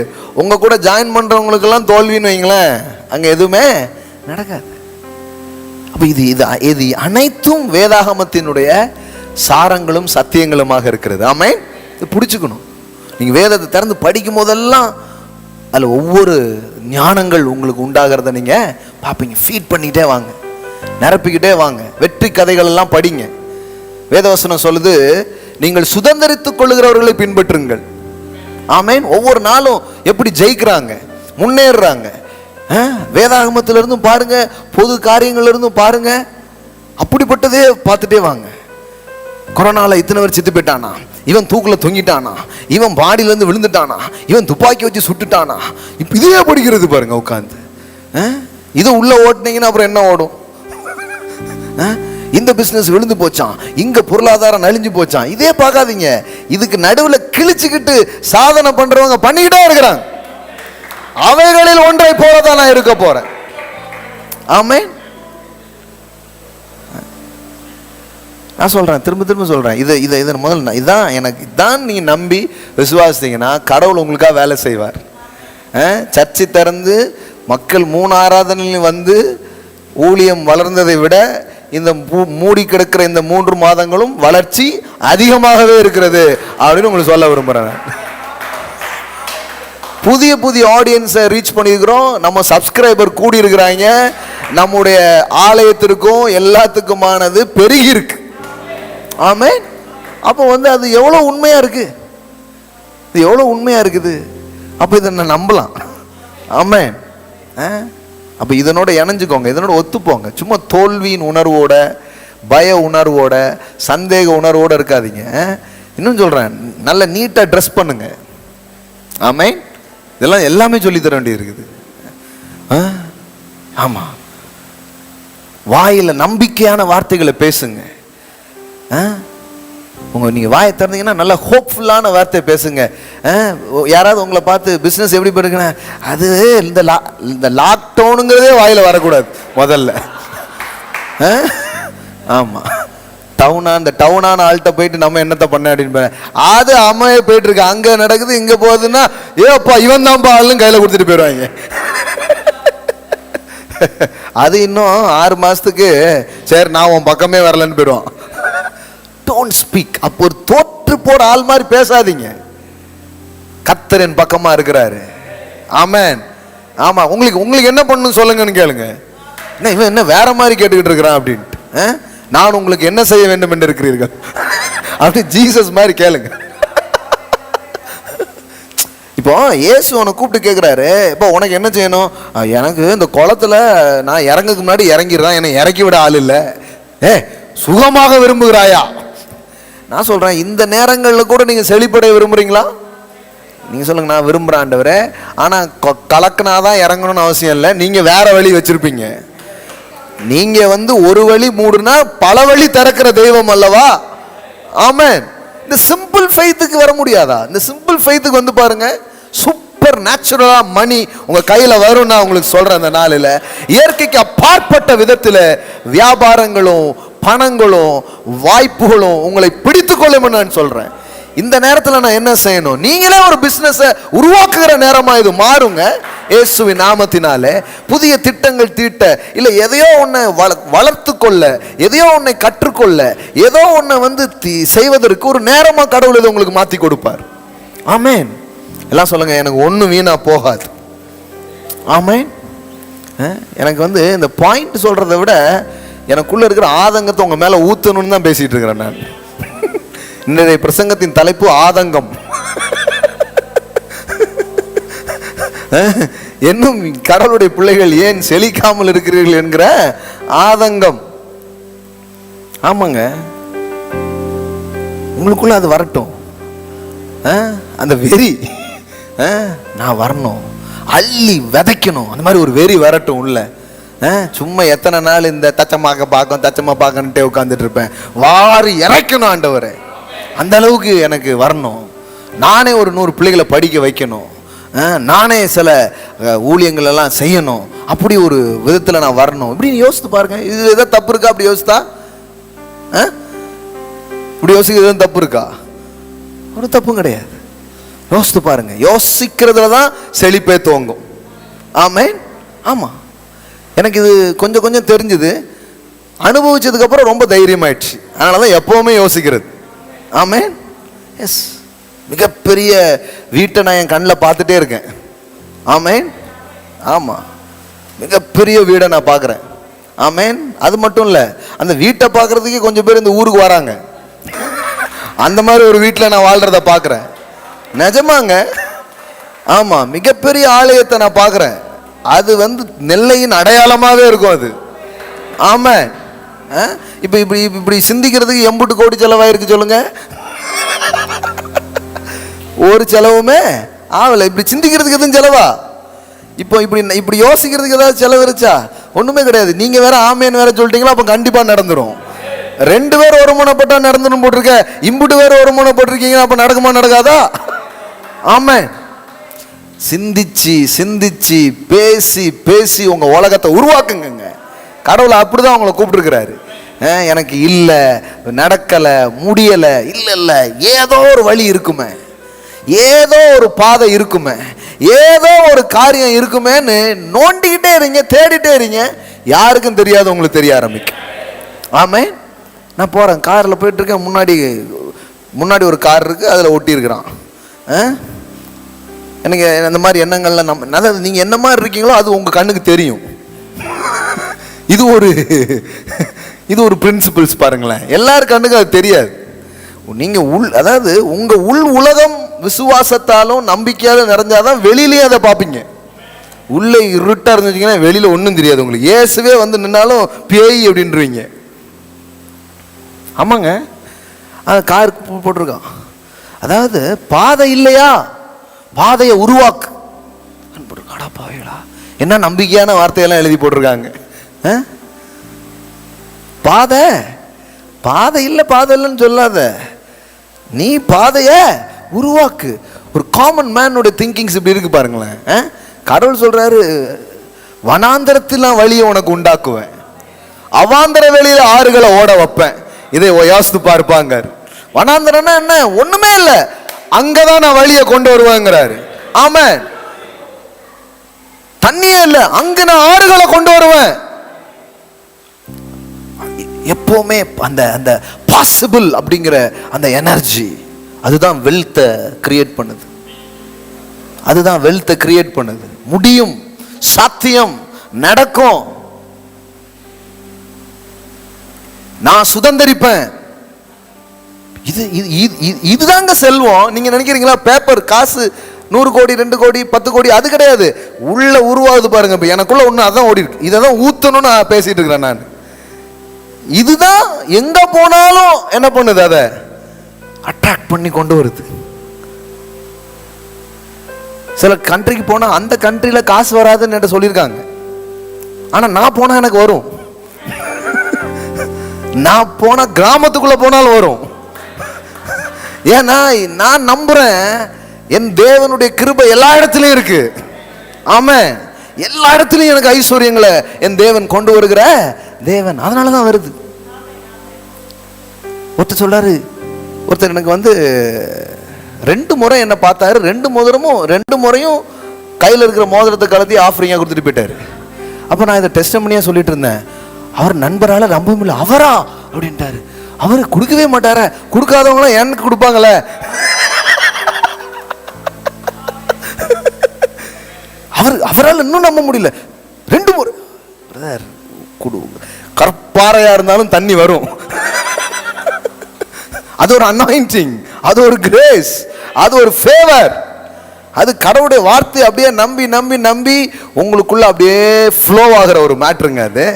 உங்க கூட ஜாயின் பண்றவங்களுக்கு எல்லாம் தோல்வின்னு வைங்களேன், அங்க எதுவுமே நடக்காது. அப்ப இது அனைத்தும் வேதாகமத்தினுடைய சாரங்களும் சத்தியங்களுமாக இருக்கிறது. ஆமென். இது பிடிச்சுக்கணும். நீங்க வேதத்தை திறந்து படிக்கும் போதெல்லாம் அதுல ஒவ்வொரு ஞானங்கள் உங்களுக்கு உண்டாகிறத நீங்க பார்ப்பீங்க. ஃபீட் பண்ணிட்டே வாங்க, நிரப்பிக்கிட்டே வாங்க. வெற்றி கதைகள் எல்லாம் படிங்க. வேதவசனம் சொல்லுது, நீங்கள் சுதந்திரித்துக் கொள்ளுகிறவர்களை பின்பற்றுங்கள். ஆமென். ஒவ்வொரு நாளும் எப்படி ஜெயிக்கிறாங்க, முன்னேறாங்க. வேதாகமத்திலிருந்தும் பாருங்க, பொது காரியங்கள்ல பாருங்க. அப்படிப்பட்டதே பார்த்துட்டே வாங்க. கொரோனால இத்தனை பேர் செத்து போயிட்டானா, இவன் தூக்குல தொங்கிட்டானா, இவன் பாடியில இருந்து விழுந்துட்டானா, இவன் துப்பாக்கி வச்சு சுட்டுட்டானா, இப்ப இதே படிக்கிறது பாருங்க உட்காந்து. இது உள்ள ஓட்டுனீங்கன்னா அப்புறம் என்ன ஓடும்? இந்த பிசினஸ் விழுந்து போச்சான், இங்க பொருளாதாரம் நலிஞ்சு போச்சான், இதே பார்க்காதீங்க. இதுக்கு நடுவில் கிழிச்சுக்கிட்டு சாதனை பண்றவங்க பண்ணிக்கிட்டே இருக்கிறாங்க. அவைகளில் ஒன்றை போலதான் நான் இருக்க போறேன். ஆமென். நான் சொல்றேன், திரும்ப சொல்றேன், இதை முதல்ல இதான் எனக்கு இதான் நீங்க நம்பி விசுவாசித்தீங்கன்னா கடவுள் உங்களுக்காக வேலை செய்வார். சர்ச்சை திறந்து மக்கள் 3 ஆராதனையில் வந்து ஊழியம் வளர்ந்ததை விட இந்த மூடி கிடக்கிற இந்த 3 மாதங்களும் வளர்ச்சி அதிகமாகவே இருக்கிறது அப்படின்னு உங்களுக்கு சொல்ல விரும்புறேன். புதிய ஆடியன்ஸை ரீச் பண்ணியிருக்கிறோம். நம்ம சப்ஸ்கிரைபர் கூடி இருக்கிறாங்க. நம்முடைய ஆலயத்திற்கும் எல்லாத்துக்குமானது பெருகி இருக்கு. ஆமென். அப்போ வந்து அது எவ்வளோ உண்மையாக இருக்குது, இது எவ்வளோ உண்மையாக இருக்குது. அப்போ இதை நான் நம்பலாம். ஆமென். அப்போ இதனோட இணைஞ்சுக்கோங்க, இதனோட ஒத்துப்போங்க. சும்மா தோல்வியின் உணர்வோட, பய உணர்வோட, சந்தேக உணர்வோடு இருக்காதீங்க. இன்னும் சொல்கிறேன், நல்ல நீட்டாக ட்ரெஸ் பண்ணுங்க. ஆமென். இதெல்லாம் எல்லாமே சொல்லித்தர வேண்டி இருக்குது. ஆமாம், வாயில் நம்பிக்கையான வார்த்தைகளை பேசுங்க. நீங்கள் வாயை திறந்தீங்கன்னா நல்ல ஹோப்ஃபுல்லான வார்த்தை பேசுங்க. யாராவது உங்களை பார்த்து பிஸ்னஸ் எப்படி போயிருக்குன்னா, அது இந்த லாக்டவுனுங்கிறதே வாயில் வரக்கூடாது முதல்ல. ஆமாம், இந்த டவுனான ஆள்கிட்ட போயிட்டு நம்ம என்னத்தை பண்ண அப்படின்னு அது அம்மையே போயிட்டு இருக்கு, அங்கே நடக்குது இங்கே போகுதுன்னா, ஏப்பா இவன் தான்ப்பா ஆளும் கையில் கொடுத்துட்டு போயிடுவாங்க. அது இன்னும் 6 மாதத்துக்கு சரி நான் உன் பக்கமே வரலன்னு போயிடுவான். Don't speak. அப்போ ஒரு தோற்று போற ஆள் மாதிரி பேசாதீங்க. கர்த்தர் என் பக்கமா இருக்கிறாரு. ஆமென். ஆமா, உங்களுக்கு என்ன பண்ணணும் சொல்லுங்கன்னு கேளுங்க. இவன் என்ன வேற மாதிரி கேட்டுக்கிட்டு இருக்கிறான் அப்படின்ட்டு. நான் உங்களுக்கு என்ன செய்ய வேண்டும் என்று இருக்கிறீர்கள் அப்படி ஜீசஸ் மாதிரி கேளுங்க. இப்போ இயேசு உனக்கு கூப்பிட்டு கேட்குறாரு, இப்போ உனக்கு என்ன செய்யணும்? எனக்கு இந்த குளத்துல நான் இறங்குக்கு முன்னாடி இறங்கிடுறான், என்னை இறக்கி விட ஆள் இல்லை. சுகமாக விரும்புகிறாயா? நான் சொல்கிறேன், இந்த நேரங்களில் கூட நீங்கள் செழிப்படைய விரும்புகிறீங்களா? நீங்கள் சொல்லுங்கள், நான் விரும்புகிறேன் ஆண்டவரே. ஆனால் கலக்குனாதான் இறங்கணும்னு அவசியம் இல்லை. நீங்கள் வேற வழி வச்சுருப்பீங்க. நீங்கள் வந்து ஒரு வழி மூடுனா பல வழி திறக்கிற தெய்வம் அல்லவா? ஆமென். இந்த சிம்பிள் ஃபெய்த்துக்கு வர முடியாதா? இந்த சிம்பிள் ஃபெய்த்துக்கு வந்து பாருங்க, சூப்பர் நேச்சுரலாக மணி உங்கள் கையில் வரும். நான் உங்களுக்கு சொல்கிறேன், அந்த நாளில் இயற்கைக்கு அப்பாற்பட்ட விதத்தில் வியாபாரங்களும் பணங்களும் வாய்ப்புகளும் உங்களை பிடித்து கொள்ளும் நான் சொல்றேன். இந்த நேரத்தில் நான் என்ன செய்யணும்? நீங்களே ஒரு பிசினஸை உருவாக்குகிற நேரமா இது மாறுங்க. இயேசுவின் நாமத்தினாலே புதிய திட்டங்கள் தீட்ட, இல்ல எதையோ ஒன்றை வளர்த்து கொள்ள, எதையோ ஒன்றை கற்றுக்கொள்ள, ஏதோ ஒன்றை வந்து செய்வதற்கு ஒரு நேரமா கடவுள் இதை உங்களுக்கு மாத்தி கொடுப்பார். ஆமென். எல்லாம் சொல்லுங்க, எனக்கு ஒன்றும் வீணா போகாது. ஆமென். எனக்கு வந்து இந்த பாயிண்ட் சொல்றதை விட எனக்குள்ள இருக்கிற ஆதங்கத்தை உங்க மேல ஊத்தணும்னு தான் பேசிட்டு இருக்கிறேன் நான். இன்றைய பிரசங்கத்தின் தலைப்பு ஆதங்கம். இன்னும் கடவுளுடைய பிள்ளைகள் ஏன் செழிக்காமல் இருக்கிறீர்கள் என்கிற ஆதங்கம். ஆமாங்க, உங்களுக்குள்ள அது வரட்டும். அந்த வெறி, நான் வரணும், அள்ளி விதைக்கணும், அந்த மாதிரி ஒரு வெறி வரட்டும் உள்ள. சும்மா எத்தனை நாள் இந்த தச்சமா பார்க்கன்ட்டே உட்காந்துட்டு இருப்பேன். வாரி இறைக்கணும் ஆண்டவரே, அந்த அளவுக்கு எனக்கு வரணும். நானே ஒரு 100 பிள்ளைகளை படிக்க வைக்கணும், நானே சில ஊழியங்கள் எல்லாம் செய்யணும், அப்படி ஒரு விதத்தில் நான் வரணும். இப்படின்னு யோசித்து பாருங்க. இது எதாவது தப்பு இருக்கா? அப்படி யோசித்தா, இப்படி யோசிக்கிறது தப்பு இருக்கா? ஒரு தப்பும் கிடையாது. யோசித்து பாருங்க. யோசிக்கிறதுல தான் செழிப்பே துவங்கும். ஆமென். ஆமாம், எனக்கு இது கொஞ்சம் கொஞ்சம் தெரிஞ்சுது. அனுபவிச்சதுக்கு அப்புறம் ரொம்ப தைரியமாயிடுச்சு. அதனால தான் எப்பவுமே யோசிக்கிறது. ஆமென். எஸ், மிகப்பெரிய வீட்டை நான் என் கண்ணில் பார்த்துட்டே இருக்கேன். ஆமென். ஆமாம், மிகப்பெரிய வீடை நான் பார்க்குறேன். ஆமென். அது மட்டும் இல்லை, அந்த வீட்டை பார்க்குறதுக்கே கொஞ்சம் பேர் இந்த ஊருக்கு வராங்க. அந்த மாதிரி ஒரு வீட்டில் நான் வாழ்கிறத பார்க்குறேன். நிஜமாங்க. ஆமாம், மிகப்பெரிய ஆலயத்தை நான் பார்க்குறேன். அது வந்து நெல்லையின் அடையாளமாகவே இருக்கும் அது. ஆமாம். இப்போ இப்படி இப்படி சிந்திக்கிறதுக்கு எம்புட்டு கோடி செலவாயிருக்கு சொல்லுங்க. ஒரு செலவுமே ஆகலை. இப்படி சிந்திக்கிறதுக்கு எதுவும் செலவா? இப்போ இப்படி இப்படி யோசிக்கிறதுக்கு ஏதாவது செலவு இருச்சா? ஒன்றுமே கிடையாது. நீங்கள் வேற ஆமேன்னு வேற சொல்லிட்டீங்களா, அப்போ கண்டிப்பாக நடந்துடும். 2 பேர் ஒரு முனைப்பட்டா நடந்துடும் போட்டிருக்க, இம்புட்டு வேற ஒரு முனை போட்டிருக்கீங்கன்னா அப்போ நடக்குமா நடக்காதா? ஆமாம். சிந்திச்சு சிந்திச்சு பேசி பேசி உங்க உலகத்தை உருவாக்குங்க. கடவுளை அப்படிதான் உங்களை கூப்பிட்டுருக்கிறாரு. எனக்கு இல்லை, நடக்கலை, முடியலை, இல்லை இல்லை, ஏதோ ஒரு வழி இருக்குமே, ஏதோ ஒரு பாதை இருக்குமே, ஏதோ ஒரு காரியம் இருக்குமேன்னு நோண்டிக்கிட்டே இருங்க, தேடிட்டே இருங்க. யாருக்கும் தெரியாது, உங்களுக்கு தெரிய ஆரம்பிக்கும். ஆமே. நான் போகிறேன், காரில் போயிட்டு இருக்கேன். முன்னாடி ஒரு கார் இருக்குது, அதில் ஒட்டியிருக்கிறான். எனக்கு அந்த மாதிரி எண்ணங்கள்லாம் அதாவது நீங்கள் என்ன மாதிரி இருக்கீங்களோ அது உங்கள் கண்ணுக்கு தெரியும். இது ஒரு பிரின்சிபிள்ஸ் பாருங்களேன். எல்லார் கண்ணுக்கும் அது தெரியாது. நீங்க அதாவது உங்க உள் உலகம் விசுவாசத்தாலும் நம்பிக்கையாலும் நிறைஞ்சாதான் வெளியிலேயே அதை பார்ப்பீங்க. உள்ளே இருட்டா இருந்துச்சுங்கன்னா வெளியில ஒன்றும் தெரியாது உங்களுக்கு. இயேசுவே வந்து நின்னாலும் பேய் அப்படின்றீங்க. ஆமாங்க, அது கார் போட்டிருக்கான். அதாவது பாதை இல்லையா, பாதையை உருவாக்கு. பாவைகளா என்ன நம்பிக்கையான வார்த்தையெல்லாம் எழுதி போட்டிருக்காங்க. பாதை பாதை இல்லை பாதை இல்லைன்னு சொல்லாத, நீ பாதைய உருவாக்கு. ஒரு காமன் மேனுடைய திங்கிங்ஸ் இப்படி இருக்கு பாருங்களேன். கடவுள் சொல்றாரு, வனாந்தரத்தில் வழியை உனக்கு உண்டாக்குவேன், அவாந்தர வெளியில ஆறுகளை ஓட வைப்பேன். இதை யோசித்து பார்ப்பாங்க. வனாந்தரம்னா என்ன? ஒண்ணுமே இல்லை, அங்கதான் நான் வழியை கொண்டு வருவேங்கிறாரு. ஆமென். தண்ணியே இல்லை, அங்க நான் ஆறுகளை கொண்டு வருவேன். எப்பவுமே அந்த அந்த பாசிபிள் அப்படிங்கிற அந்த எனர்ஜி அதுதான் வெல்த்தை கிரியேட் பண்ணுது. அதுதான் வெல்த்தை கிரியேட் பண்ணுது. முடியும், சாத்தியம், நடக்கும், நான் சுதந்திரிப்பேன். இதுதாங்க செல்வம். நீங்க நினைக்கிறீங்களா பேப்பர் காசு 100 கோடி 2 கோடி 10 கோடி அது கிடையாது. உள்ள உருவாகுது பாருங்க. இப்ப எனக்குள்ள ஒண்ணு அதான் ஓடி இருக்கு, இதான் ஊத்தணும்னு நான் பேசிட்டு இருக்கிறேன் நான். இதுதான் எங்க போனாலும் என்ன பண்ணுது, அதை அட்ராக்ட் பண்ணி கொண்டு வருது. சில கண்ட்ரிக்கு போனா அந்த கண்ட்ரியில காசு வராதுன்னு சொல்லியிருக்காங்க. ஆனா நான் போனா எனக்கு வரும். நான் போன கிராமத்துக்குள்ள போனாலும் வரும். ஏன்னா நான் நம்புறேன் என் தேவனுடைய கிருபை எல்லா இடத்துலயும் இருக்கு. ஆமென். எல்லா இடத்துலயும் எனக்கு ஐஸ்வர்யங்களை என் தேவன் கொண்டு வருகிற தேவன். அதனாலதான் வருது. ஒருத்தர் சொல்றாரு, ஒருத்தர் எனக்கு வந்து 2 முறை என்ன பார்த்தாரு. 2 முறையும் கையில் இருக்கிற மோதிரத்தை கலத்தி ஆஃபரிங்கா கொடுத்துட்டு போயிட்டாரு. அப்ப நான் இதை டெஸ்டமனியா சொல்லிட்டு இருந்தேன். அவர் நண்பரால நம்ப முடியல. அவரா அப்படின்ட்டாரு. அவரு கொடுக்கவே மாட்டார, கொடுக்காதவங்களாம் எனக்கு கொடுப்பாங்களே. அவரால் இன்னும் நம்ப முடியல. 2 முறை கற்பாறையா இருந்தாலும் தண்ணி வரும். அது ஒரு அனாயிண்டிங், அது ஒரு கிரேஸ், அது ஒரு ஃபேவர். அது கடவுளுடைய வார்த்தை அப்படியே நம்பி நம்பி நம்பி உங்களுக்குள்ள அப்படியே ஃப்ளோ ஆகிற ஒரு மேட்ருங்க அது.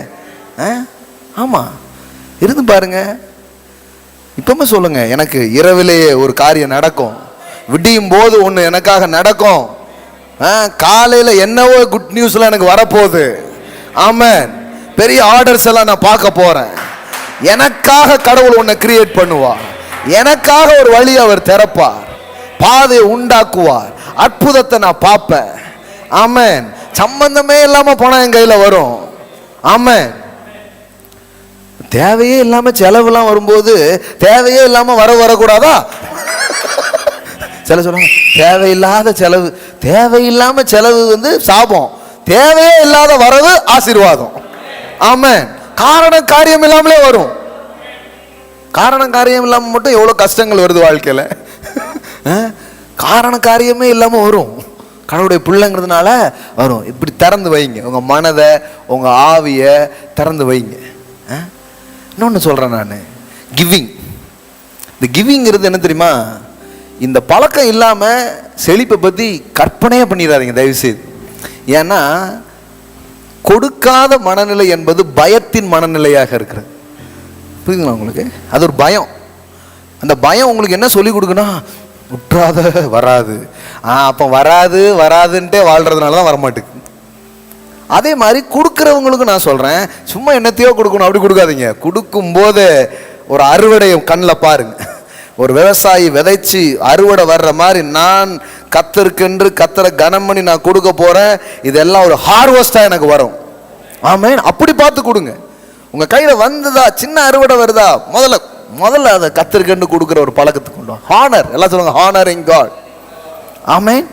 ஆமா, இருந்து பாருங்க. இப்பவுமே சொல்லுங்க, எனக்கு இரவிலேயே ஒரு காரியம் நடக்கும், விடியும் போது ஒன்று எனக்காக நடக்கும், காலையில என்னவோ குட் நியூஸ்ல எனக்கு வரப்போகுது. ஆமென். பெரிய ஆர்டர்ஸ் எல்லாம் நான் பார்க்க போறேன். எனக்காக கடவுள் ஒன்றை கிரியேட் பண்ணுவார். எனக்காக ஒரு வழி அவர் திறப்பார், பாதையை உண்டாக்குவார், அற்புதத்தை நான் பார்ப்பேன். ஆமென். சம்பந்தமே இல்லாம போனா என் கையில வரும். ஆமென். தேவையே இல்லாம செலவுலாம் வரும்போது தேவையே இல்லாம வரக்கூடாதா? சில சொல்லுவாங்க தேவையில்லாத செலவு. தேவையில்லாம செலவு வந்து சாபம், தேவையே இல்லாத வரவு ஆசீர்வாதம். ஆமென். காரணம் காரியம் இல்லாமலே வரும். காரணம் காரியம் இல்லாம மட்டும் எவ்வளவு கஷ்டங்கள் வருது வாழ்க்கையில. காரணம் காரியமே இல்லாம வரும். கடவுளுடைய பிள்ளைங்கிறதுனால வரும். இப்படி திறந்து வைங்க உங்க மனதை, உங்க ஆவிய திறந்து வைங்க. இன்னொன்னு சொல்றேன் நான், கிவிங். இந்த கிவிங்கிறது என்ன தெரியுமா? இந்த பழக்கம் இல்லாம செழிப்பை பத்தி கற்பனையே பண்ணிடாதீங்க தயவு செய்து. ஏன்னா கொடுக்காத மனநிலை என்பது பயத்தின் மனநிலையாக இருக்கிறது. புரியுதுங்களா உங்களுக்கு? அது ஒரு பயம். அந்த பயம் உங்களுக்கு என்ன சொல்லி கொடுக்குன்னா, விட்டுறாத வராது. அப்போ வராது வராதுன்ட்டே வாழ்றதுனால தான் வரமாட்டுக்கு. அதே மாதிரி கொடுக்குறவங்களுக்கு நான் சொல்றேன், சும்மா என்னத்தையோ கொடுக்கணும் அப்படி கொடுக்காதீங்க. கொடுக்கும் போது ஒரு அறுவடையை கண்ணில் பாருங்க. ஒரு விவசாயி விதைச்சு அறுவடை வர்ற மாதிரி நான் கத்தருக்கென்று கத்தரை கனம் பண்ணி நான் கொடுக்க போறேன். இதெல்லாம் ஒரு ஹார்வெஸ்டா எனக்கு வரும். ஆமென். அப்படி பார்த்து கொடுங்க. உங்க கையில வந்ததா, சின்ன அறுவடை வருதா, முதல்ல அதை கத்தருக்கென்று கொடுக்குற ஒரு பழக்கத்துக்கு கொண்டு ஹானர். எல்லாம் சொல்லுங்க, ஹானரிங் காட். ஆமென்.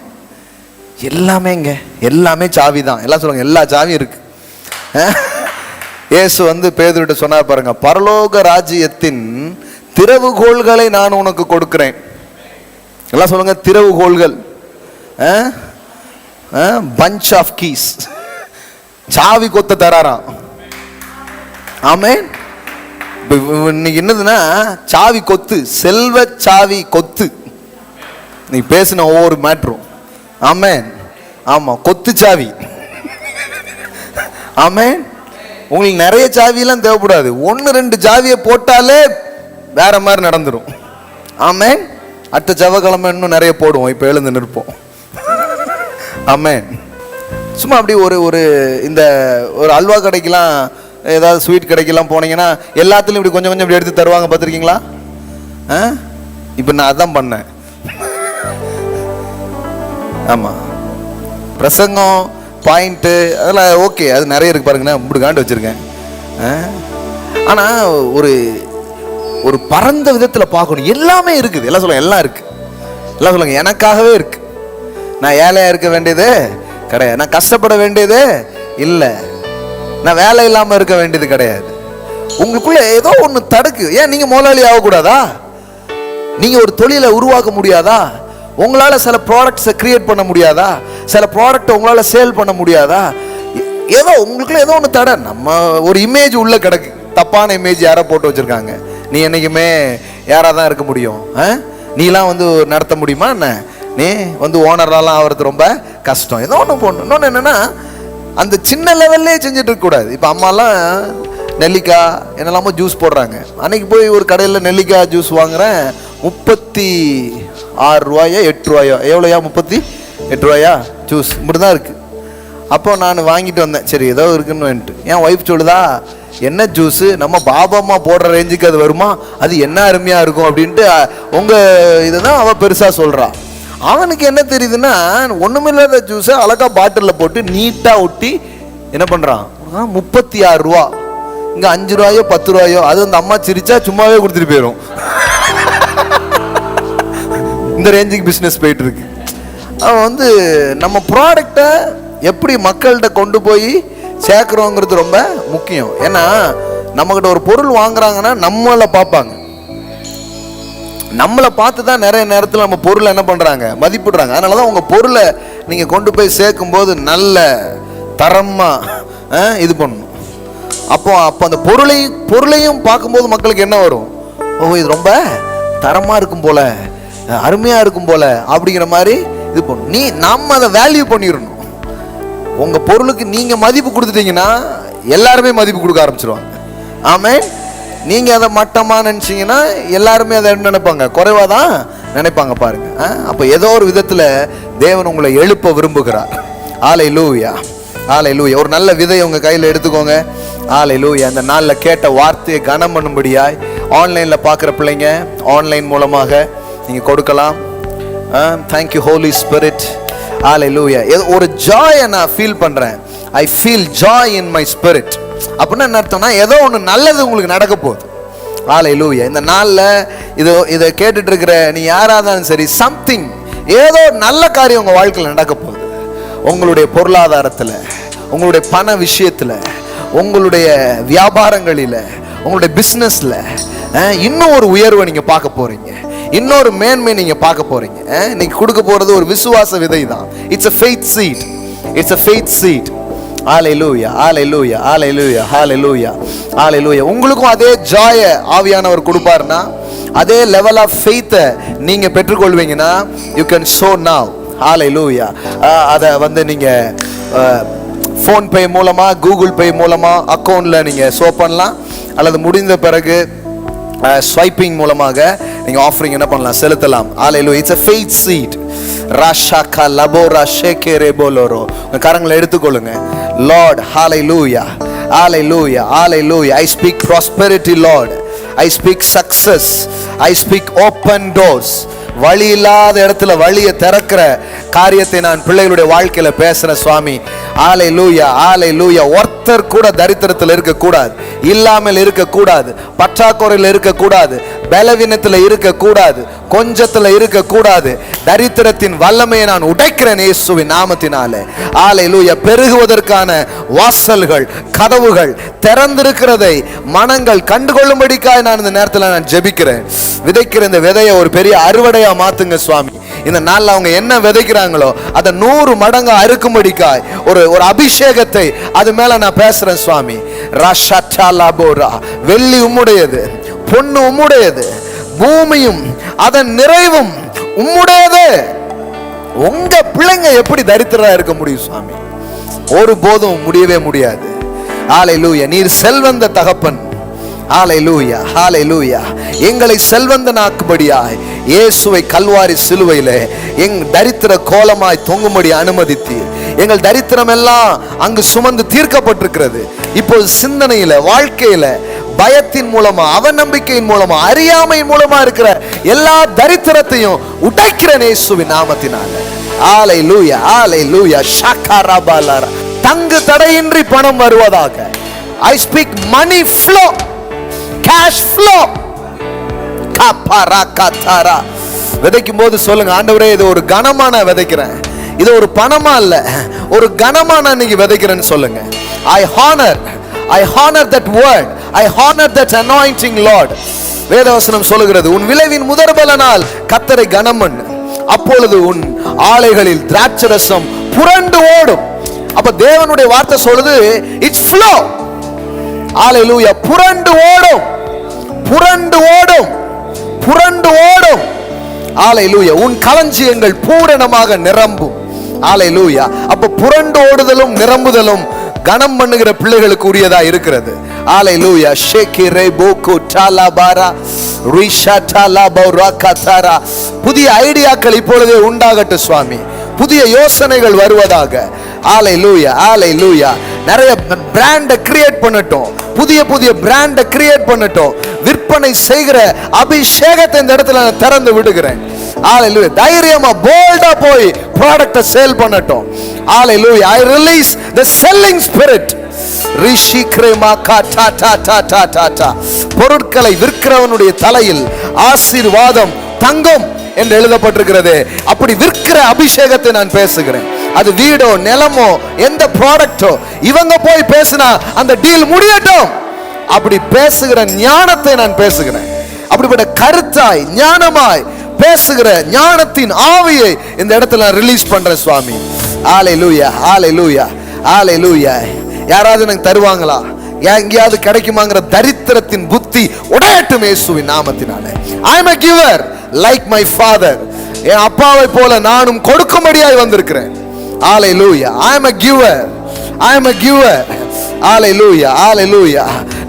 எல்லாமேங்க, எல்லாமே சாவி தான். எல்லாம் சொல்லுங்க, எல்லா சாவியும் இருக்கு. இயேசு வந்து பேதுருட்ட சொன்னார் பாருங்க, பரலோக ராஜ்யத்தின் திறவுகோள்களை நான் உனக்கு கொடுக்கிறேன். எல்லாம் சொல்லுங்க, திறவுகோள்கள். பஞ்ச் ஆஃப் கீஸ், சாவி கொத்த தராராம். ஆமென். இப்போ இன்னைக்கு என்னதுன்னா சாவி கொத்து, செல்வ சாவி கொத்து. நீ பேசின ஒவ்வொரு மேட்ரும் ஆமென். ஆமா, கொத்து சாவி. ஆமென். உங்களுக்கு நிறைய சாவியெல்லாம் தேவைப்படாது, 1-2 சாவியை போட்டாலே வேற மாதிரி நடந்துடும். ஆமென். அடுத்த செவ்வாய்க்கிழமை இன்னும் நிறைய போடுவோம், இப்போ எழுந்து நிற்போம். ஆமென். சும்மா அப்படி ஒரு இந்த ஒரு அல்வா கடைக்கெல்லாம், ஏதாவது ஸ்வீட் கடைக்கெல்லாம் போனீங்கன்னா எல்லாத்துலையும் இப்படி கொஞ்சம் கொஞ்சம் இப்படி எடுத்து தருவாங்க, பார்த்துருக்கீங்களா? இப்போ நான் அதான் பண்ணேன். ஆமாம், பிரசங்கம் பாயிண்ட்டு அதெல்லாம் ஓகே, அது நிறைய இருக்கு பாருங்கண்ணா, இப்படி காண்டு வச்சுருக்கேன். ஆனால் ஒரு பரந்த விதத்தில் பார்க்கணும். எல்லாமே இருக்குது. எல்லாம் சொல்லுங்க, எல்லாம் இருக்குது. எல்லாம் சொல்லுங்க, எனக்காகவே இருக்கு. நான் ஏழையாக இருக்க வேண்டியது கிடையாது, நான் கஷ்டப்பட வேண்டியது இல்லை, நான் வேலை இல்லாமல் இருக்க வேண்டியது கிடையாது. உங்களுக்குள்ள ஏதோ ஒன்று தடுக்கு. ஏன் நீங்கள் முதலாளி ஆகக்கூடாதா? நீங்கள் ஒரு தொழிலை உருவாக்க முடியாதா? உங்களால் சில ப்ராடக்ட்ஸை கிரியேட் பண்ண முடியாதா? சில ப்ராடக்டை உங்களால் சேல் பண்ண முடியாதா? ஏதோ உங்களுக்குள்ள ஏதோ ஒன்று தடை. நம்ம ஒரு இமேஜ் உள்ள கிடக்கு, தப்பான இமேஜ் யாரோ போட்டு வச்சுருக்காங்க. நீ என்றைக்குமே யாராக தான் இருக்க முடியும், நீலாம் வந்து நடத்த முடியுமா என்ன? நீ வந்து ஓனராலாம் ஆகிறது ரொம்ப கஷ்டம். ஏதோ ஒன்று போடணும். இன்னொன்று என்னென்னா, அந்த சின்ன லெவல்லே செஞ்சுட்டு இருக்கக்கூடாது. இப்போ அம்மாலாம் நெல்லிக்காய் என்னெல்லாமோ ஜூஸ் போடுறாங்க. அன்றைக்கி போய் ஒரு கடையில் நெல்லிக்காய் ஜூஸ் வாங்குகிறேன், 36 ரூபாயோ 8 ரூபாயோ, எவ்வளோயா? 38 ரூபாயா ஜூஸ், இப்படி தான் இருக்குது. அப்போ நான் வாங்கிட்டு வந்தேன், சரி ஏதோ இருக்குன்னு வந்துட்டு. என் ஒய்ஃப் சொல்லுதா, என்ன ஜூஸு, நம்ம பாபா அம்மா போடுற ரேஞ்சுக்கு அது வருமா, அது என்ன அருமையாக இருக்கும் அப்படின்ட்டு உங்கள் இதை தான் அவள் பெருசாக சொல்கிறா. அவனுக்கு என்ன தெரியுதுன்னா, ஒன்றுமில்லாத ஜூஸை அழகா பாட்டிலில் போட்டு நீட்டாக ஒட்டி என்ன பண்ணுறான், 36 ரூபா. இங்கே 5 ரூபாயோ 10 ரூபாயோ, அது அந்த அம்மா சிரிச்சா சும்மாவே கொடுத்துட்டு போயிடும். இந்த ரேஞ்சுக்கு பிஸ்னஸ் போயிட்டு இருக்கு. அவன் வந்து நம்ம ப்ராடக்டை எப்படி மக்கள்கிட்ட கொண்டு போய் சேர்க்குறோங்கிறது ரொம்ப முக்கியம். ஏன்னா நம்மகிட்ட ஒரு பொருள் வாங்குறாங்கன்னா நம்மளை பார்ப்பாங்க, நம்மளை பார்த்து தான் நிறைய நேரத்தில் நம்ம பொருளை என்ன பண்ணுறாங்க, மதிப்பிடுறாங்க. அதனால தான் உங்கள் பொருளை நீங்கள் கொண்டு போய் சேர்க்கும்போது நல்ல தரமாக இது பண்ணணும். அப்போ அந்த பொருளையும் பார்க்கும்போது மக்களுக்கு என்ன வரும், ஓ இது ரொம்ப தரமாக இருக்கும் போல, அருமையாக இருக்கும் போல அப்படிங்கிற மாதிரி இது பண்ணணும். நம்ம அதை வேல்யூ பண்ணிடணும். உங்கள் பொருளுக்கு நீங்கள் மதிப்பு கொடுத்துட்டீங்கன்னா எல்லாருமே மதிப்பு கொடுக்க ஆரம்பிச்சிருவாங்க. ஆமென். நீங்கள் அதை மட்டமாக நினச்சிங்கன்னா எல்லாருமே அதை என்ன நினைப்பாங்க, குறைவாக தான் நினைப்பாங்க. பாருங்க, அப்போ ஏதோ ஒரு விதத்தில் தேவன் உங்களை எழுப்ப விரும்புகிறார். ஹல்லேலூயா, ஹல்லேலூயா. ஒரு நல்ல விதையை உங்கள் கையில் எடுத்துக்கோங்க. ஹல்லேலூயா. அந்த நாளில் கேட்ட வார்த்தையை கனம் பண்ணும்படியாய் ஆன்லைனில் பார்க்குற பிள்ளைங்க ஆன்லைன் மூலமாக நீங்கள் கொடுக்கலாம். Thank you holy spirit. ஹல்லேலூயா. ஒரு ஜாயை நான் ஃபீல் பண்ணுறேன். I feel joy in my spirit. அப்படின்னா என்ன அர்த்தம்னா, ஏதோ ஒன்று நல்லது உங்களுக்கு நடக்க போகுது. ஹல்லேலூயா. இந்த நாளில் இதை கேட்டுட்டு இருக்கிற நீ யாராக இருந்தாலும் சரி, சம்திங் ஏதோ நல்ல காரியம் உங்கள் வாழ்க்கையில் நடக்க போகுது. உங்களுடைய பொருளாதாரத்தில், உங்களுடைய பண விஷயத்தில், உங்களுடைய வியாபாரங்களில், உங்களுடைய பிஸ்னஸில் இன்னும் ஒரு உயர்வை நீங்கள் பார்க்க போகிறீங்க, இன்னொரு மேன்மை நீங்க பார்க்க போறீங்க. இன்னைக்கு கொடுக்க போறது ஒரு விசுவாச விதை தான். It's a faith seed. It's a faith seed. ஹல்லேலூயா, ஹல்லேலூயா, ஹல்லேலூயா, ஹல்லேலூயா, ஹல்லேலூயா. உங்களுக்கும் அதே ஜாய ஆவியானவர் கொடுப்பாருன்னா, அதே லெவல் ஆஃப் ஃபெய்த்தை நீங்க பெற்றுக்கொள்வீங்கன்னா, யூ கேன் ஷோ நவ். ஹல்லேலூயா. அதை வந்து நீங்க ஃபோன்பே மூலமா, கூகுள் பே மூலமா அக்கௌண்ட்ல நீங்க ஷோ பண்ணலாம். அல்லது முடிந்த பிறகு ஸ்வைப்பிங் மூலமாக நீங்க ஆஃபரிங் என்ன பண்ணலாம், செலுத்தலாம். Hallelujah. It's a faith seed. ராஷாகா லபோரா ஷேகேரே போலோரோ. கரங்களை எடுத்துக்கொள்ளுங்க. Lord, hallelujah, hallelujah, hallelujah. I speak prosperity, Lord. I speak success. I speak open doors. வழி இல்லாத இடத்துல வழியை திறக்கிற காரியத்தை நான் பிள்ளைகளுடைய வாழ்க்கையில பேசுறேன் சுவாமி. ஹல்லேலூயா, ஹல்லேலூயா. ஒருத்தர் கூட தரித்திரத்தில் இருக்கக்கூடாது, இல்லாமல் இருக்கக்கூடாது, பற்றாக்குறையில் இருக்கக்கூடாது, பலவீனத்தில் இருக்கக்கூடாது, கொஞ்சத்தில் இருக்கக்கூடாது. தரித்திரத்தின் வல்லமையை நான் உடைக்கிறேன் இயேசுவின் நாமத்தினாலே. ஹல்லேலூயா. பெருகுவதற்கான வாசல்கள், கதவுகள் திறந்திருக்கிறதை மனங்கள் கண்டுகொள்ளும்படிக்காய் நான் இந்த நேரத்தில் நான் ஜெபிக்கிறேன். விதைக்கிற இந்த விதையை ஒரு பெரிய அறுவடையா மாத்துங்க சுவாமி. இந்த நாள்ல அவங்க என்ன விதைக்கிறாங்களோ அதை 100 மடங்கு அறுக்கும்படிக்காய் ஒரு அபிஷேகத்தை அது மேல நான் பேசுறேன் சுவாமி. ராஷாலாபோரா, வெள்ளி உம்முடையது, பொன்னு உம்முடையது, பூமியும் அதன் நிறைவும் உம்முடையது. உங்க பிள்ளைங்க எப்படி தரித்திரா இருக்க முடியும் சுவாமி? ஒரு போதும் முடியவே முடியாது. ஹல்லேலூயா. நீர் செல்வந்த தகப்பன். ஹல்லேலூயா, ஹல்லேலூயா. எங்களை செல்வந்தனாக்கும்படியாய் இயேசுவை கல்வாரி சிலுவையிலே எங் தரித்திர கோலமாய் தொங்கும்படி அனுமதித்தீர். எங்கள் தரித்திரம் எல்லாம் அங்கு சுமந்து தீர்க்கப்பட்டிருக்கிறது. இப்போது சிந்தனையில, வாழ்க்கையில, பயத்தின் மூலமா, அவநம்பிக்கையின் மூலமா, அறியாமையின் மூலமா இருக்கிற எல்லா தரித்திரத்தையும் உடைக்கிறேன் இயேசுவின் நாமத்தினால. ஹல்லேலூயா, ஹல்லேலூயா. ஷக்கரபலர. தங்கு தடையின்றி பணம் வருவதாக. I speak money flow, cash flow. கபரகதரா. விதைக்கும் போது சொல்லுங்க, ஆண்டவரே இது ஒரு கனமா நான் விதைக்கிறேன், இது ஒரு பணமா இல்ல, ஒரு கனமா நான் இன்னைக்கு விதைக்கிறேன்னு சொல்லுங்க. I honor that word, I honor that anointing, Lord. வேதவசனம் சொல்லுகிறது, உன் விளைவின் முதற்பலனால் கர்த்தரை கனம் பண்ணு, அப்பொழுது உன் ஆலைகளில் திராட்சரசம் புரண்டு ஓடும். அப்ப தேவனுடைய வார்த்தை சொல்லுது, இட்ஸ் ஃப்ளோ. ஹல்லேலூயா. புரண்டு ஓடும், புரண்டு ஓடும், புரண்டு ஓடும். ஹல்லேலூயா. உன் களஞ்சியங்கள் பூரணமாக நிரம்பும். ஹல்லேலூயா. அப்ப புரண்டு ஓடுதலும் நிரம்புதலும் கனம் பண்ணுகிற பிள்ளைகளுக்கு உரியதா இருக்கிறது. ஹல்லேலூயா. ஷேகிரே போகோ டாலாபாரா ரிஷா டாலாபௌரா கதாரா. புதிய ஐடியாக்கள் இப்பொழுதே உண்டாகட்டும் சுவாமி. புதிய யோசனைகள் வருவதாக. ஹல்லேலூயா, ஹல்லேலூயா. நிறைய பிராண்ட கிரியேட் பண்ணட்டும், புதிய புதிய பிராண்ட கிரியேட் பண்ணட்டும். விற்பனை செய்கிற அபிஷேகத்தை இந்த இடத்துல நான் திறந்து விடுகிறேன். ஹல்லேலூயா. தைரியமா போல்டா போய் ப்ராடக்ட்டை சேல் பண்ணட்டும். ஹல்லேலூயா. I release the selling spirit. ரிஷி கிரேமா காட்டா டா டா டா டா டா. பொருட்களை விற்கிறவனுடைய தலையில் ஆசீர்வாதம் தங்கும் என்று எழுதப்பட்டிருக்கிறது. அப்படி விற்கிற அபிஷேகத்தை நான் பேசுகிறேன். அது வீடோ நிலமோ எந்த ப்ராடக்டோ, இவங்க போய் பேசினா அந்த டீல் முடியட்டும். அப்படி பேசுகிற ஞானத்தை நான் பேசுகிறேன். அப்படிப்பட்ட கருத்தாய் ஞானமாய் பேசுகிற ஞானத்தின் ஆவியை இந்த இடத்துல நான் ரிலீஸ் பண்றேன் சுவாமி. ஹல்லேலூயா, ஹல்லேலூயா, ஹல்லேலூயா. யாராவது எனக்கு தருவாங்களா, எங்கேயாவது கிடைக்குமாங்கிற தரித்திரத்தின் புத்தி உடையட்டும் இயேசுவின் நாமத்தினாலே. I am a giver like my father. என் அப்பாவை போல நானும் கொடுக்கும்படியாய் வந்திருக்கிறேன். ஹல்லேலூயா. I am a giver, I am a giver. ஹல்லேலூயா, ஹல்லேலூயா.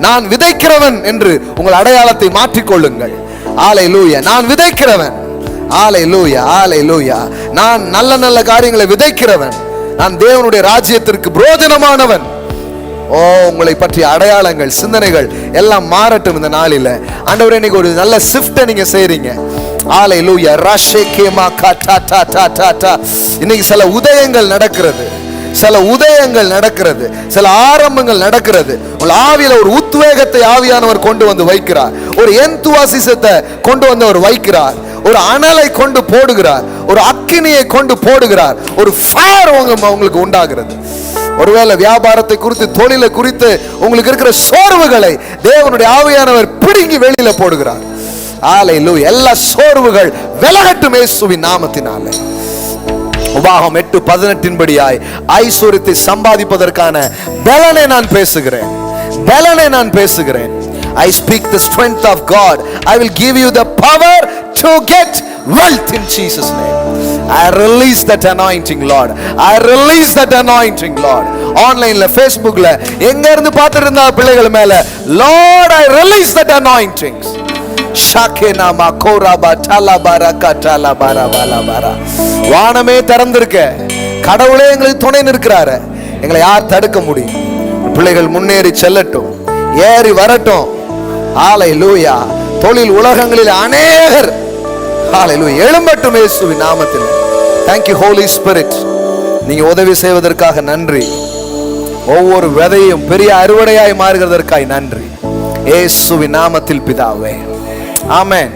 நான் விதைக்கிறவன் என்று உங்கள் அடையாளத்தை மாற்றிக்கொள்ளுங்கள். ஹல்லேலூயா. நான் விதைக்கிறவன். ஹல்லேலூயா, ஹல்லேலூயா. நான் நல்ல நல்ல காரியங்களை விதைக்கிறவன். நான் தேவனுடைய ராஜ்யத்திற்கு பிரயோஜனமானவன். ஓ, உங்களை பற்றிய அடையாளங்கள், சிந்தனைகள் எல்லாம் மாறட்டும் இந்த நாளில. ஆண்டவரே, இன்னைக்கு ஒரு நல்ல ஷிஃப்ட்டை நீங்க செய்றீங்க. ஹல்லேலூயா. ரஷேகேமா காட்டா டா டா டா டா. இன்னைக்கு சில உதயங்கள் நடக்கிறது, சில உதயங்கள் நடக்கிறது, சில ஆரம்பங்கள் நடக்கிறது. உங்கள் ஆவியில ஒரு உத்வேகத்தை ஆவியானவர் கொண்டு வந்து வைக்கிறார். ஒரு எந்துவாசிசத்தை கொண்டு வந்து அவர் வைக்கிறார். ஒரு அனலை கொண்டு போடுகிறார், ஒரு அக்கினியை கொண்டு போடுகிறார். ஒரு ஃபயர் உங்களுக்கு உண்டாகிறது. ஒருவேளை வியாபாரத்தை குறித்து, தொழிலை குறித்து உங்களுக்கு இருக்கிற சோர்வுகளை தேவனுடைய ஆவியானவர் பிடுங்கி வெளியில போடுகிறார். ஹல்லேலூயா. எல்லா சோர்வுகள் விலகட்டும் இயேசுவின் நாமத்தினாலே. உபாகம் 8:18 படியாய் ஐஸ்வரியத்தை சம்பாதிப்பதற்கான பலனை நான் பேசுகிறேன், பலனை நான் பேசுகிறேன். I speak the strength of God. I will give you the power to get wealth in Jesus name. I release that anointing, Lord. I release that anointing, Lord. ஆன்லைன்ல, ஃபேஸ்புக்ல எங்க இருந்து பார்த்துட்டு இருந்தா பிள்ளைகள் மேல, Lord, I release that anointing. ஷாகேனா மகோராபா டலபரக டலபரபலபர. வானமே திறந்திருக்க, கடவுளே எங்களுக்கு துணை நிற்கிறாரு. எங்களை யார் தடுக்க முடியும்? பிள்ளைகள் முன்னேறி செல்லட்டும், ஏறி வரட்டும். ஹல்லேலூயா. தொழில் உலகங்களில் அநேகர் ஹல்லேலூயா எழும்பட்டும் இயேசுவின் நாமத்தில். Thank you Holy Spirit. நீங்க உதவி செய்வதற்காக நன்றி. ஒவ்வொரு விதையும் பெரிய அறுவடையாய் மாறுகிறதற்காய் நன்றி. இயேசுவின் நாமத்தில் பிதாவே, ஆமென்.